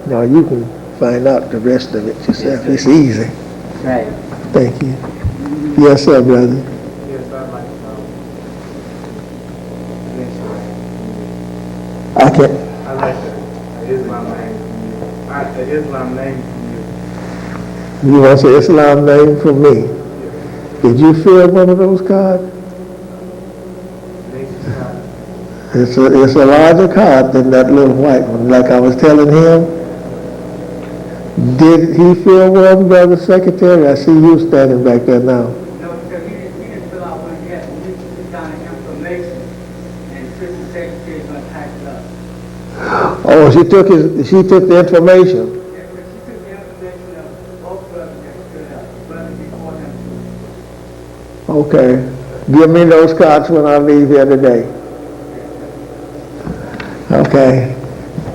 Now you can find out the rest of it yourself. It's easy. Right. Thank you. Yes, sir, brother. Yes, I'd like to know. I can't. I'd like the Islam name from you. The Islam name from you. You want to say Islam name from me? Did you fill one of those cards? It's a larger card than that little white one. Like I was telling him, did he fill one, Brother Secretary? I see you standing back there now. No, because we didn't fill out one yet. We just put down the information, and the Assistant Secretary's going to type it up. Oh, she took the information. Yeah, but she took the information of both brothers that stood up, the brothers before them too. Okay. Give me those cards when I leave here today. Okay.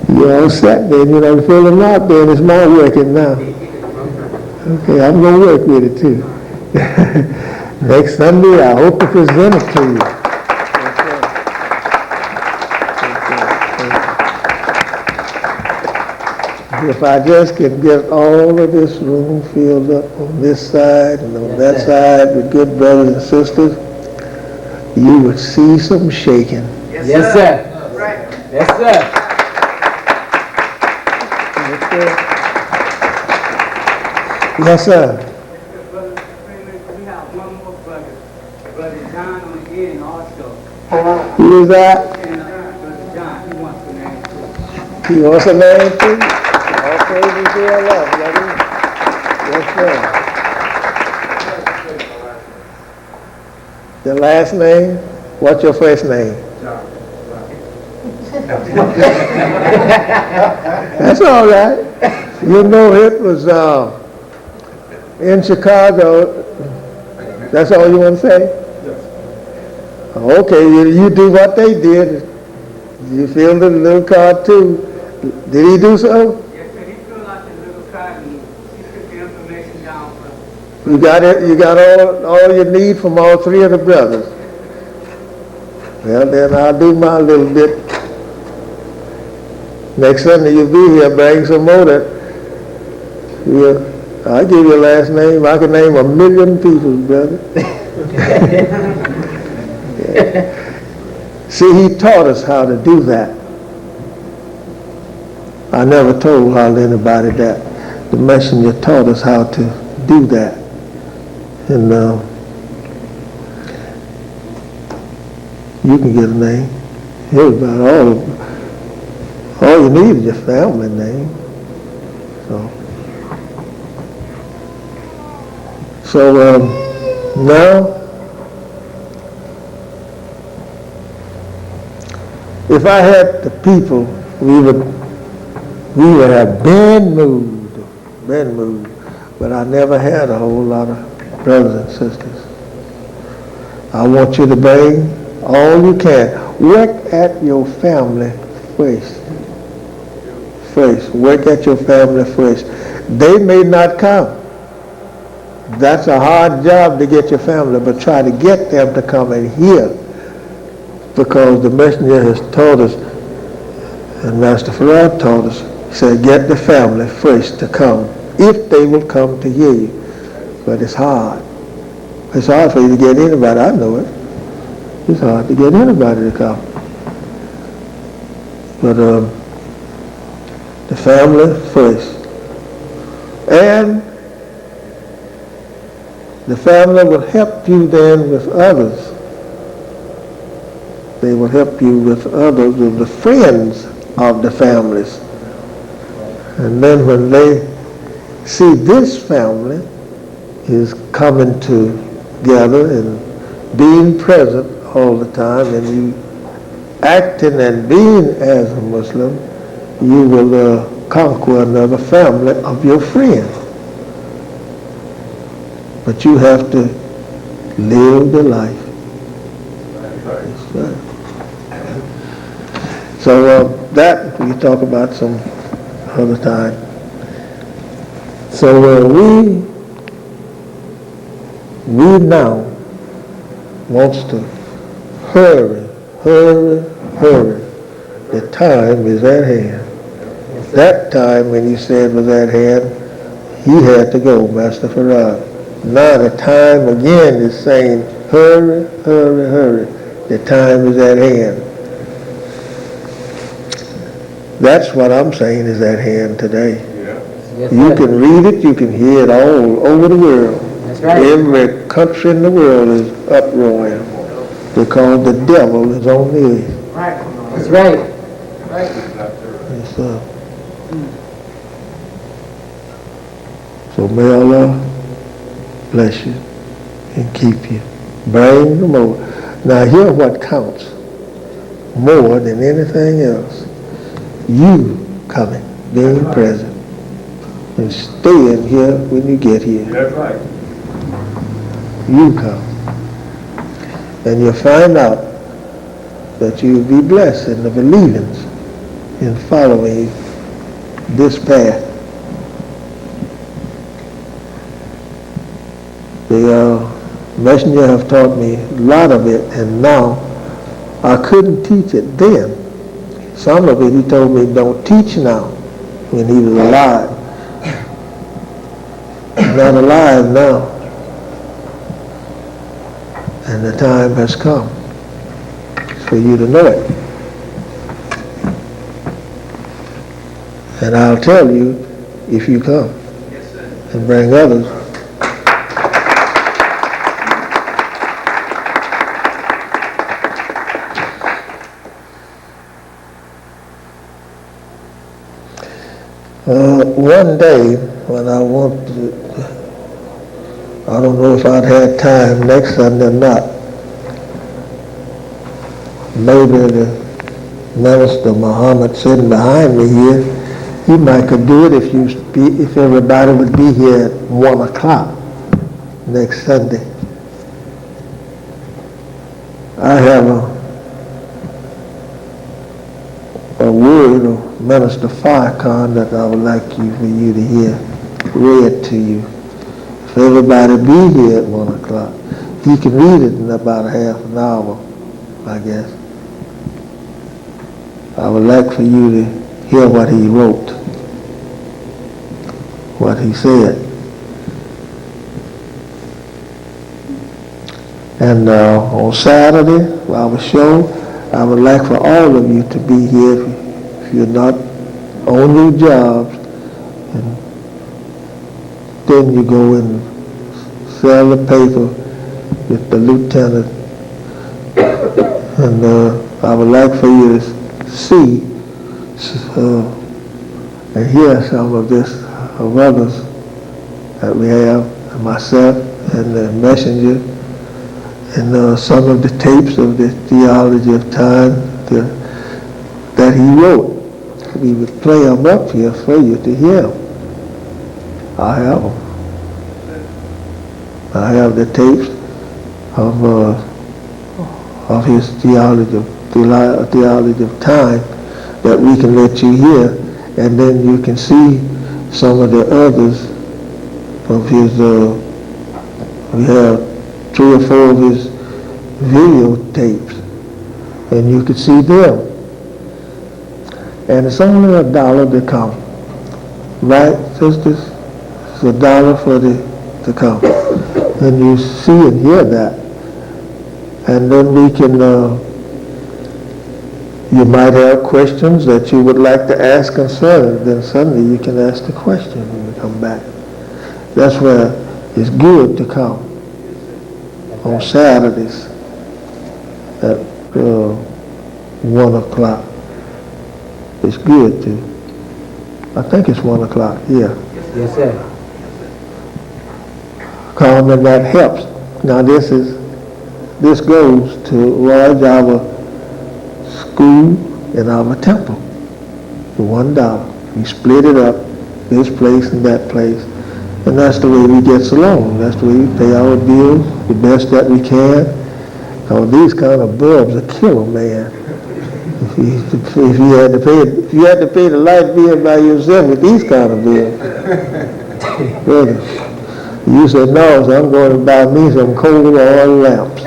You're all set then. You don't fill them out then. It's my working now. Okay, I'm going to work with it too. Next Sunday, I hope to present it to you. If I just can get all of this room filled up on this side and on that side with good brothers and sisters, you would see some shaking. Yes, sir. Right. Yes, sir. Yes, sir. Brother, we have one more brother, Brother John on the end also. Who is that? And Brother John, he wants the name too. He wants a name too? All praises to Allah, brother. Yes, sir. The last name? What's your first name? That's all right. You know it was in Chicago. That's all you want to say? Yes. Okay, you do what they did. You filled the little card too. Did he do so? Yes, sir. He filled out the little card and he took the information down for us. You got it. You got all you need from all three of the brothers. Well, then I'll do my little bit. Next Sunday you'll be here. Bring some more. I'll give you a last name. I can name 1,000,000 people, brother. Yeah. See, he taught us how to do that. I never told hardly anybody that. The messenger taught us how to do that. And you can get a name. Everybody, all you need is your family name. So now, if I had the people, we would have been moved, but I never had a whole lot of brothers and sisters. I want you to bring all you can. Work at your family first. Work at your family first. They may not come. That's a hard job to get your family, but try to get them to come and hear, because the messenger has taught us, and Master Farad taught us, he said, get the family first to come, if they will come to hear you. But it's hard. It's hard for you to get anybody. I know it. It's hard to get anybody to come. But the family first. And the family will help you then with others. They will help you with others, with the friends of the families. And then when they see this family is coming together and being present all the time, and you acting and being as a Muslim, you will conquer another family of your friends. But you have to live the life. That's right. So that we talk about some other time. So we now wants to hurry. The time is at hand. That time when you said was at hand, he had to go, Master Farad. Now the time again is saying, hurry. The time is at hand. That's what I'm saying is at hand today. Yes, You sir. can read it, you can hear it all over the world. That's right. Every country in the world is uproaring because the devil is on the earth. Right. That's right. Yes, sir. So may Allah bless you and keep you. Bring them over. Now here's what counts more than anything else. You coming, being present, and staying here when you get here. That's right. You come. And you'll find out that you'll be blessed in the believings in following this path. The messenger have taught me a lot of it, and now I couldn't teach it then. Some of it he told me don't teach now when he was alive. Not alive now. And the time has come for you to know it. And I'll tell you if you come and bring others. One day when I don't know if I'd had time next Sunday or not. Maybe the minister Muhammad sitting behind me here, he might could do it if everybody would be here at 1 o'clock next Sunday. I have a word of Minister Farrakhan that I would like for you to hear read to you. If everybody be here at 1 o'clock, he can read it in about a half an hour, I guess. I would like for you to hear what he wrote, what he said. And on Saturday, our show, I would like for all of you to be here if you're not on your jobs, and then you go and sell the paper with the lieutenant. And I would like for you to see and hear some of this of others that we have, and myself and the messenger, and some of the tapes of the theology of time that he wrote. We would play them up here for you to hear. I have them. I have the tapes of his theology of time that we can let you hear, and then you can see some of the others of his, we have 3 or 4 of his videotapes, and you can see them. And it's only $1 to come. Right, sisters? It's $1 to come. And you see and hear that. And then we can, you might have questions that you would like to ask concerning. Then suddenly you can ask the question when you come back. That's where it's good to come on Saturdays at 1 o'clock. It's good to. I think it's 1 o'clock, yeah. Yes, sir. Come and that helps. Now this goes towards our school and our temple. The $1. We split it up, this place and that place. And that's the way we get along. That's the way we pay our bills the best that we can. Because these kind of bulbs will kill a man. If you had to pay the light bill by yourself with these kind of bills. Brother, you said, no, so I'm going to buy me some coal oil lamps.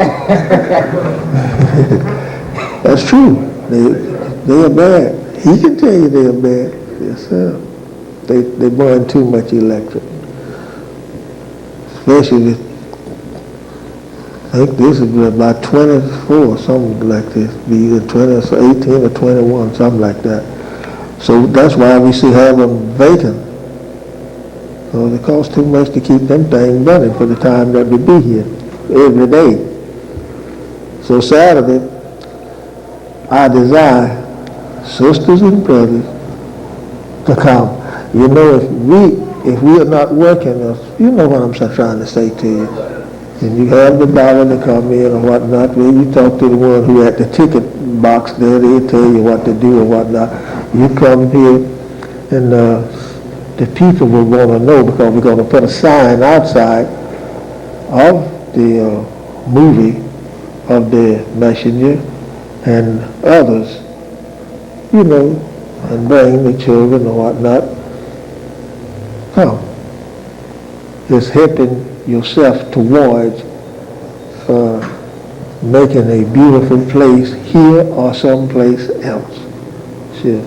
That's true. They are bad. He can tell you they are bad. Yes, sir. They burn too much electric. Especially, I think this is about 24, something like this. Be either 20 or 18 or 21, something like that. So that's why we should have them vacant. So it costs too much to keep them things running for the time that we be here every day. So Saturday, I desire sisters and brothers to come. You know, if we are not working, you know what I'm trying to say to you. And you have the $1 to come in or whatnot. Well, you talk to the one who at the ticket box there, they'll tell you what to do or whatnot. You come here and the people will want to know, because we're going to put a sign outside of the movie of the messenger and others, you know, and bring the children or whatnot. Come. It's helping yourself towards making a beautiful place here or someplace else. Sure.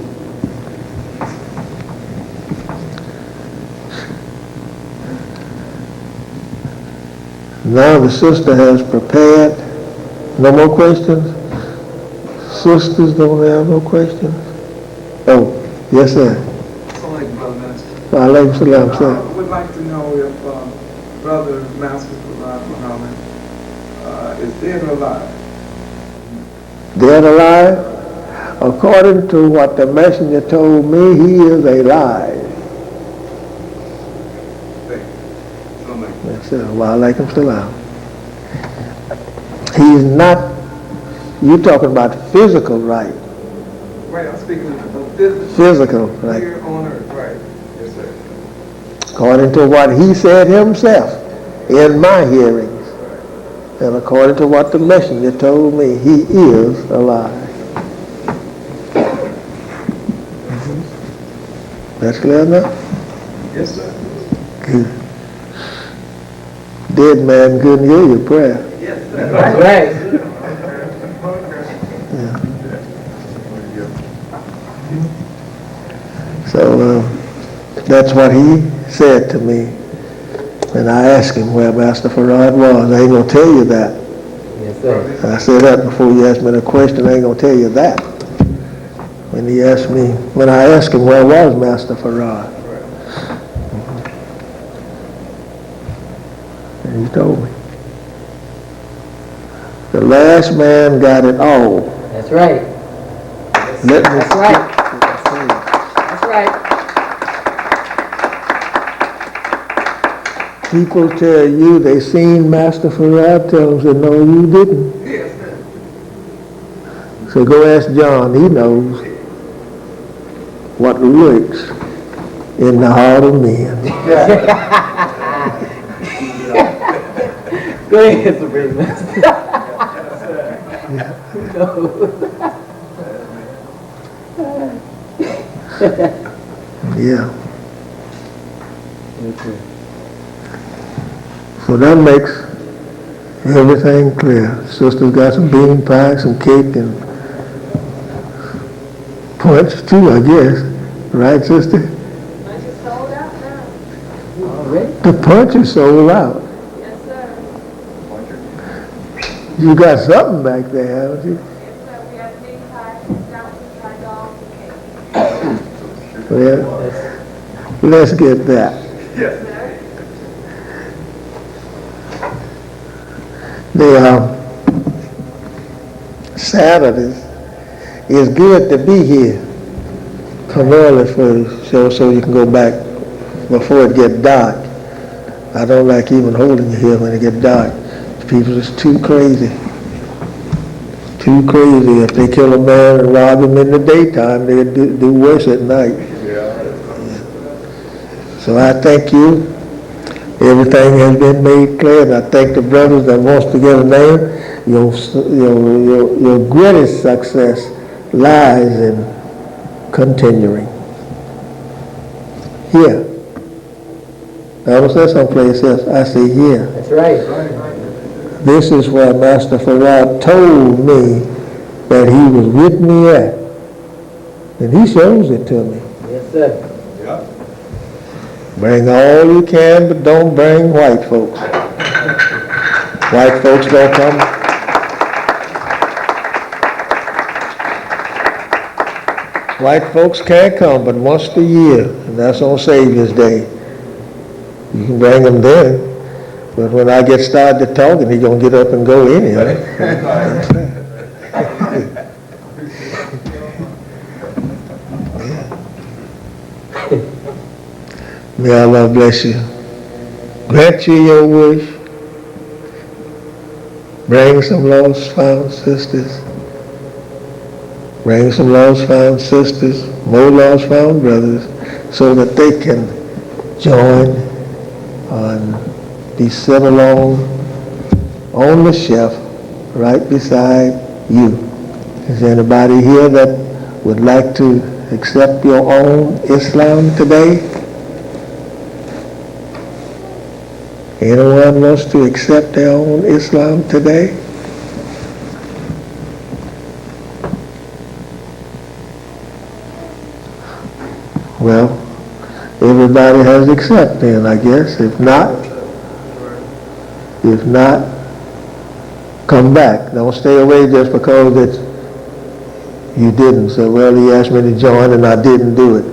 Now the sister has prepared. No more questions? Sisters don't have no questions? Oh, yes, sir. Assalamualaikum, Brother Minister. Alaykum salam, sir. I would like to know if Brother Master Muhammad is dead or alive. Dead or alive? According to what the messenger told me, he is alive. Yes, sir. Wa alaykum salam. He's not, you're talking about physical, right? Right, I'm speaking of physical. Physical, right. Here on earth, right. Yes, sir. According to what he said himself in my hearings, and according to what the messenger told me, he is alive. That's clear enough? Yes, sir. Good. Dead man couldn't hear your prayer. Yes, sir. That's right. So that's what he said to me. And I asked him where Master Farad was. I ain't going to tell you that. Yes, sir. I said that before you asked me the question. I ain't going to tell you that. And he asked me, when I asked him, where was Master Farad? And he told me. The last man got it all. That's right. Let me That's right. That's right. People tell you they seen Master Farad, tell them, say, no, you didn't. So go ask John, he knows what works in the heart of men. Go ahead, Supreme Master. Yeah. So that makes everything clear. Sister's got some bean pie, some cake, and punch too, I guess. Right, sister? Lunch is sold out now. Already? The punch is sold out. Yes, sir. You got something back there, haven't you? Yes, sir. We have big pie, sandwiches, hot dogs, and cake. Well, let's get that. Yes, sir. The Saturdays, it's good to be here. Come early so you can go back before it gets dark. I don't like even holding you here when it gets dark. People is too crazy. Too crazy. If they kill a man and rob him in the daytime, they do worse at night. So I thank you. Everything has been made clear, and I thank the brothers that wants to get a name. Your greatest success lies in continuing. Here. I don't say someplace else. I say here. That's right. This is where Master Farad told me that he was with me at. And he shows it to me. Yes, sir. Bring all you can, but don't bring white folks. White folks don't come. White folks can't come but once a year, and that's on Savior's Day. You can bring them then, but when I get started talking, he's going to get up and go anyway. May Allah bless you. Grant you your wish. Bring some lost found sisters. Bring some lost found sisters, more lost found brothers, so that they can join and be set along on the shelf right beside you. Is there anybody here that would like to accept your own Islam today? Anyone wants to accept their own Islam today? Well, everybody has accepted, I guess. If not, come back. Don't stay away just because you didn't. So, well, he asked me to join and I didn't do it.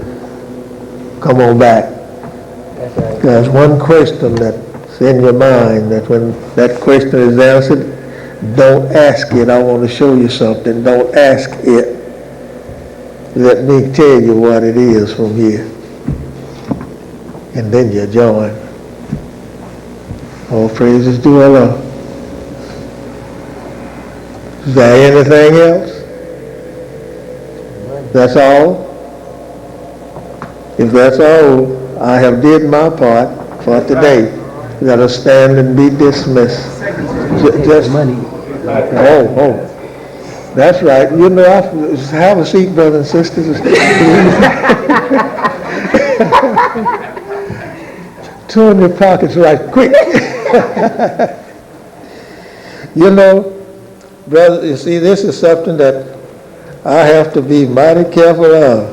Come on back. That's right. There's one question that's in your mind that when that question is answered, don't ask it. I want to show you something. Don't ask it. Let me tell you what it is from here. And then you join. All praises to Allah. Is there anything else? That's all? If that's all, I have did my part for today. Let us stand and be dismissed. Just money. Oh. That's right. You know, have a seat, brothers and sisters. Turn your pockets right quick. You know, brother, you see, this is something that I have to be mighty careful of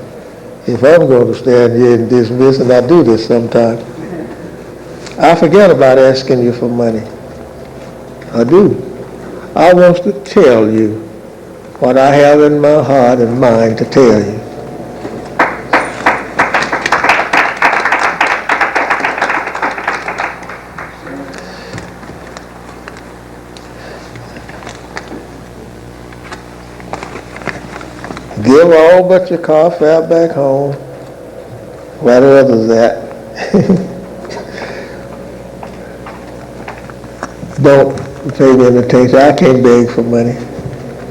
if I'm going to stand here and dismiss, and I do this sometimes. I forget about asking you for money. I do. I want to tell you what I have in my heart and mind to tell you. Give all but your car fare back home. Where the others at? Don't pay me any attention. I can't beg for money.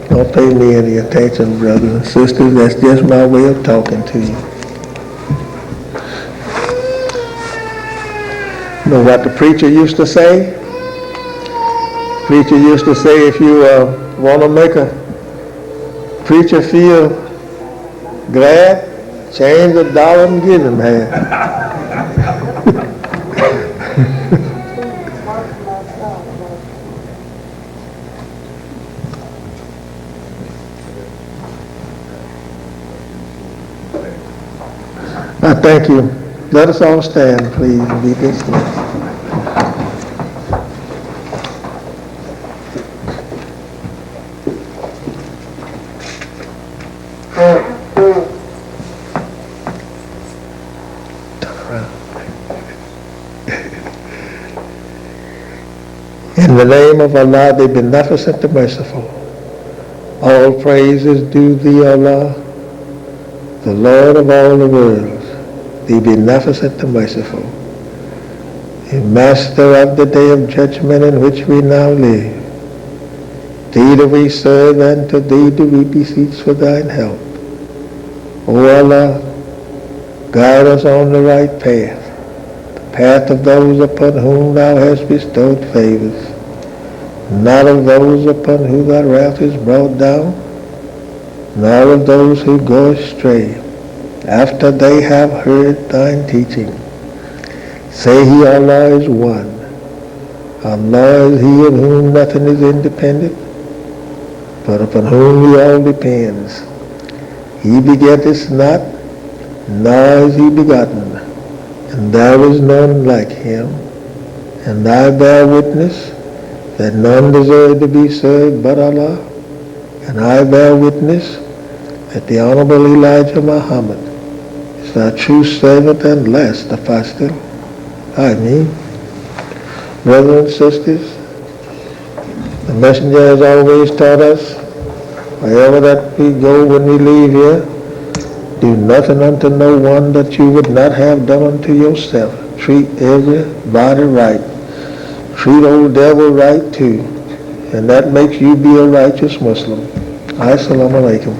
Don't pay me any attention, brothers and sisters. That's just my way of talking to you. You know what the preacher used to say? Preacher used to say, if you want to make a preacher feel glad, change $1 and give him half. I thank you. Let us all stand, please, and be dismissed. In the name of Allah, the Beneficent, the Merciful, all praise is due thee, Allah, the Lord of all the worlds, the Beneficent, the Merciful, the Master of the Day of Judgment in which we now live. Thee do we serve, and to thee do we beseech for thine help. O Allah, guide us on the right path, the path of those upon whom thou hast bestowed favors, not of those upon whom thy wrath is brought down, nor of those who go astray after they have heard thine teaching. Say he, Allah is one. Allah is he in whom nothing is independent, but upon whom he all depends. He begetteth not, nor is he begotten, and there is none like him. And I bear witness that none deserve to be served but Allah. And I bear witness that the Honorable Elijah Muhammad is thy true servant and last apostle. Ameen. Brothers and sisters, the Messenger has always taught us, wherever that we go when we leave here, do nothing unto no one that you would not have done unto yourself. Treat everybody right. Treat old devil right too. And that makes you be a righteous Muslim. Assalamu alaikum.